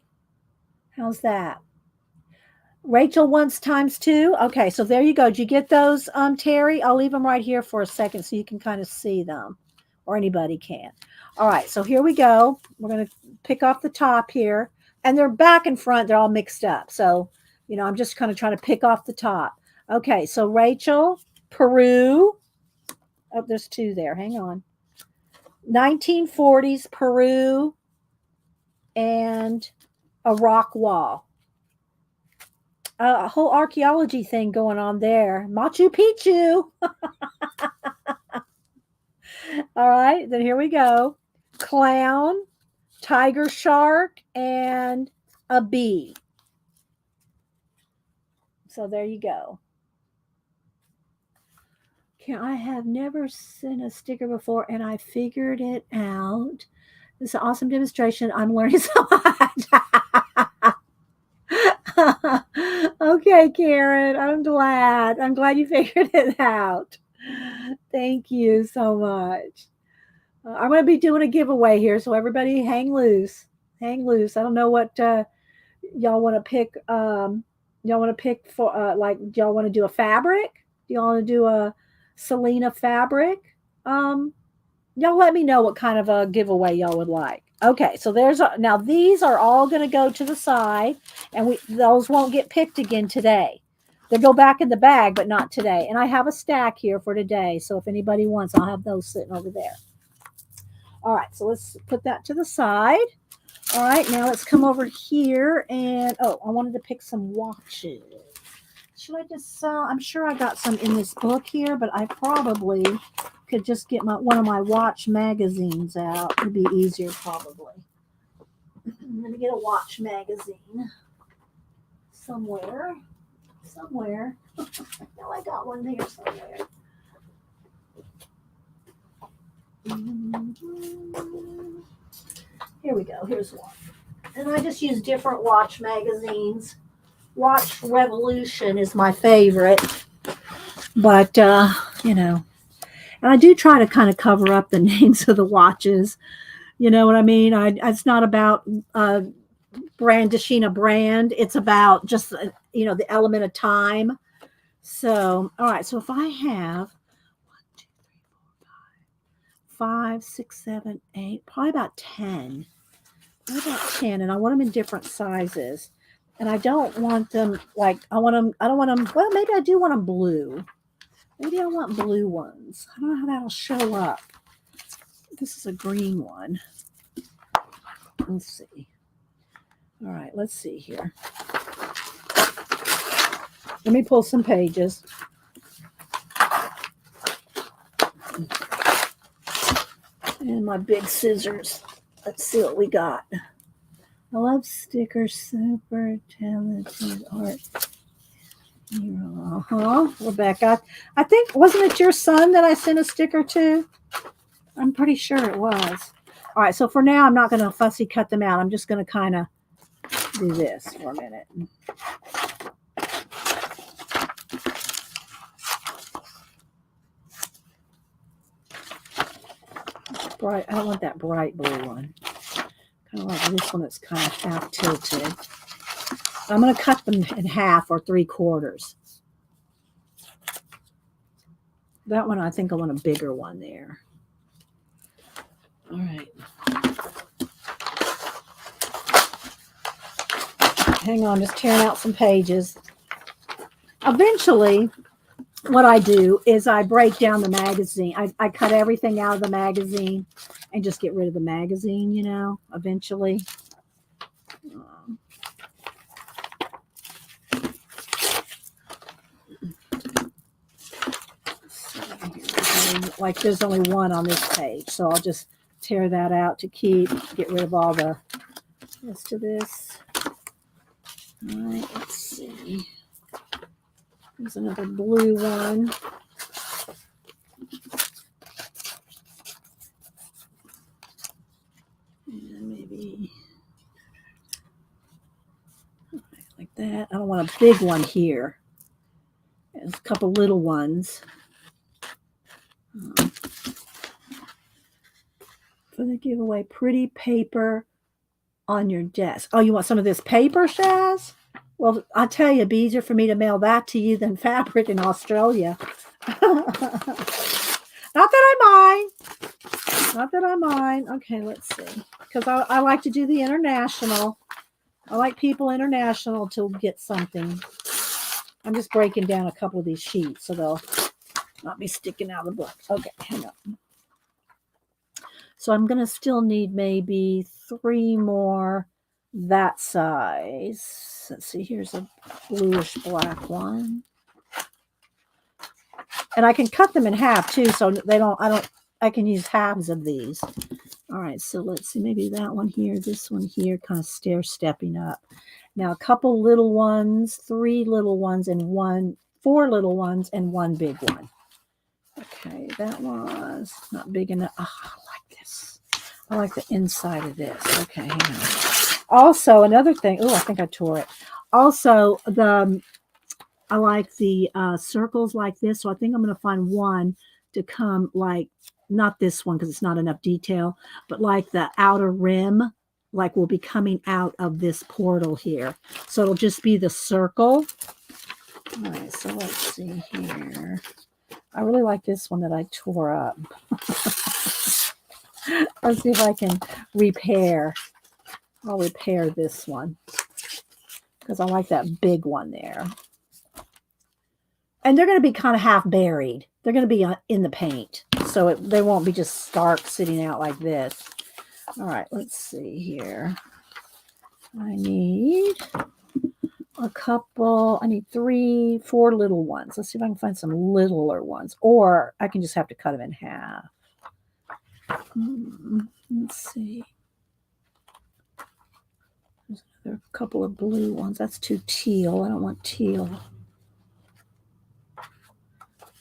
How's that? Rachel wants ×2. Okay, so there you go. Did you get those, Terry? I'll leave them right here for a second so you can kind of see them, or anybody can. All right, so here we go. We're going to pick off the top here, and they're back and front. They're all mixed up. So, I'm just kind of trying to pick off the top. Okay, so Rachel, Peru. Oh, there's two there. Hang on. 1940s Peru and a rock wall. A whole archaeology thing going on there. Machu Picchu. All right, then here we go. Clown, tiger shark, and a bee. So there you go. I have never seen a sticker before and I figured it out. This is an awesome demonstration. I'm learning so much. Okay, Karen, I'm glad. I'm glad you figured it out. Thank you so much. I'm going to be doing a giveaway here, so everybody hang loose. Hang loose. I don't know what y'all want to pick. Y'all want to pick for like, do y'all want to do a fabric? Do y'all want to do a Selena fabric? Um, y'all let me know what kind of a giveaway y'all would like. Okay, so now these are all going to go to the side, and those won't get picked again today. They'll go back in the bag, but not today. And I have a stack here for today, so if anybody wants, I'll have those sitting over there. All right, so let's put that to the side. All right, now let's come over here and I wanted to pick some watches. Should I just? I'm sure I got some in this book here, but I probably could just get one of my watch magazines out. It'd be easier probably. Let me get a watch magazine somewhere. I know I got one there somewhere. Here we go. Here's one. And I just use different watch magazines. Watch Revolution is my favorite. But, and I do try to kind of cover up the names of the watches. You know what I mean? It's not about brandishing a brand. It's about just, the element of time. So, all right. So if I have 5, 6, 7, 8, probably about 10. And I want them in different sizes. And I don't want them I don't want them, well, maybe I do want them blue. Maybe I want blue ones. I don't know how that'll show up. This is a green one. Let's see. All right, let's see here. Let me pull some pages. And my big scissors. Let's see what we got. I love stickers. Super talented art. Rebecca. I think, wasn't it your son that I sent a sticker to? I'm pretty sure it was. All right, so for now, I'm not going to fussy cut them out. I'm just going to kind of do this for a minute. Bright. I don't want that bright blue one. Kind of like this one that's kind of half tilted. I'm going to cut them in half or 3/4. That one, I think I want a bigger one there. All right. Hang on, just tearing out some pages. Eventually, what I do is I break down the magazine. I cut everything out of the magazine and just get rid of the magazine, eventually. Like there's only one on this page, so I'll just tear that out to get rid of all the rest of this. All right, let's see. There's another blue one. And maybe like that. I don't want a big one here. There's a couple little ones. For the giveaway, pretty paper on your desk. Oh, you want some of this paper, Shaz? Well, I'll tell you, it'd be easier for me to mail that to you than fabric in Australia. Not that I mind. Okay, let's see. Because I like to do the international. I like people international to get something. I'm just breaking down a couple of these sheets so they'll not be sticking out of the book. Okay, hang on. So I'm going to still need maybe 3 more that size. Let's see, here's a bluish black one. And I can cut them in half too, so I can use halves of these. All right, so let's see, maybe that one here, this one here, kind of stair-stepping up. Now, a couple little ones, 3 little ones, and 4 little ones, and 1 big one. Okay, that was not big enough. Oh, I like this. I like the inside of this. Okay, hang on. Also, another thing. Oh, I think I tore it. Also, I like the circles like this. So I think I'm going to find one to come like, not this one because it's not enough detail, but like the outer rim, like will be coming out of this portal here. So it'll just be the circle. All right, so let's see here. I really like this one that I tore up. Let's see if I can repair. I'll repair this one because I like that big one there. And they're going to be kind of half buried. They're going to be in the paint. So they won't be just stark sitting out like this. All right, let's see here. I need a couple. I need 3, 4 little ones. Let's see if I can find some littler ones. Or I can just have to cut them in half. Let's see. There's another couple of blue ones. That's too teal. I don't want teal.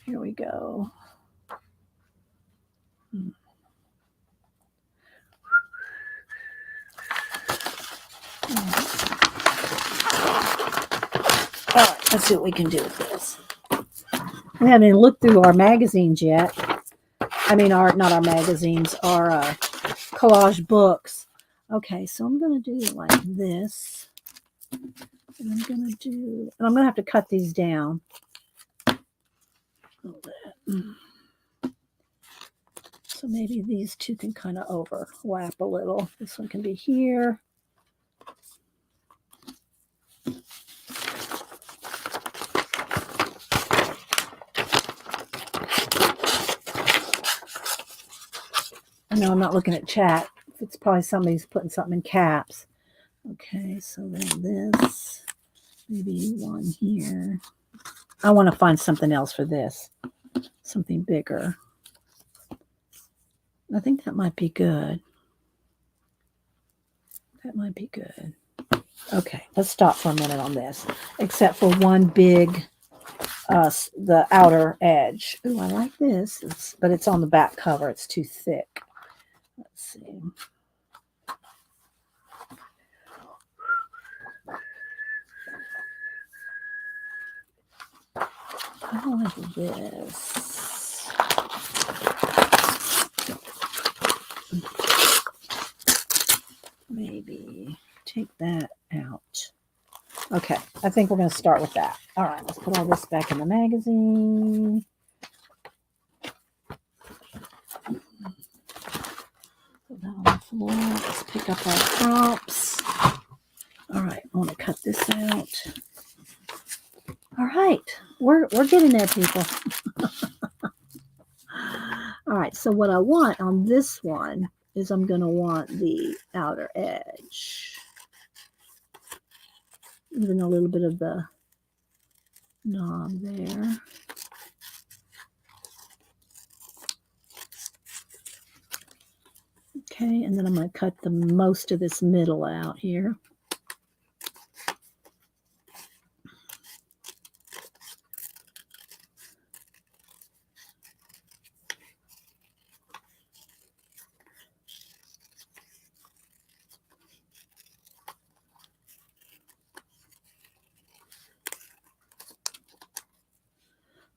Here we go. All right, let's see what we can do with this. We haven't even looked through our magazines yet. I mean, not our magazines, our collage books. Okay, so I'm going to do like this. And I'm going to have to cut these down. So maybe these two can kind of overlap a little. This one can be here. I know I'm not looking at chat. It's probably somebody's putting something in caps. Okay, so then this, maybe one here. I want to find something else for this. Something bigger. I think that might be good. That might be good. Okay, let's stop for a minute on this. Except for one big, the outer edge. Ooh, I like this. But it's on the back cover. It's too thick. Let's see. I like this. Maybe take that out. Okay, I think we're going to start with that. All right, let's put all this back in the magazine. Put that on the floor. Let's pick up our props. All right, I want to cut this out. All right, we're getting there, people. All right, so what I want on this one is I'm going to want the outer edge. Even a little bit of the knob there. Okay, and then I'm going to cut the most of this middle out here.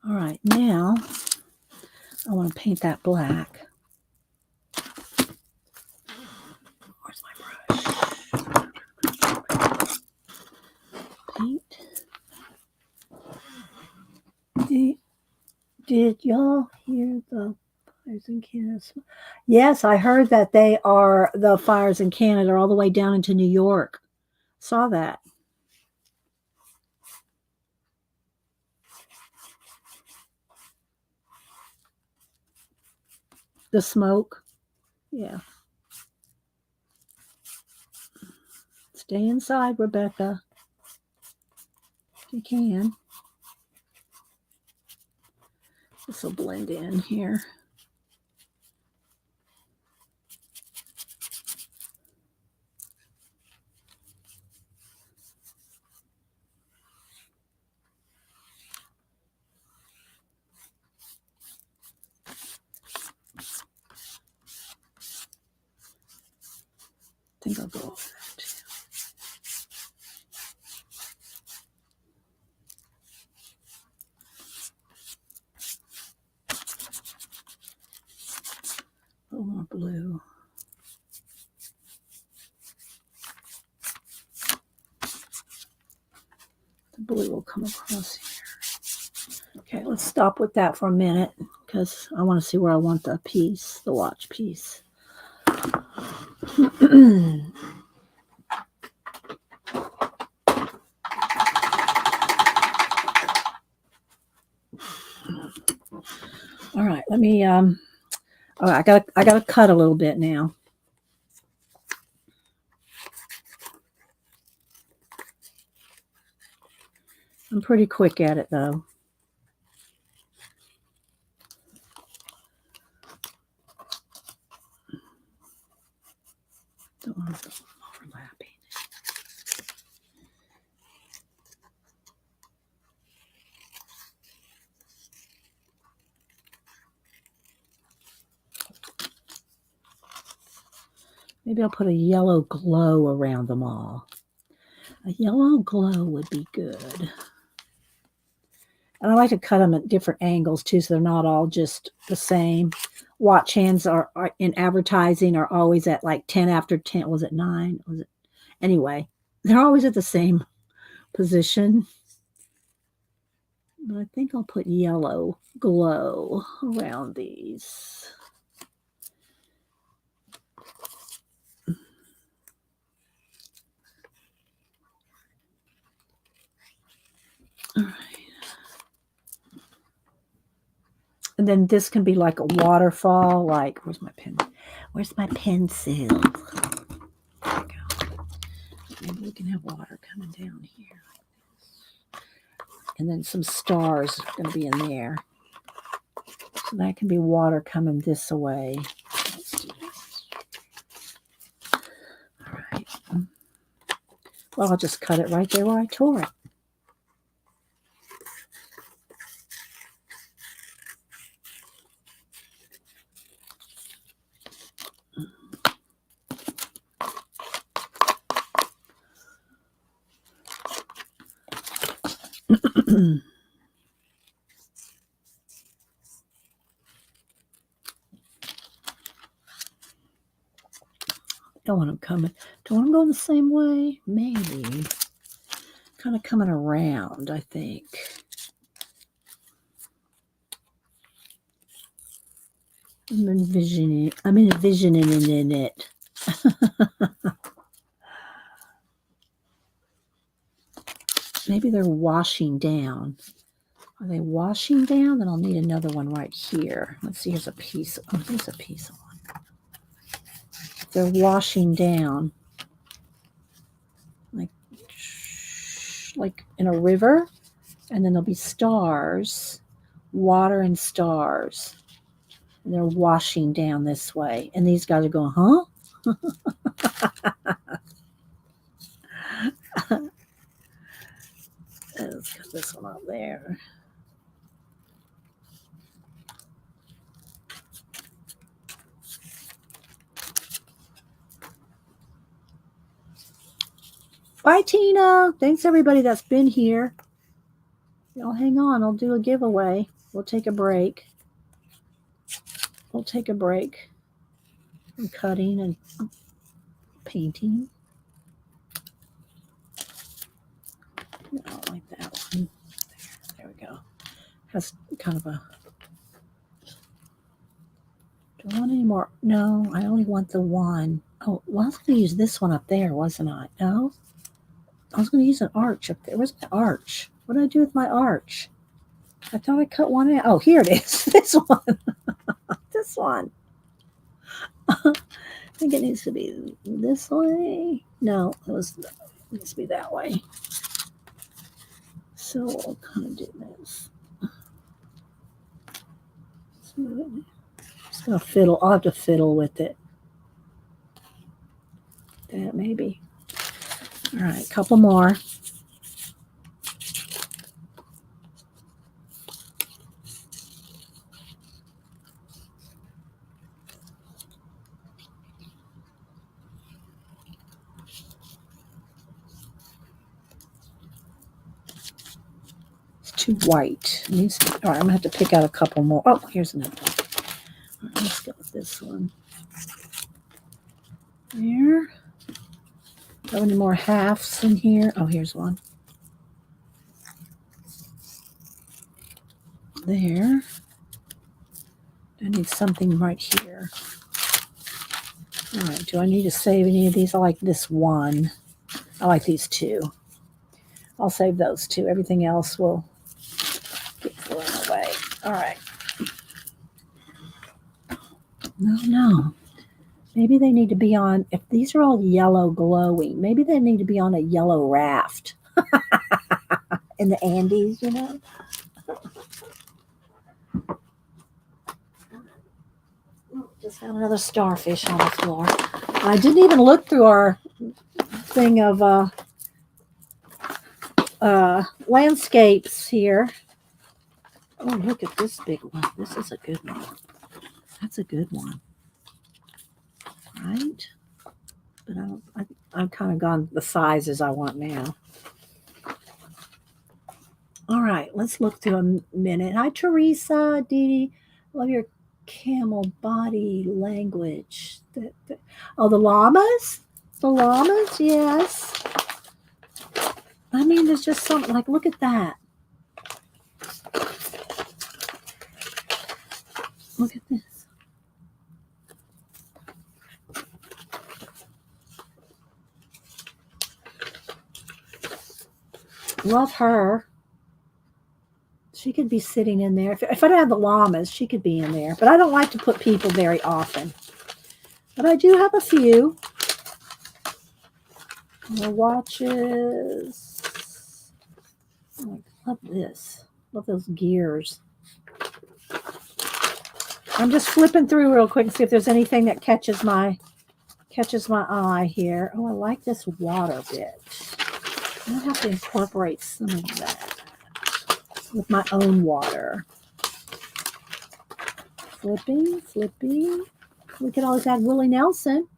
All right, now I want to paint that black. Where's my brush? Paint. Did y'all hear the fires in Canada? Yes, I heard that the fires in Canada are all the way down into New York. Saw that. The smoke. Yeah. Stay inside, Rebecca. If you can. This will blend in here. I think I'll go over that too. A little more blue. The blue will come across here. Okay, let's stop with that for a minute because I want to see where I want the piece, the watch piece. All right, let me all right, I gotta cut a little bit now. I'm pretty quick at it though. Don't want to overlapping. Maybe I'll put a yellow glow around them all. A yellow glow would be good. And I like to cut them at different angles too, so they're not all just the same. Watch hands are in advertising are always at like 10 after 10. Was it 9? Was it? Anyway, they're always at the same position. But I think I'll put yellow glow around these. All right. And then this can be like a waterfall, like, where's my pen? Where's my pencil? There we go. Maybe we can have water coming down here. And then some stars are going to be in there. So that can be water coming this way. Let's do this. All right. Well, I'll just cut it right there where I tore it. Don't want them coming. Don't want them going the same way. Maybe. Kind of coming around, I think. I'm envisioning it. Maybe they're washing down. Are they washing down? Then I'll need another one right here. Let's see, here's a piece. Oh, there's a piece of one. They're washing down. Like in a river. And then there'll be stars. Water and stars. And they're washing down this way. And these guys are going, huh? Let's cut this one out there. Bye, Tina. Thanks, everybody that's been here. Y'all hang on. I'll do a giveaway. We'll take a break. We'll take a break from cutting and painting. I don't like that one. There we go. Has kind of a... Do I want any more? No, I only want the one. Oh, well, I was going to use this one up there, wasn't I? No? I was going to use an arch up there. Where's my arch? What did I do with my arch? I thought I cut one out. Oh, here it is. This one. This one. I think it needs to be this way. No, it needs to be that way. So we'll kind of do this. Just gonna fiddle. I'll have to fiddle with it. That maybe. All right, a couple more. Too white. All right, I'm gonna have to pick out a couple more. Oh, here's another one. All right, let's go with this one. There. Got any more halves in here? Oh, here's one. There. I need something right here. All right, do I need to save any of these? I like this one. I like these two. I'll save those two. Everything else will get thrown away. All right. No. Maybe they need to be on, if these are all yellow glowing, maybe they need to be on a yellow raft in the Andes, you know? Just found another starfish on the floor. I didn't even look through our thing of landscapes here. Oh, look at this big one. This is a good one. That's a good one. Right? But I've kind of gone the sizes I want now. All right, let's look through a minute. Hi, Teresa, Dee. Love your camel body language. Oh, the llamas? The llamas, yes. I mean, there's just something like, look at that. Look at this. Love her. She could be sitting in there. If I don't have the llamas, she could be in there. But I don't like to put people very often. But I do have a few. More watches. Oh, I love this. Love those gears. I'm just flipping through real quick and see if there's anything that catches my eye here. Oh, I like this water bit. I have to incorporate some of that with my own water. Flipping. We could always add Willie Nelson.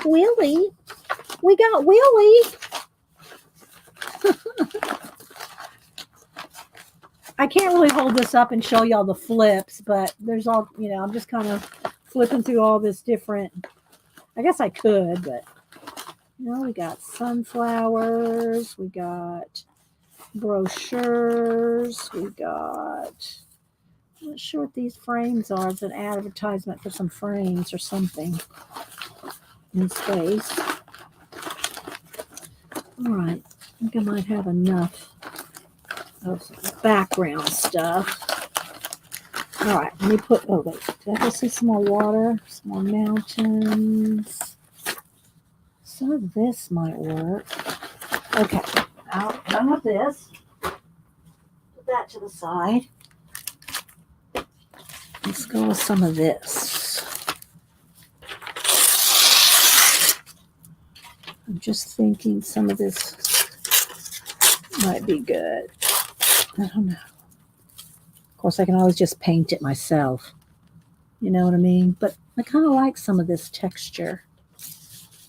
Willie. We got Willie. I can't really hold this up and show y'all the flips, but there's all, I'm just kind of flipping through all this different. I guess I could, but we got sunflowers, we got brochures, we got, I'm not sure what these frames are. It's an advertisement for some frames or something in space. All right, I think I might have enough of background stuff. All right, let me put, oh wait, did I just see some more water? Some more mountains. Some of this might work. Okay, now done with this. Put that to the side. Let's go with some of this. I'm just thinking some of this might be good. I don't know. Of course, I can always just paint it myself. You know what I mean? But I kind of like some of this texture.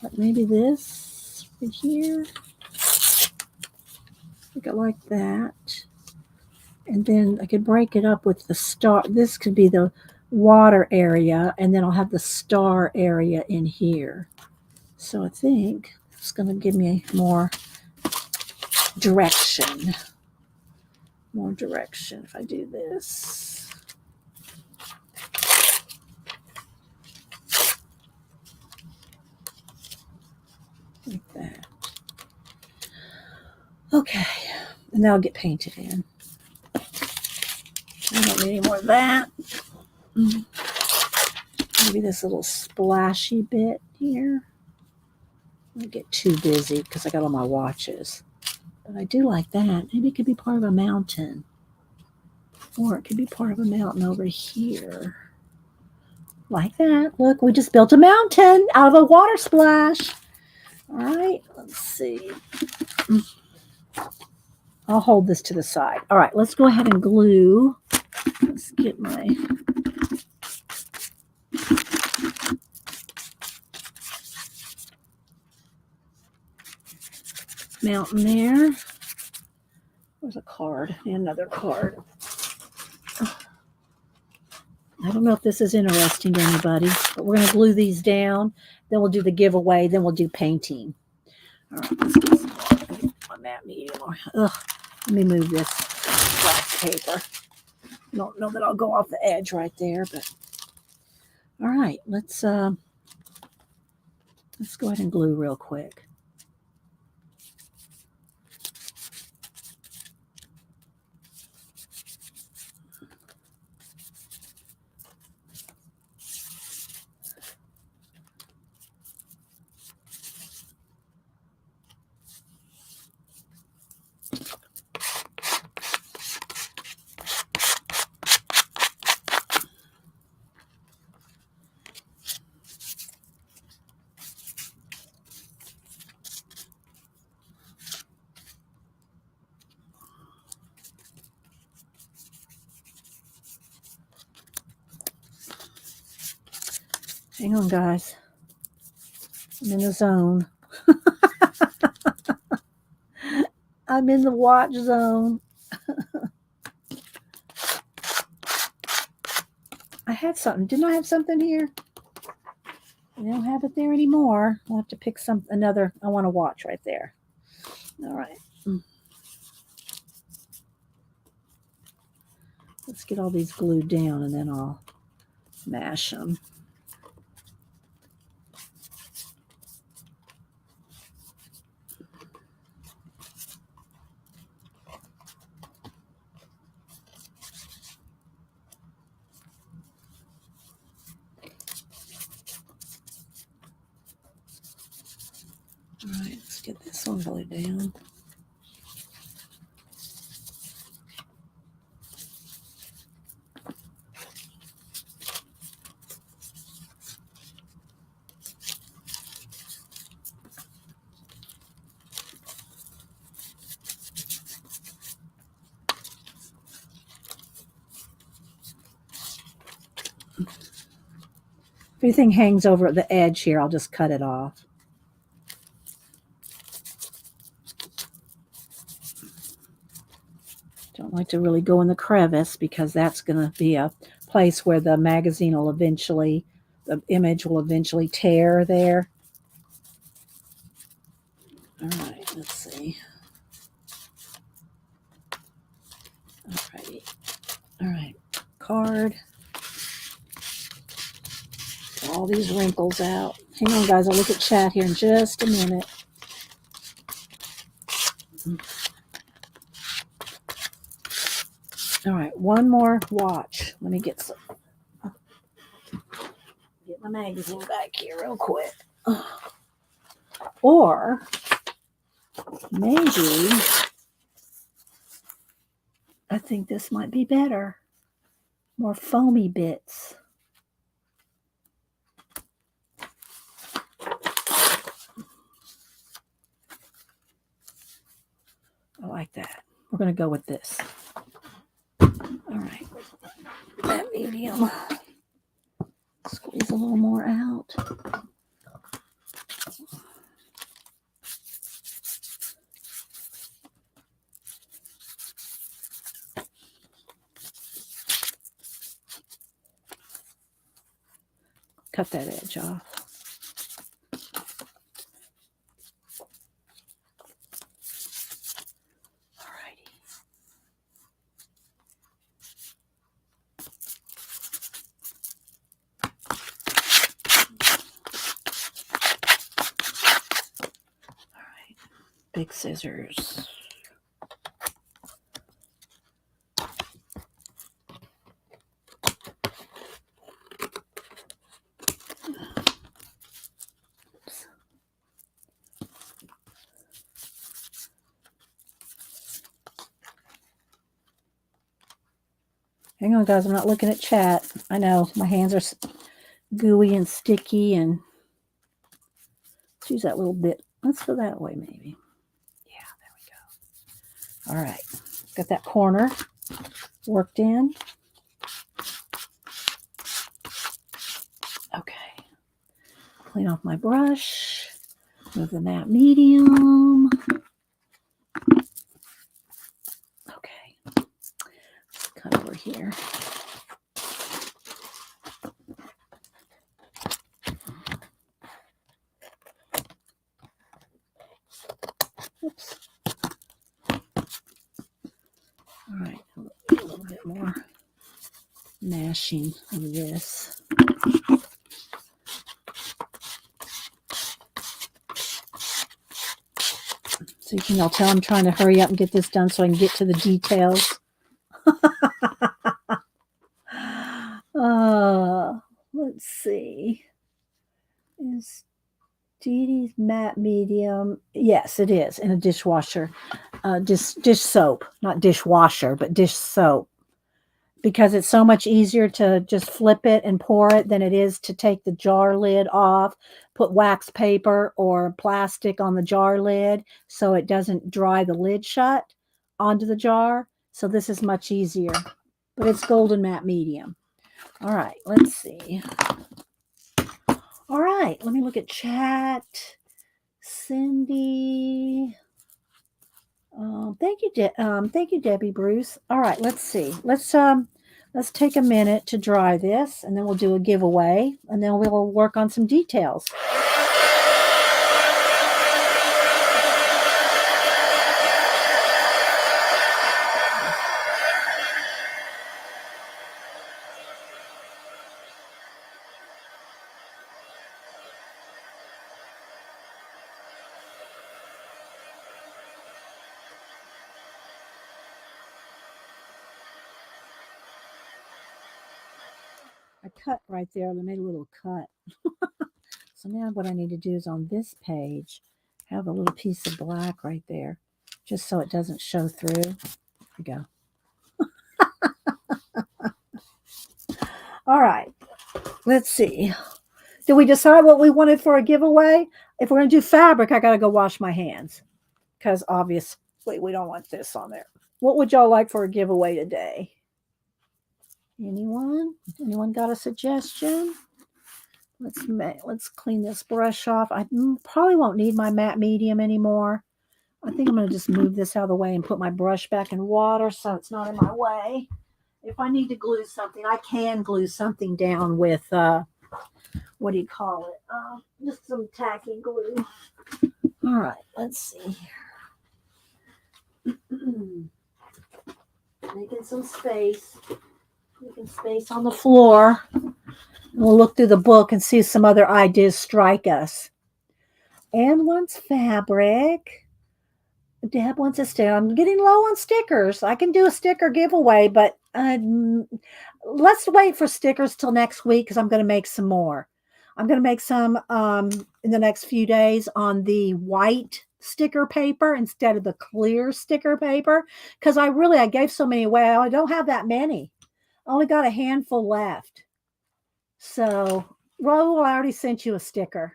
Like maybe this right here. I think I like that. And then I could break it up with the star. This could be the water area, and then I'll have the star area in here. So I think it's going to give me more direction. More direction if I do this. Like that. Okay, and that'll get painted in. I don't need any more of that. see this little splashy bit here. I don't get too busy because I got all my watches. But I do like that. Maybe it could be part of a mountain. Or it could be part of a mountain over here. Like that. Look, we just built a mountain out of a water splash. All right, let's see. I'll hold this to the side. All right, let's go ahead and glue. Let's get my mountain there. Where's a card? Another card. I don't know if this is interesting to anybody, but we're going to glue these down. Then we'll do the giveaway. Then we'll do painting. All right, let's get some on that medium. Ugh, let me move this wax paper. I don't know that I'll go off the edge right there, but all right, let's go ahead and glue real quick. Hang on, guys. I'm in the zone. I'm in the watch zone. I had something. Didn't I have something here? I don't have it there anymore. I'll have to pick another. I want to watch right there. All right. Let's get all these glued down and then I'll mash them. All right, let's get this one glued down. If anything hangs over at the edge here, I'll just cut it off. Don't like to really go in the crevice because that's going to be a place where the magazine will eventually, the image will eventually tear there. All right, let's see. Alrighty. All right, card. Get all these wrinkles out. Hang on, guys. I'll look at chat here in just a minute. All right, one more watch. Let me get my magazine back here real quick. Or maybe I think this might be better. More foamy bits. I like that. We're going to go with this. All right. That medium. Squeeze a little more out. Cut that edge off. Big scissors. Hang on, guys. I'm not looking at chat. I know my hands are gooey and sticky, and let's use that little bit. Let's go that way, maybe. Yeah, there we go. All right. Got that corner worked in. Okay. Clean off my brush. Move the matte medium. Okay. Cut over here. Oops. All right. A little bit more mashing of this. So you can all tell I'm trying to hurry up and get this done so I can get to the details. Let's see. Is Dee Dee's matte medium? Yes, it is in a dishwasher. Dish soap, not dishwasher, but dish soap. Because it's so much easier to just flip it and pour it than it is to take the jar lid off, put wax paper or plastic on the jar lid so it doesn't dry the lid shut onto the jar. So this is much easier, but it's golden matte medium. All right, let's see. All right, let me look at chat. Cindy. Thank you, Debbie Bruce. All right, let's see. Let's take a minute to dry this, and then we'll do a giveaway, and then we'll work on some details. I cut right there. I made a little cut. So now what I need to do is on this page, have a little piece of black right there, just so it doesn't show through. There we go. All right, let's see. Did we decide what we wanted for a giveaway? If we're going to do fabric, I got to go wash my hands because obviously we don't want this on there. What would y'all like for a giveaway today? Anyone? Anyone got a suggestion? Let's clean this brush off. I probably won't need my matte medium anymore. I think I'm going to just move this out of the way and put my brush back in water so it's not in my way. If I need to glue something, I can glue something down with, what do you call it? Just some tacky glue. All right, let's see here. Making some space. Making space on the floor. We'll look through the book and see if some other ideas strike us. Anne wants fabric. Deb wants a sticker. I'm getting low on stickers. I can do a sticker giveaway, but let's wait for stickers till next week because I'm going to make some more. I'm going to make some in the next few days on the white sticker paper instead of the clear sticker paper because I gave so many away. I don't have that many. I only got a handful left. So, Raul, I already sent you a sticker.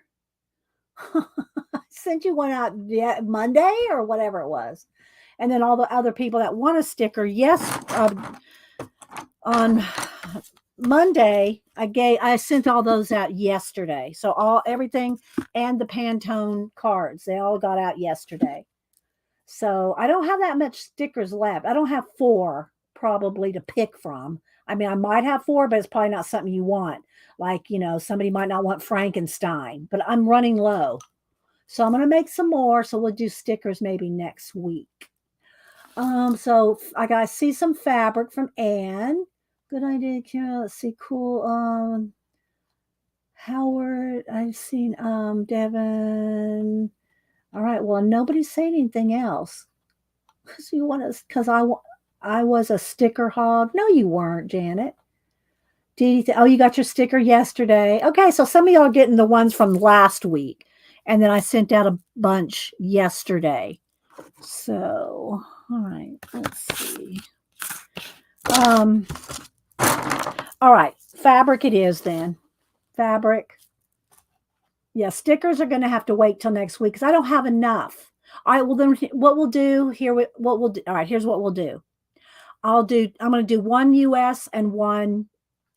I sent you one out Monday or whatever it was. And then all the other people that want a sticker, on Monday, I sent all those out yesterday. So everything and the Pantone cards, they all got out yesterday. So I don't have that much stickers left. I don't have 4 probably to pick from. I mean, I might have 4, but it's probably not something you want. Like, somebody might not want Frankenstein, but I'm running low. So I'm going to make some more. So we'll do stickers maybe next week. So I see some fabric from Anne. Good idea, Kara. Let's see. Cool. Howard, I've seen Devin. All right. Well, nobody's saying anything else. Because I was a sticker hog. No, you weren't, Janet. You got your sticker yesterday. Okay, so some of y'all are getting the ones from last week. And then I sent out a bunch yesterday. So, all right, let's see. All right, fabric it is then. Fabric. Yeah, stickers are going to have to wait till next week because I don't have enough. All right, well then what we'll do here, what we'll do. All right, here's what we'll do. I'm going to do one US and one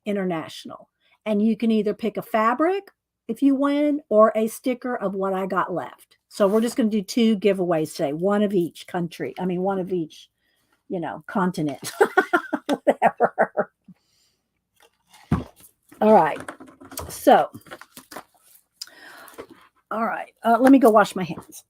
international. And you can either pick a fabric if you win or a sticker of what I got left. So we're just going to do two giveaways today, one of each country. I mean, one of each, continent, whatever. All right. So, all right. Let me go wash my hands.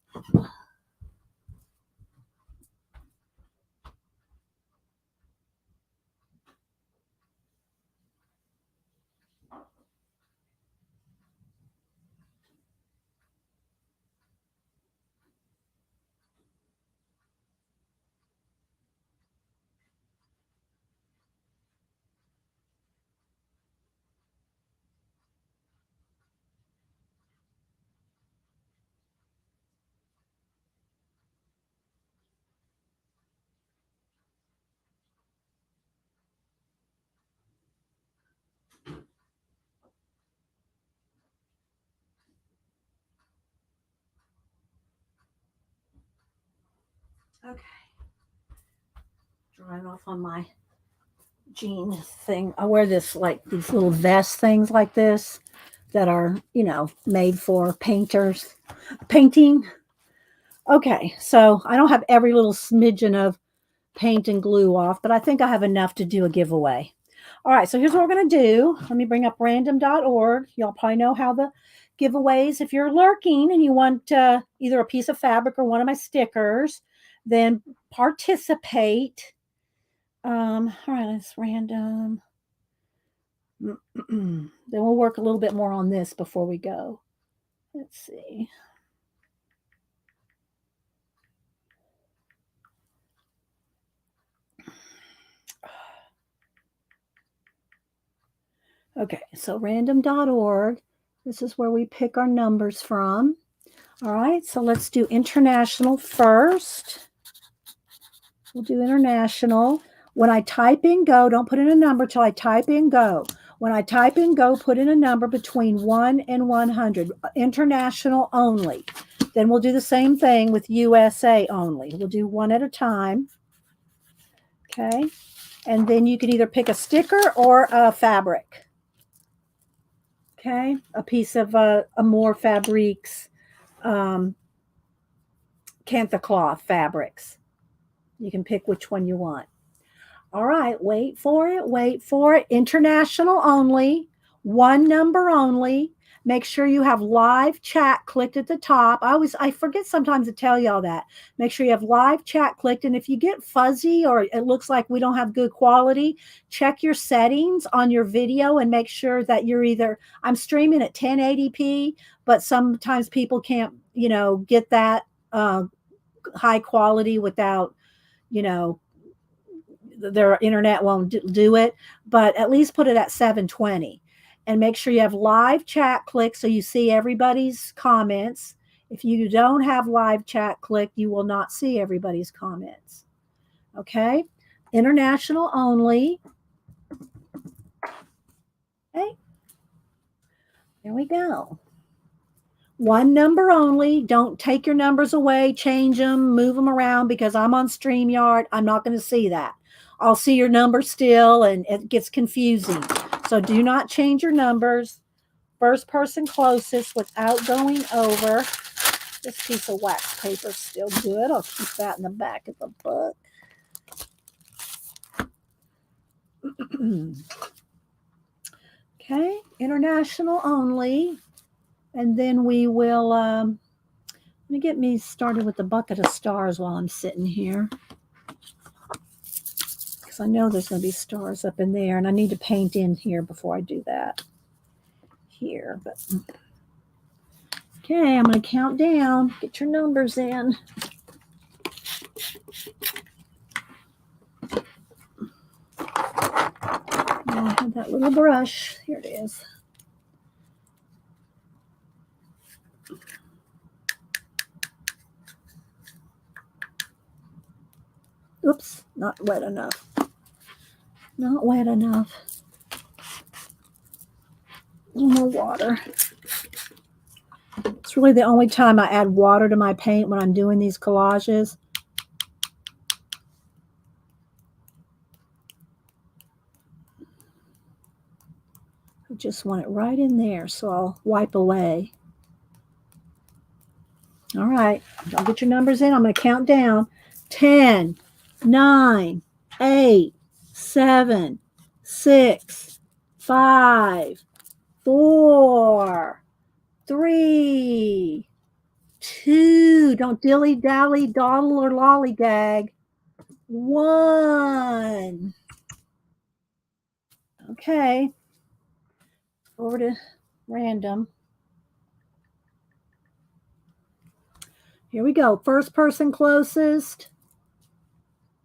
Okay. Drying off on my jean thing. I wear this like these little vest things like this that are, made for painting. Okay, so I don't have every little smidgen of paint and glue off, but I think I have enough to do a giveaway. All right, so here's what we're going to do. Let me bring up random.org. Y'all probably know how the giveaways, if you're lurking and you want either a piece of fabric or one of my stickers, then participate. All right, it's random. Then we'll work a little bit more on this before we go. Let's see. Okay, so random.org. This is where we pick our numbers from. All right, so let's do international first. We'll do international. When I type in go, don't put in a number till I type in go. When I type in go, put in a number between 1 and 100. International only. Then we'll do the same thing with USA only. We'll do one at a time. Okay. And then you can either pick a sticker or a fabric. Okay. A piece of Amore Fabriques, Cantha cloth fabrics. You can pick which one you want. All right, wait for it, wait for it. International only, one number only. Make sure you have live chat clicked at the top. I forget sometimes to tell y'all that. Make sure you have live chat clicked. And if you get fuzzy or it looks like we don't have good quality, check your settings on your video and make sure that you're I'm streaming at 1080p, but sometimes people can't, get that high quality without, you know, their internet won't do it, but at least put it at 720 and make sure you have live chat click so you see everybody's comments. If you don't have live chat click, you will not see everybody's comments. Okay. International only. Okay. There we go. One number only. Don't take your numbers away, change them, move them around because I'm on StreamYard. I'm not going to see that. I'll see your number still and it gets confusing. So do not change your numbers. First person closest without going over. This piece of wax paper is still good. I'll keep that in the back of the book. Okay, international only. And then we will, let me get me started with the bucket of stars while I'm sitting here. Because I know there's going to be stars up in there, and I need to paint in here before I do that. Here, but okay, I'm going to count down. Get your numbers in. I have that little brush. Here it is. Oops, not wet enough. Not wet enough. More water. It's really the only time I add water to my paint when I'm doing these collages. I just want it right in there, so I'll wipe away. All right, I'll get your numbers in. I'm going to count down. 10, 9, 8, 7, 6, 5, 4, 3, 2. Don't dilly-dally, dawdle, or lollygag. 1. Okay. Over to random. Here we go. First person closest,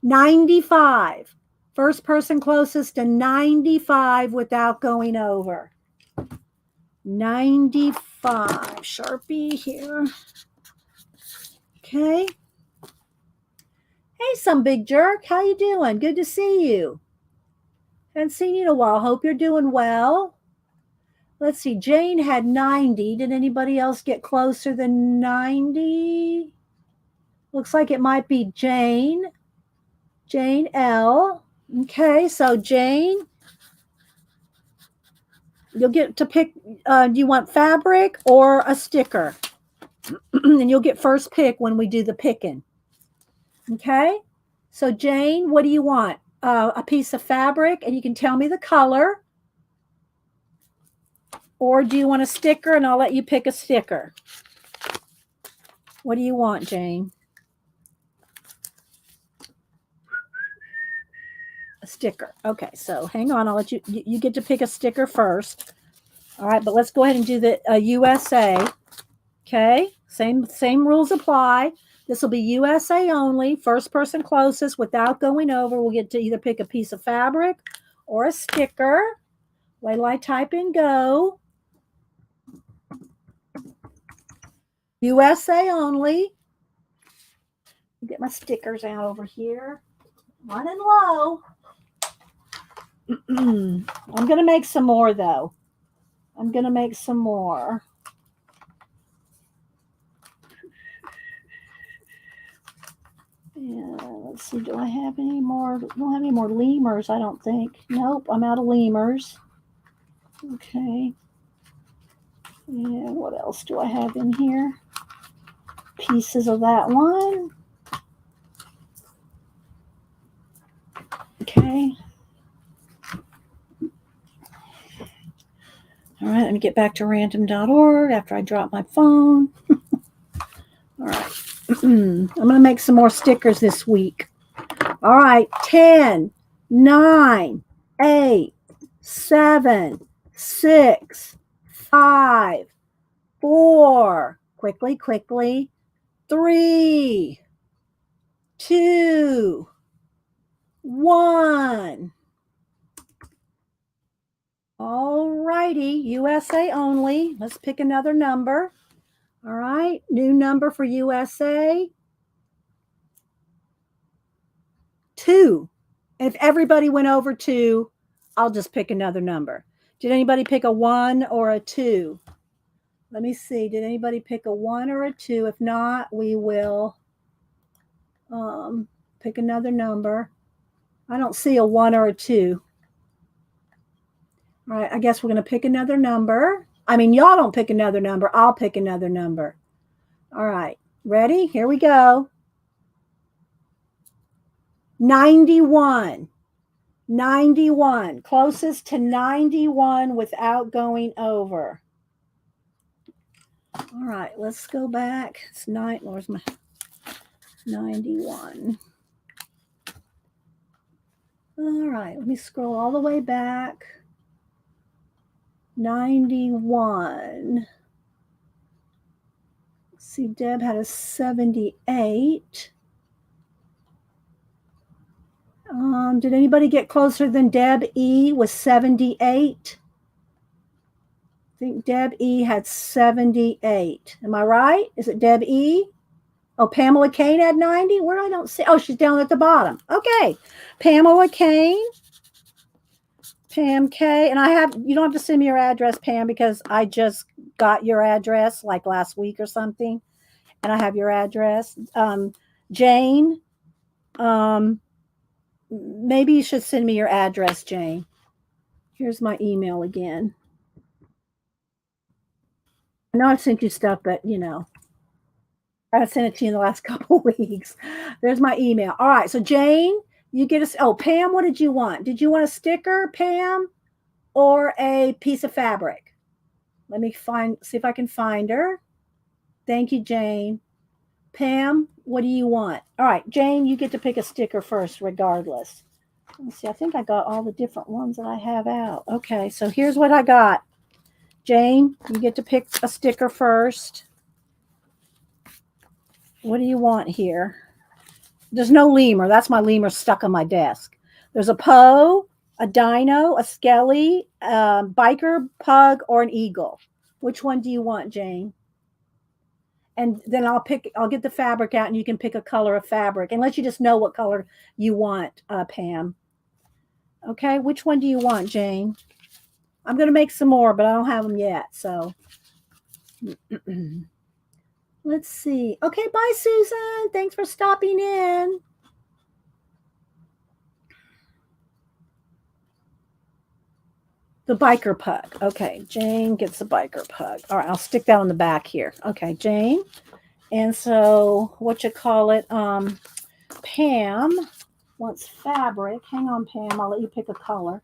95. First person closest to 95 without going over. 95. Sharpie here. Okay. Hey, some big jerk. How you doing? Good to see you. Haven't seen you in a while. Hope you're doing well. Let's see. Jane had 90. Did anybody else get closer than 90? Looks like it might be Jane. Jane L. Okay, so Jane, you'll get to pick, do you want fabric or a sticker? And you'll get first pick when we do the picking. Okay, so Jane, what do you want? A piece of fabric, and you can tell me the color. Or do you want a sticker, and I'll let you pick a sticker. What do you want, Jane? A sticker. Okay, so hang on. I'll let you get to pick a sticker first. All right, but let's go ahead and do the USA. Okay, same rules apply. This will be USA only. First person closest without going over will get to either pick a piece of fabric or a sticker. Wait till I type in go. USA only. Get my stickers out over here. Running low. I'm going to make some more, though. I'm going to make some more. Yeah, let's see. Do I have any more? I don't have any more lemurs, I don't think. Nope, I'm out of lemurs. Okay. And what else do I have in here? Pieces of that one. Okay. All right, let me get back to random.org after I drop my phone. All right. I'm going to make some more stickers this week. All right. 10, 9, 8, 7, 6, 5, 4. Quickly. 3, 2, 1. All righty. USA only. Let's pick another number. All right, new number for USA. 2. If everybody went over 2, I'll just pick another number. Did anybody pick a 1 or a 2? Let me see. Did anybody pick a 1 or a 2? If not, we will pick another number. I don't see a 1 or a 2. All right, I guess we're going to pick another number. I mean, y'all don't pick another number. I'll pick another number. All right, ready? Here we go. 91. 91. Closest to 91 without going over. All right, let's go back. It's 9. Where's my 91? All right, let me scroll all the way back. 91. Let's see, Deb had a 78. Did anybody get closer than Deb E with 78? I think Deb E had 78. Am I right? Is it Deb E? Oh, Pamela Kane had 90? Where I don't see. Oh, she's down at the bottom. Okay. Pamela Kane. Pam K. And you don't have to send me your address, Pam, because I just got your address like last week or something. And I have your address. Jane, maybe you should send me your address, Jane. Here's my email again. I know I've sent you stuff, but I sent it to you in the last couple of weeks. There's my email. All right. So Jane, you get us. Oh, Pam, what did you want? Did you want a sticker, Pam, or a piece of fabric? Let me see if I can find her. Thank you, Jane. Pam, what do you want? All right, Jane, you get to pick a sticker first, regardless. Let me see. I think I got all the different ones that I have out. Okay, so here's what I got. Jane, you get to pick a sticker first. What do you want here? There's no lemur. That's my lemur stuck on my desk. There's a Poe, a dino, a skelly, a biker, pug, or an eagle. Which one do you want, Jane? And then I'll get the fabric out and you can pick a color of fabric and let you just know what color you want, Pam. Okay, which one do you want, Jane? I'm going to make some more, but I don't have them yet. So let's see. Okay, bye, Susan. Thanks for stopping in. The biker pug. Okay, Jane gets the biker pug. All right, I'll stick that on the back here. Okay, Jane. And so Pam wants fabric. Hang on, Pam. I'll let you pick a color.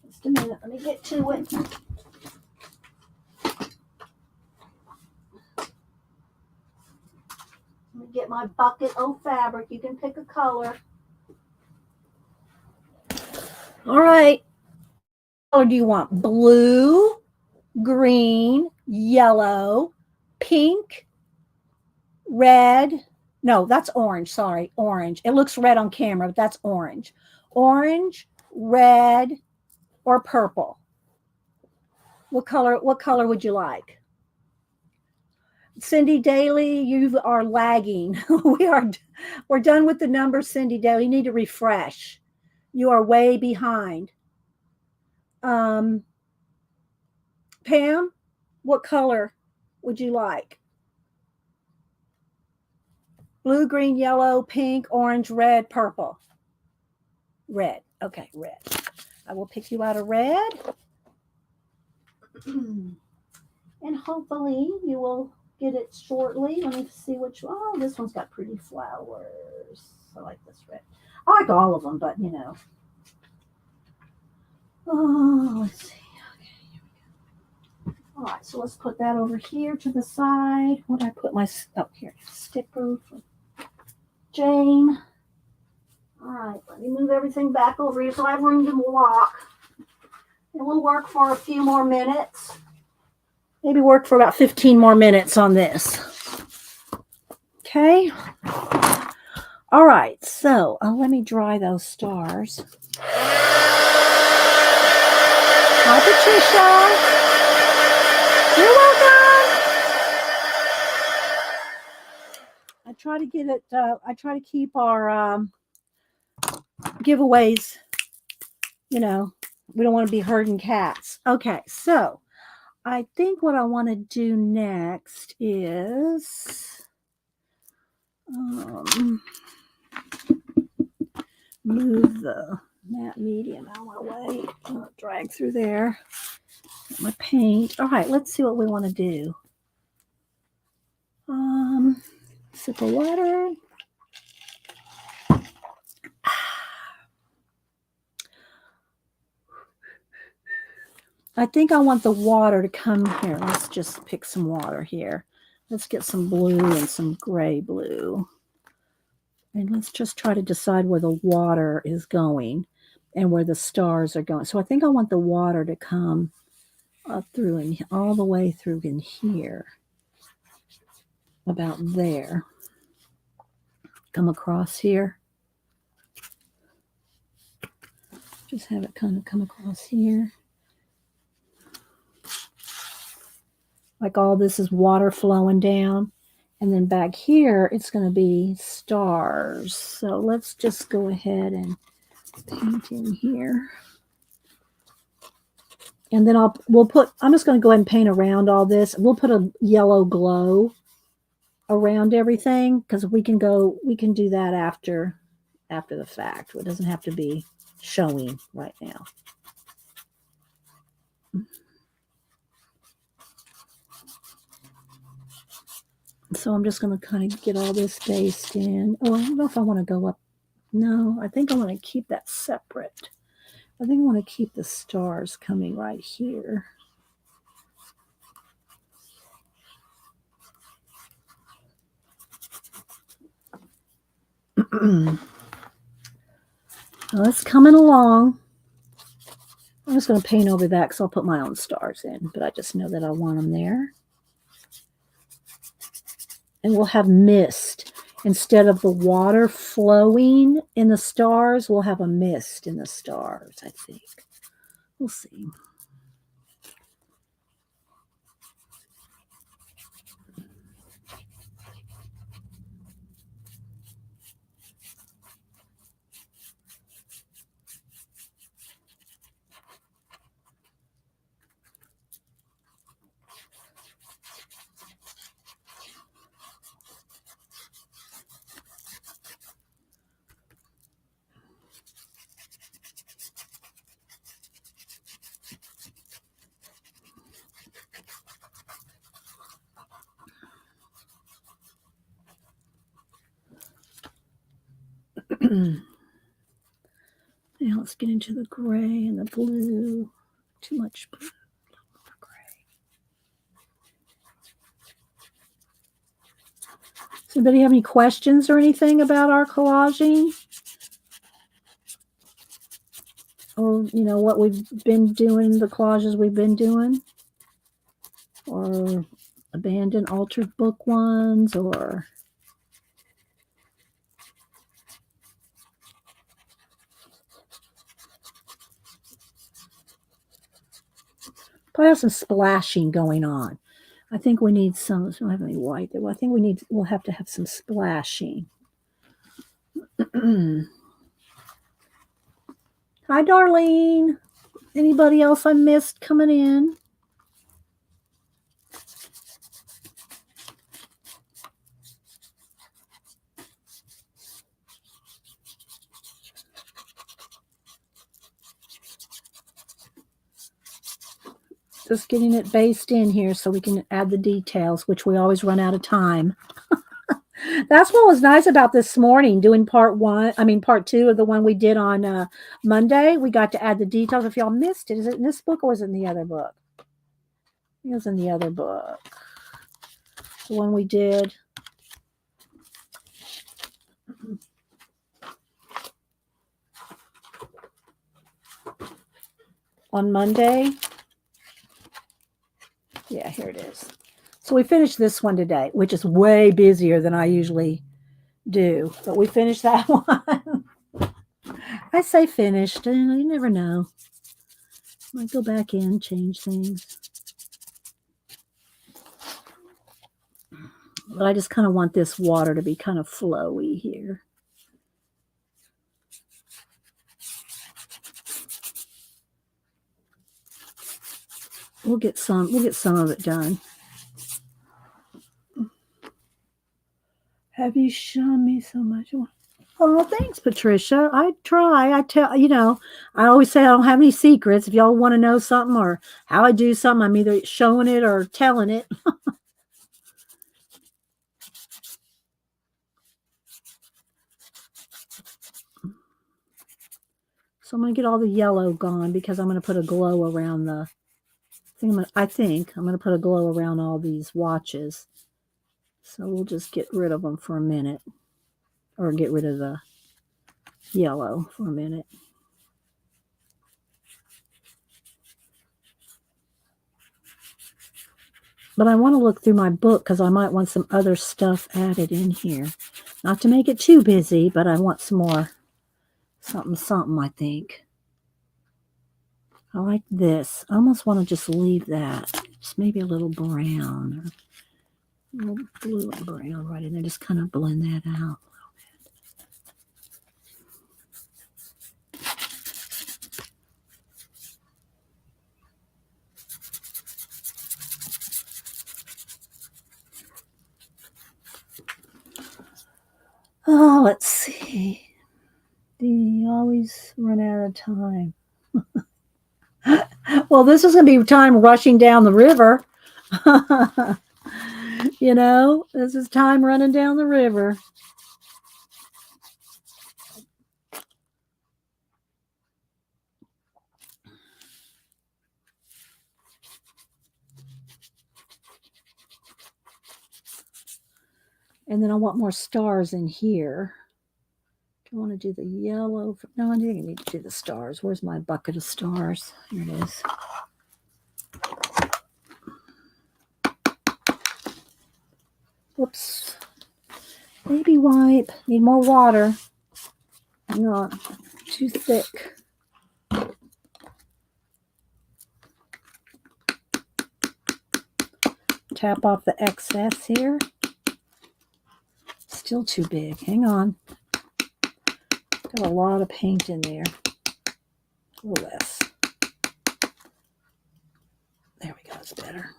Just a minute. Let me get to it. Let me get my bucket of fabric. You can pick a color. All right. What color do you want? Blue, green, yellow, pink, red. No, that's orange. Sorry, orange. It looks red on camera, but that's orange. Orange, red, or purple. What color would you like? Cindy Daly, you are lagging. We're done with the numbers, Cindy Daly. You need to refresh. You are way behind. Pam, what color would you like? Blue, green, yellow, pink, orange, red, purple. Red. Okay, red. I will pick you out a red. And hopefully you will get it shortly. Let me see which one. Oh, this one's got pretty flowers. I like this red. I like all of them, but Oh, let's see. Okay, here we go. All right, so let's put that over here to the side. What did I put here? Sticker for Jane. All right, let me move everything back over here so I have room to walk. And we'll work for a few more minutes. Maybe work for about 15 more minutes on this. Okay. All right, so let me dry those stars. Hi, Patricia. You're welcome. I try to keep our giveaways, we don't want to be herding cats. Okay, so I think what I want to do next is move the matte medium out of my way. Drag through there. Get my paint. All right, let's see what we want to do. Sip of water. I think I want the water to come here. Let's just pick some water here. Let's get some blue and some gray blue. And let's just try to decide where the water is going and where the stars are going. So I think I want the water to come up through and all the way through in here. About there. Come across here. Just have it kind of come across here. Like all this is water flowing down. And then back here, it's going to be stars. So let's just go ahead and paint in here. And then I'm just going to go ahead and paint around all this. We'll put a yellow glow around everything because we can do that after the fact. It doesn't have to be showing right now. So I'm just going to kind of get all this based in. Oh, I don't know if I want to go up. No, I think I want to keep that separate. I think I want to keep the stars coming right here. Well, it's coming along. I'm just going to paint over that because I'll put my own stars in, but I just know that I want them there. And we'll have mist. Instead of the water flowing in the stars, we'll have a mist in the stars, I think. We'll see. Now let's get into the gray and the blue. Too much blue. Does anybody have any questions or anything about our collaging? Or, what we've been doing, the collages we've been doing? Or abandoned altered book ones, or... Probably have some splashing going on. I think we need some. We don't have any white there. Well, I think we'll have to have some splashing. Hi, Darlene. Anybody else I missed coming in? Just getting it based in here so we can add the details, which we always run out of time. That's what was nice about this morning, doing part two of the one we did on Monday. We got to add the details. If y'all missed it, is it in this book or was it in the other book? It was in the other book. The one we did. On Monday. Yeah, here it is. So we finished this one today, which is way busier than I usually do. But we finished that one. I say finished. You never know. Might go back in, change things. But I just kind of want this water to be kind of flowy here. We'll get some of it done. Have you shown me so much? Oh, thanks, Patricia. I try. I always say I don't have any secrets. If y'all want to know something or how I do something, I'm either showing it or telling it. So I'm going to get all the yellow gone because I'm going to put a glow around the... I think I'm going to put a glow around all these watches. So we'll just get rid of them for a minute. Or get rid of the yellow for a minute. But I want to look through my book because I might want some other stuff added in here. Not to make it too busy, but I want some more something, I think. I like this. I almost want to just leave that. Just maybe a little brown. A little blue and brown right in there. Just kind of blend that out. Oh, let's see. Do you always run out of time? Well, this is going to be time rushing down the river. You know, this is time running down the river. And then I want more stars in here. Do I want to do the yellow? No, I think I need to do the stars. Where's my bucket of stars? Here it is. Whoops. Baby wipe. Need more water. Not too thick. Tap off the excess here. Still too big. Hang on. Got a lot of paint in there. A little less. There we go. It's better.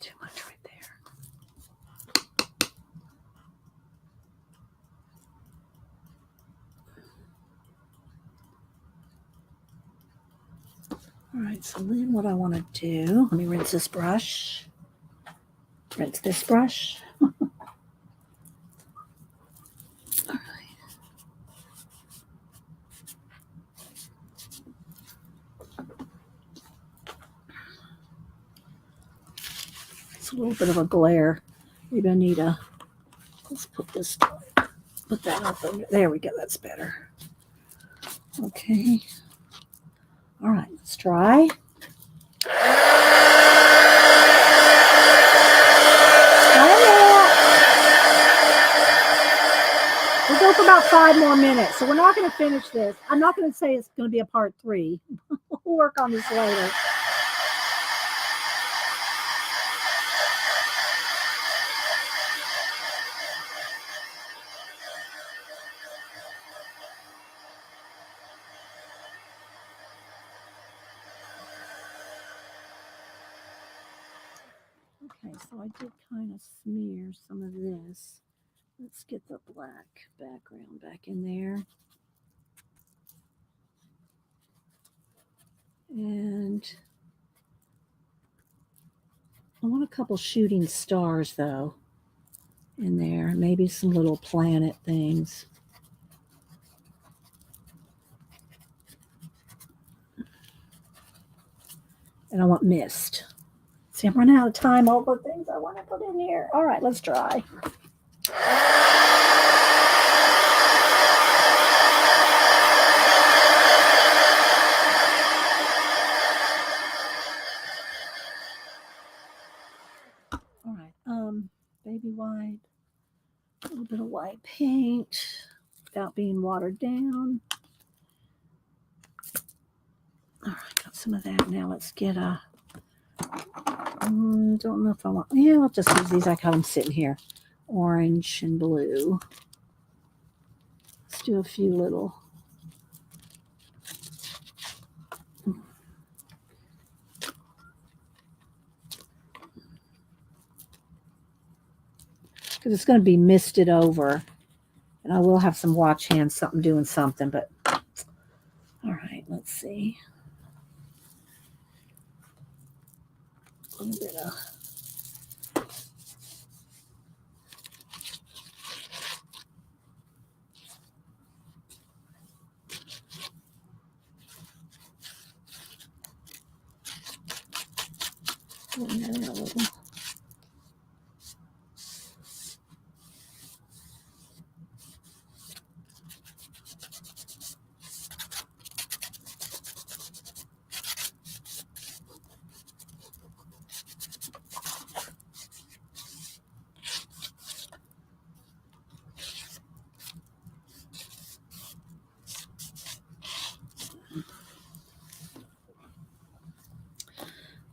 Too much right there. All right, so then what I want to do, let me rinse this brush. Rinse this brush. All right. It's a little bit of a glare. Maybe I need a, let's put this, put that up over there. We go, that's better. Okay. All right, let's try. We'll go for about 5 more minutes. So we're not going to finish this. I'm not going to say it's going to be a part 3. We'll work on this later. Okay, so I did kind of smear some of this. Let's get the black background back in there. And I want a couple shooting stars, though, in there. Maybe some little planet things. And I want mist. See, I'm running out of time. All the things I want to put in here. All right, let's try. All right, baby white, a little bit of white paint without being watered down. All right, got some of that. Now let's get a, don't know if I want, yeah, I'll just use these. I got them sitting here. Orange and blue. Let's do a few little. Because it's going to be misted over. And I will have some watch hands, something doing something. But, all right, let's see. A little bit of. A little.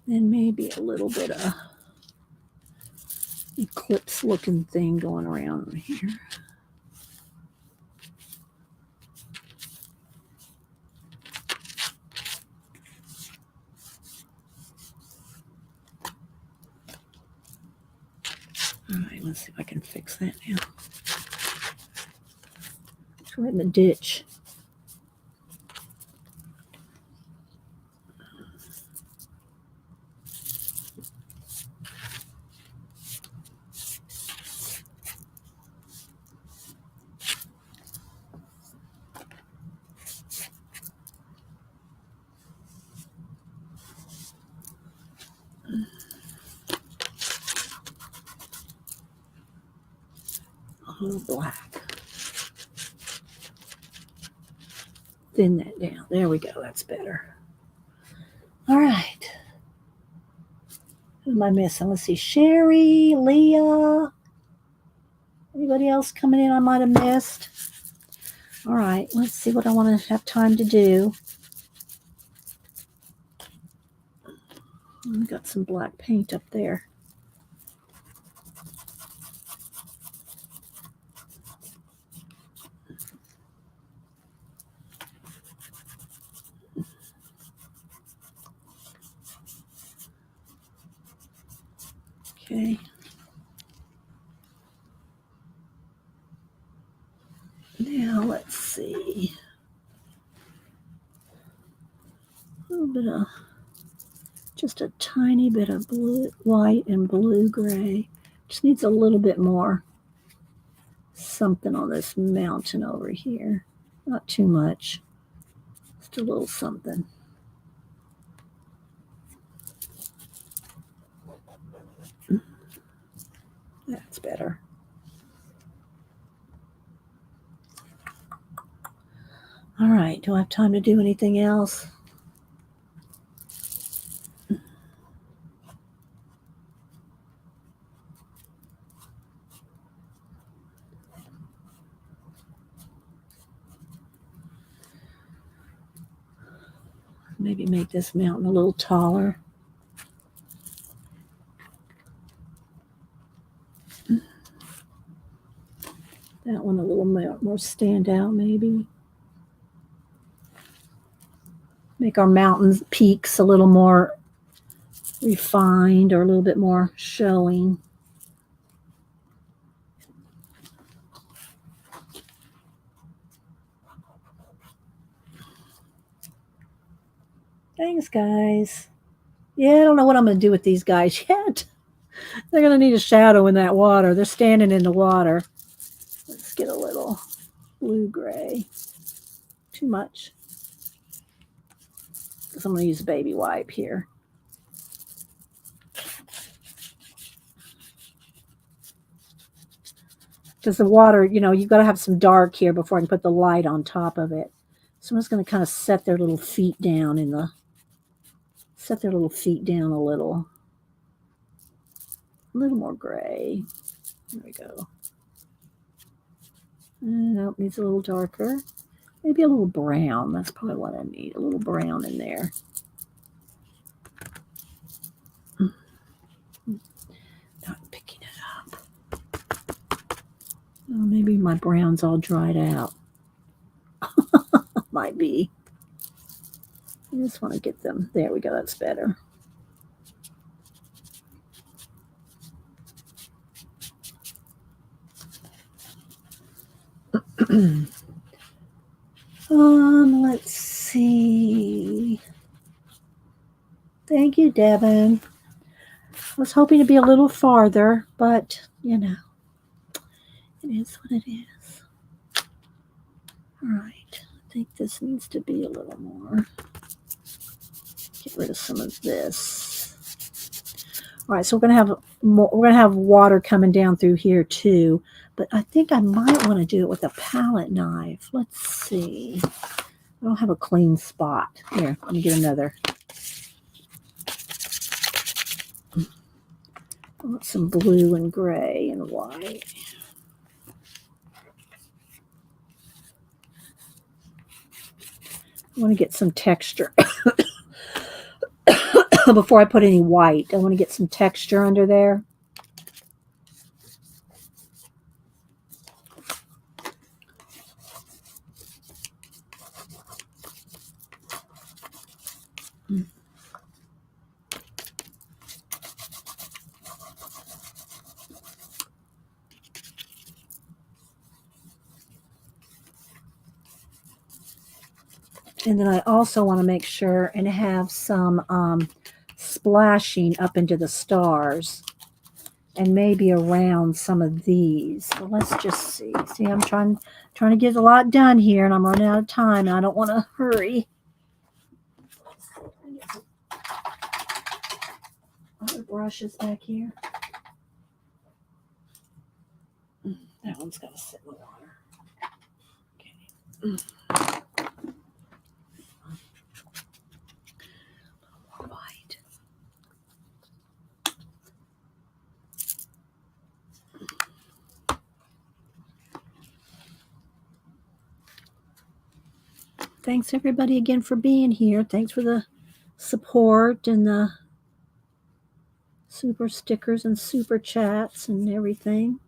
Then maybe a little bit of eclipse looking thing going around here. All right, let's see if I can fix that now. It's right in the ditch. A little black. Thin that down. There we go. That's better. All right. Who am I missing? Let's see. Sherry, Leah. Anybody else coming in I might have missed? All right. Let's see what I want to have time to do. I've got some black paint up there. Okay. Now let's see. A little bit of, just a tiny bit of blue, white and blue gray. Just needs a little bit more something on this mountain over here. Not too much. Just a little something. That's better. All right, do I have time to do anything else? Maybe make this mountain a little taller. That one a little more stand out, maybe. Make our mountain peaks a little more refined or a little bit more showing. Thanks, guys. Yeah, I don't know what I'm going to do with these guys yet. They're going to need a shadow in that water. They're standing in the water. Let's get a little blue-gray. Too much. Because I'm going to use a baby wipe here. Because the water, you know, you've got to have some dark here before I can put the light on top of it. So I'm just going to kind of set their little feet down in the, set their little feet down a little more gray. There we go. Nope, needs a little darker. Maybe a little brown. That's probably what I need. A little brown in there. Not picking it up. Oh, maybe my brown's all dried out. Might be. I just want to get them. There we go. That's better. Let's see. Thank you, Devin. I was hoping to be a little farther, but you know, it is what it is. All right. I think this needs to be a little more. Get rid of some of this. All right, so we're gonna have more, we're gonna have water coming down through here too. But I think I might want to do it with a palette knife. Let's see. I don't have a clean spot. Here, let me get another. I want some blue and gray and white. I want to get some texture. before I put any white. I want to get some texture under there. And then I also want to make sure and have some splashing up into the stars and maybe around some of these. So let's just see. See, I'm trying to get a lot done here, and I'm running out of time, and I don't want to hurry. Other brushes back here. That one's got to sit in the water. Okay. White. Thanks everybody again for being here. Thanks for the support and the super stickers and super chats and everything.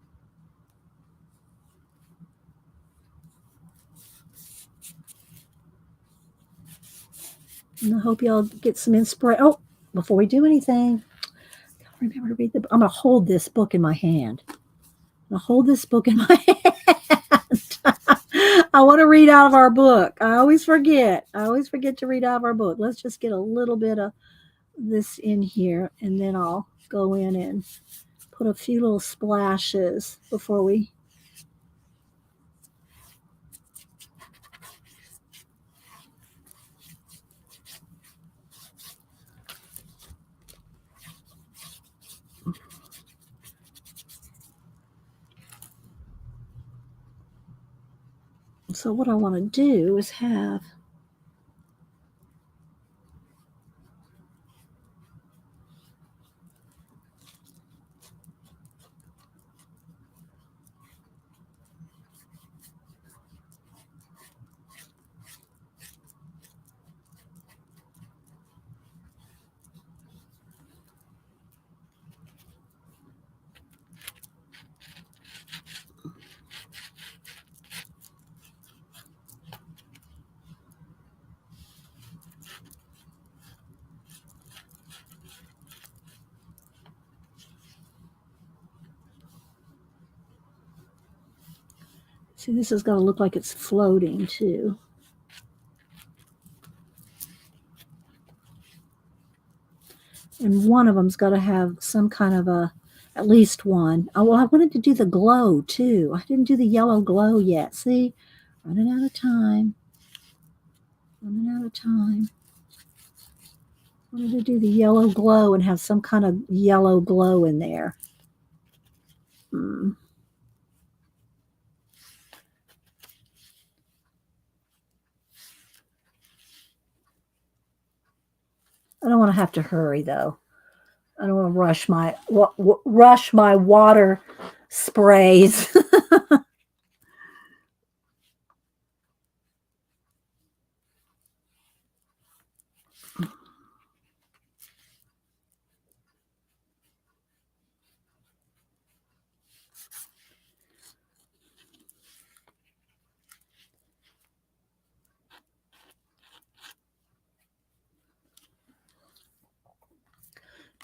And I hope y'all get some inspiration. Oh, before we do anything, remember to read the book. I'm going to hold this book in my hand. I'm going to hold this book in my hand. I want to read out of our book. I always forget. I always forget to read out of our book. Let's just get a little bit of this in here, and then I'll go in and put a few little splashes before we. So what I want to do is have see, this is going to look like it's floating too. And one of them's got to have some kind of at least one. Oh, well, I wanted to do the glow too. I didn't do the yellow glow yet. See, running out of time. Running out of time. I wanted to do the yellow glow and have some kind of yellow glow in there. I don't want to have to hurry though. I don't want to rush my water sprays.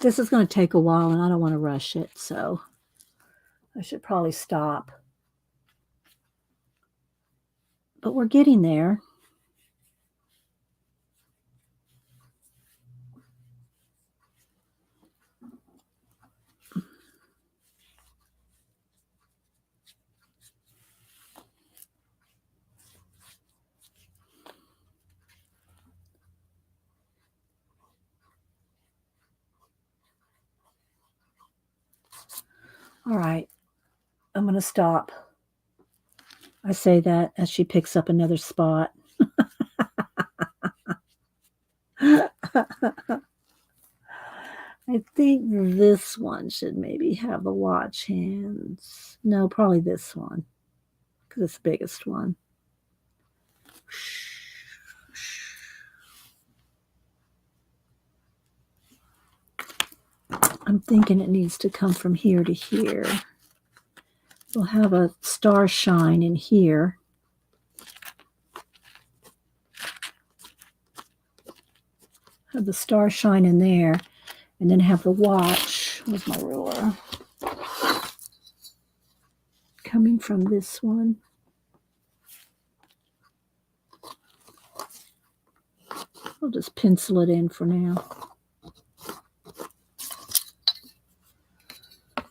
This is going to take a while, and I don't want to rush it, so I should probably stop. But we're getting there. All right, I'm going to stop. I say that as she picks up another spot. I think this one should maybe have the watch hands. No, probably this one, because it's the biggest one. I'm thinking it needs to come from here to here. We'll have a star shine in here. Have the star shine in there, and then have the watch. Where's my ruler? Coming from this one. I'll just pencil it in for now.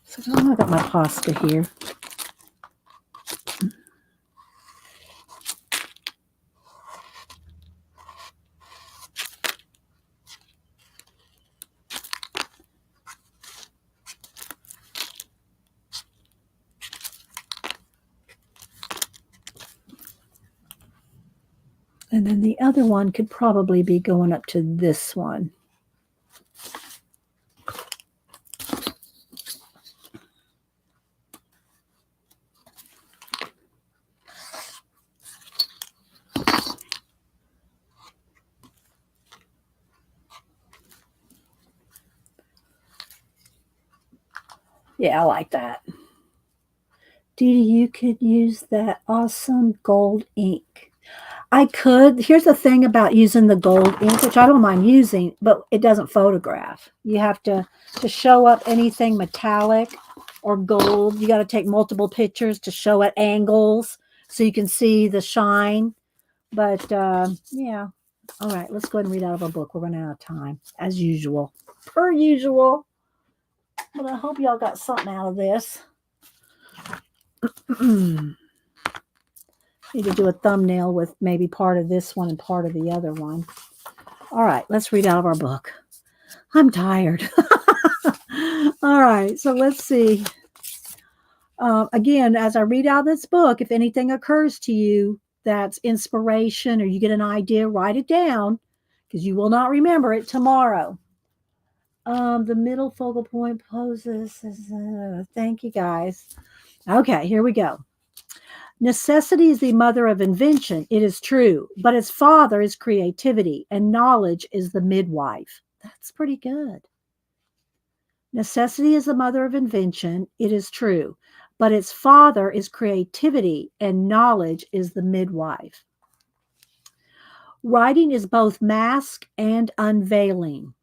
So I got my pasta here. And then the other one could probably be going up to this one. Yeah, I like that. Dee Dee, you could use that awesome gold ink. I could. Here's the thing about using the gold ink, which I don't mind using, but it doesn't photograph. You have to show up anything metallic or gold. You got to take multiple pictures to show at angles so you can see the shine. But yeah. All right, let's go ahead and read out of our book. We're running out of time, as usual. Per usual. But I hope y'all got something out of this. Need to do a thumbnail with maybe part of this one and part of the other one. All right, let's read out of our book. I'm tired. All right, so let's see. Again, as I read out this book, if anything occurs to you that's inspiration or you get an idea, write it down because you will not remember it tomorrow. The middle focal point poses. Thank you, guys. Okay, here we go. Necessity is the mother of invention. It is true, but its father is creativity, and knowledge is the midwife. That's pretty good. Necessity is the mother of invention. It is true, but its father is creativity, and knowledge is the midwife. Writing is both mask and unveiling.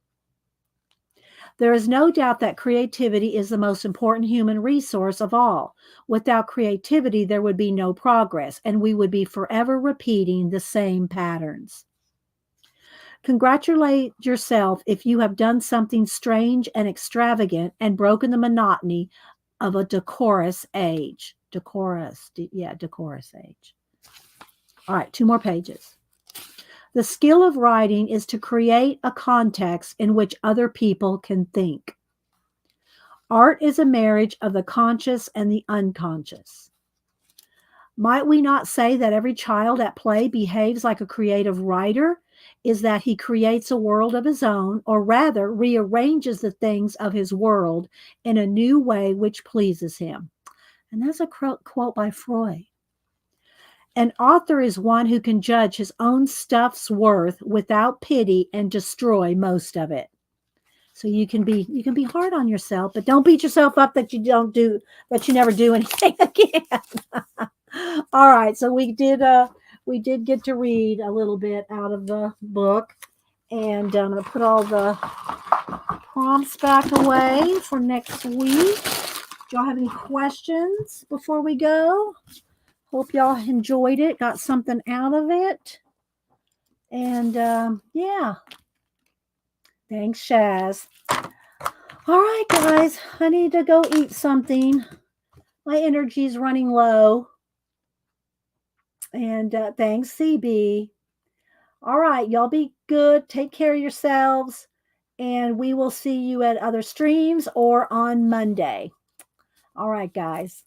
There is no doubt that creativity is the most important human resource of all. Without creativity, there would be no progress, and we would be forever repeating the same patterns. Congratulate yourself if you have done something strange and extravagant and broken the monotony of a decorous age. Decorous age. All right, 2 more pages. The skill of writing is to create a context in which other people can think. Art is a marriage of the conscious and the unconscious. Might we not say that every child at play behaves like a creative writer? Is that he creates a world of his own, or rather rearranges the things of his world in a new way which pleases him? And that's a quote by Freud. An author is one who can judge his own stuff's worth without pity and destroy most of it. So you can be hard on yourself, but don't beat yourself up that you never do anything again. All right, so we did get to read a little bit out of the book, and I'm going to put all the prompts back away for next week. Do y'all have any questions before we go? Hope y'all enjoyed it, got something out of it. And yeah. Thanks, Shaz. All right, guys. I need to go eat something. My energy's running low. And thanks, CB. All right, y'all be good. Take care of yourselves. And we will see you at other streams or on Monday. All right, guys.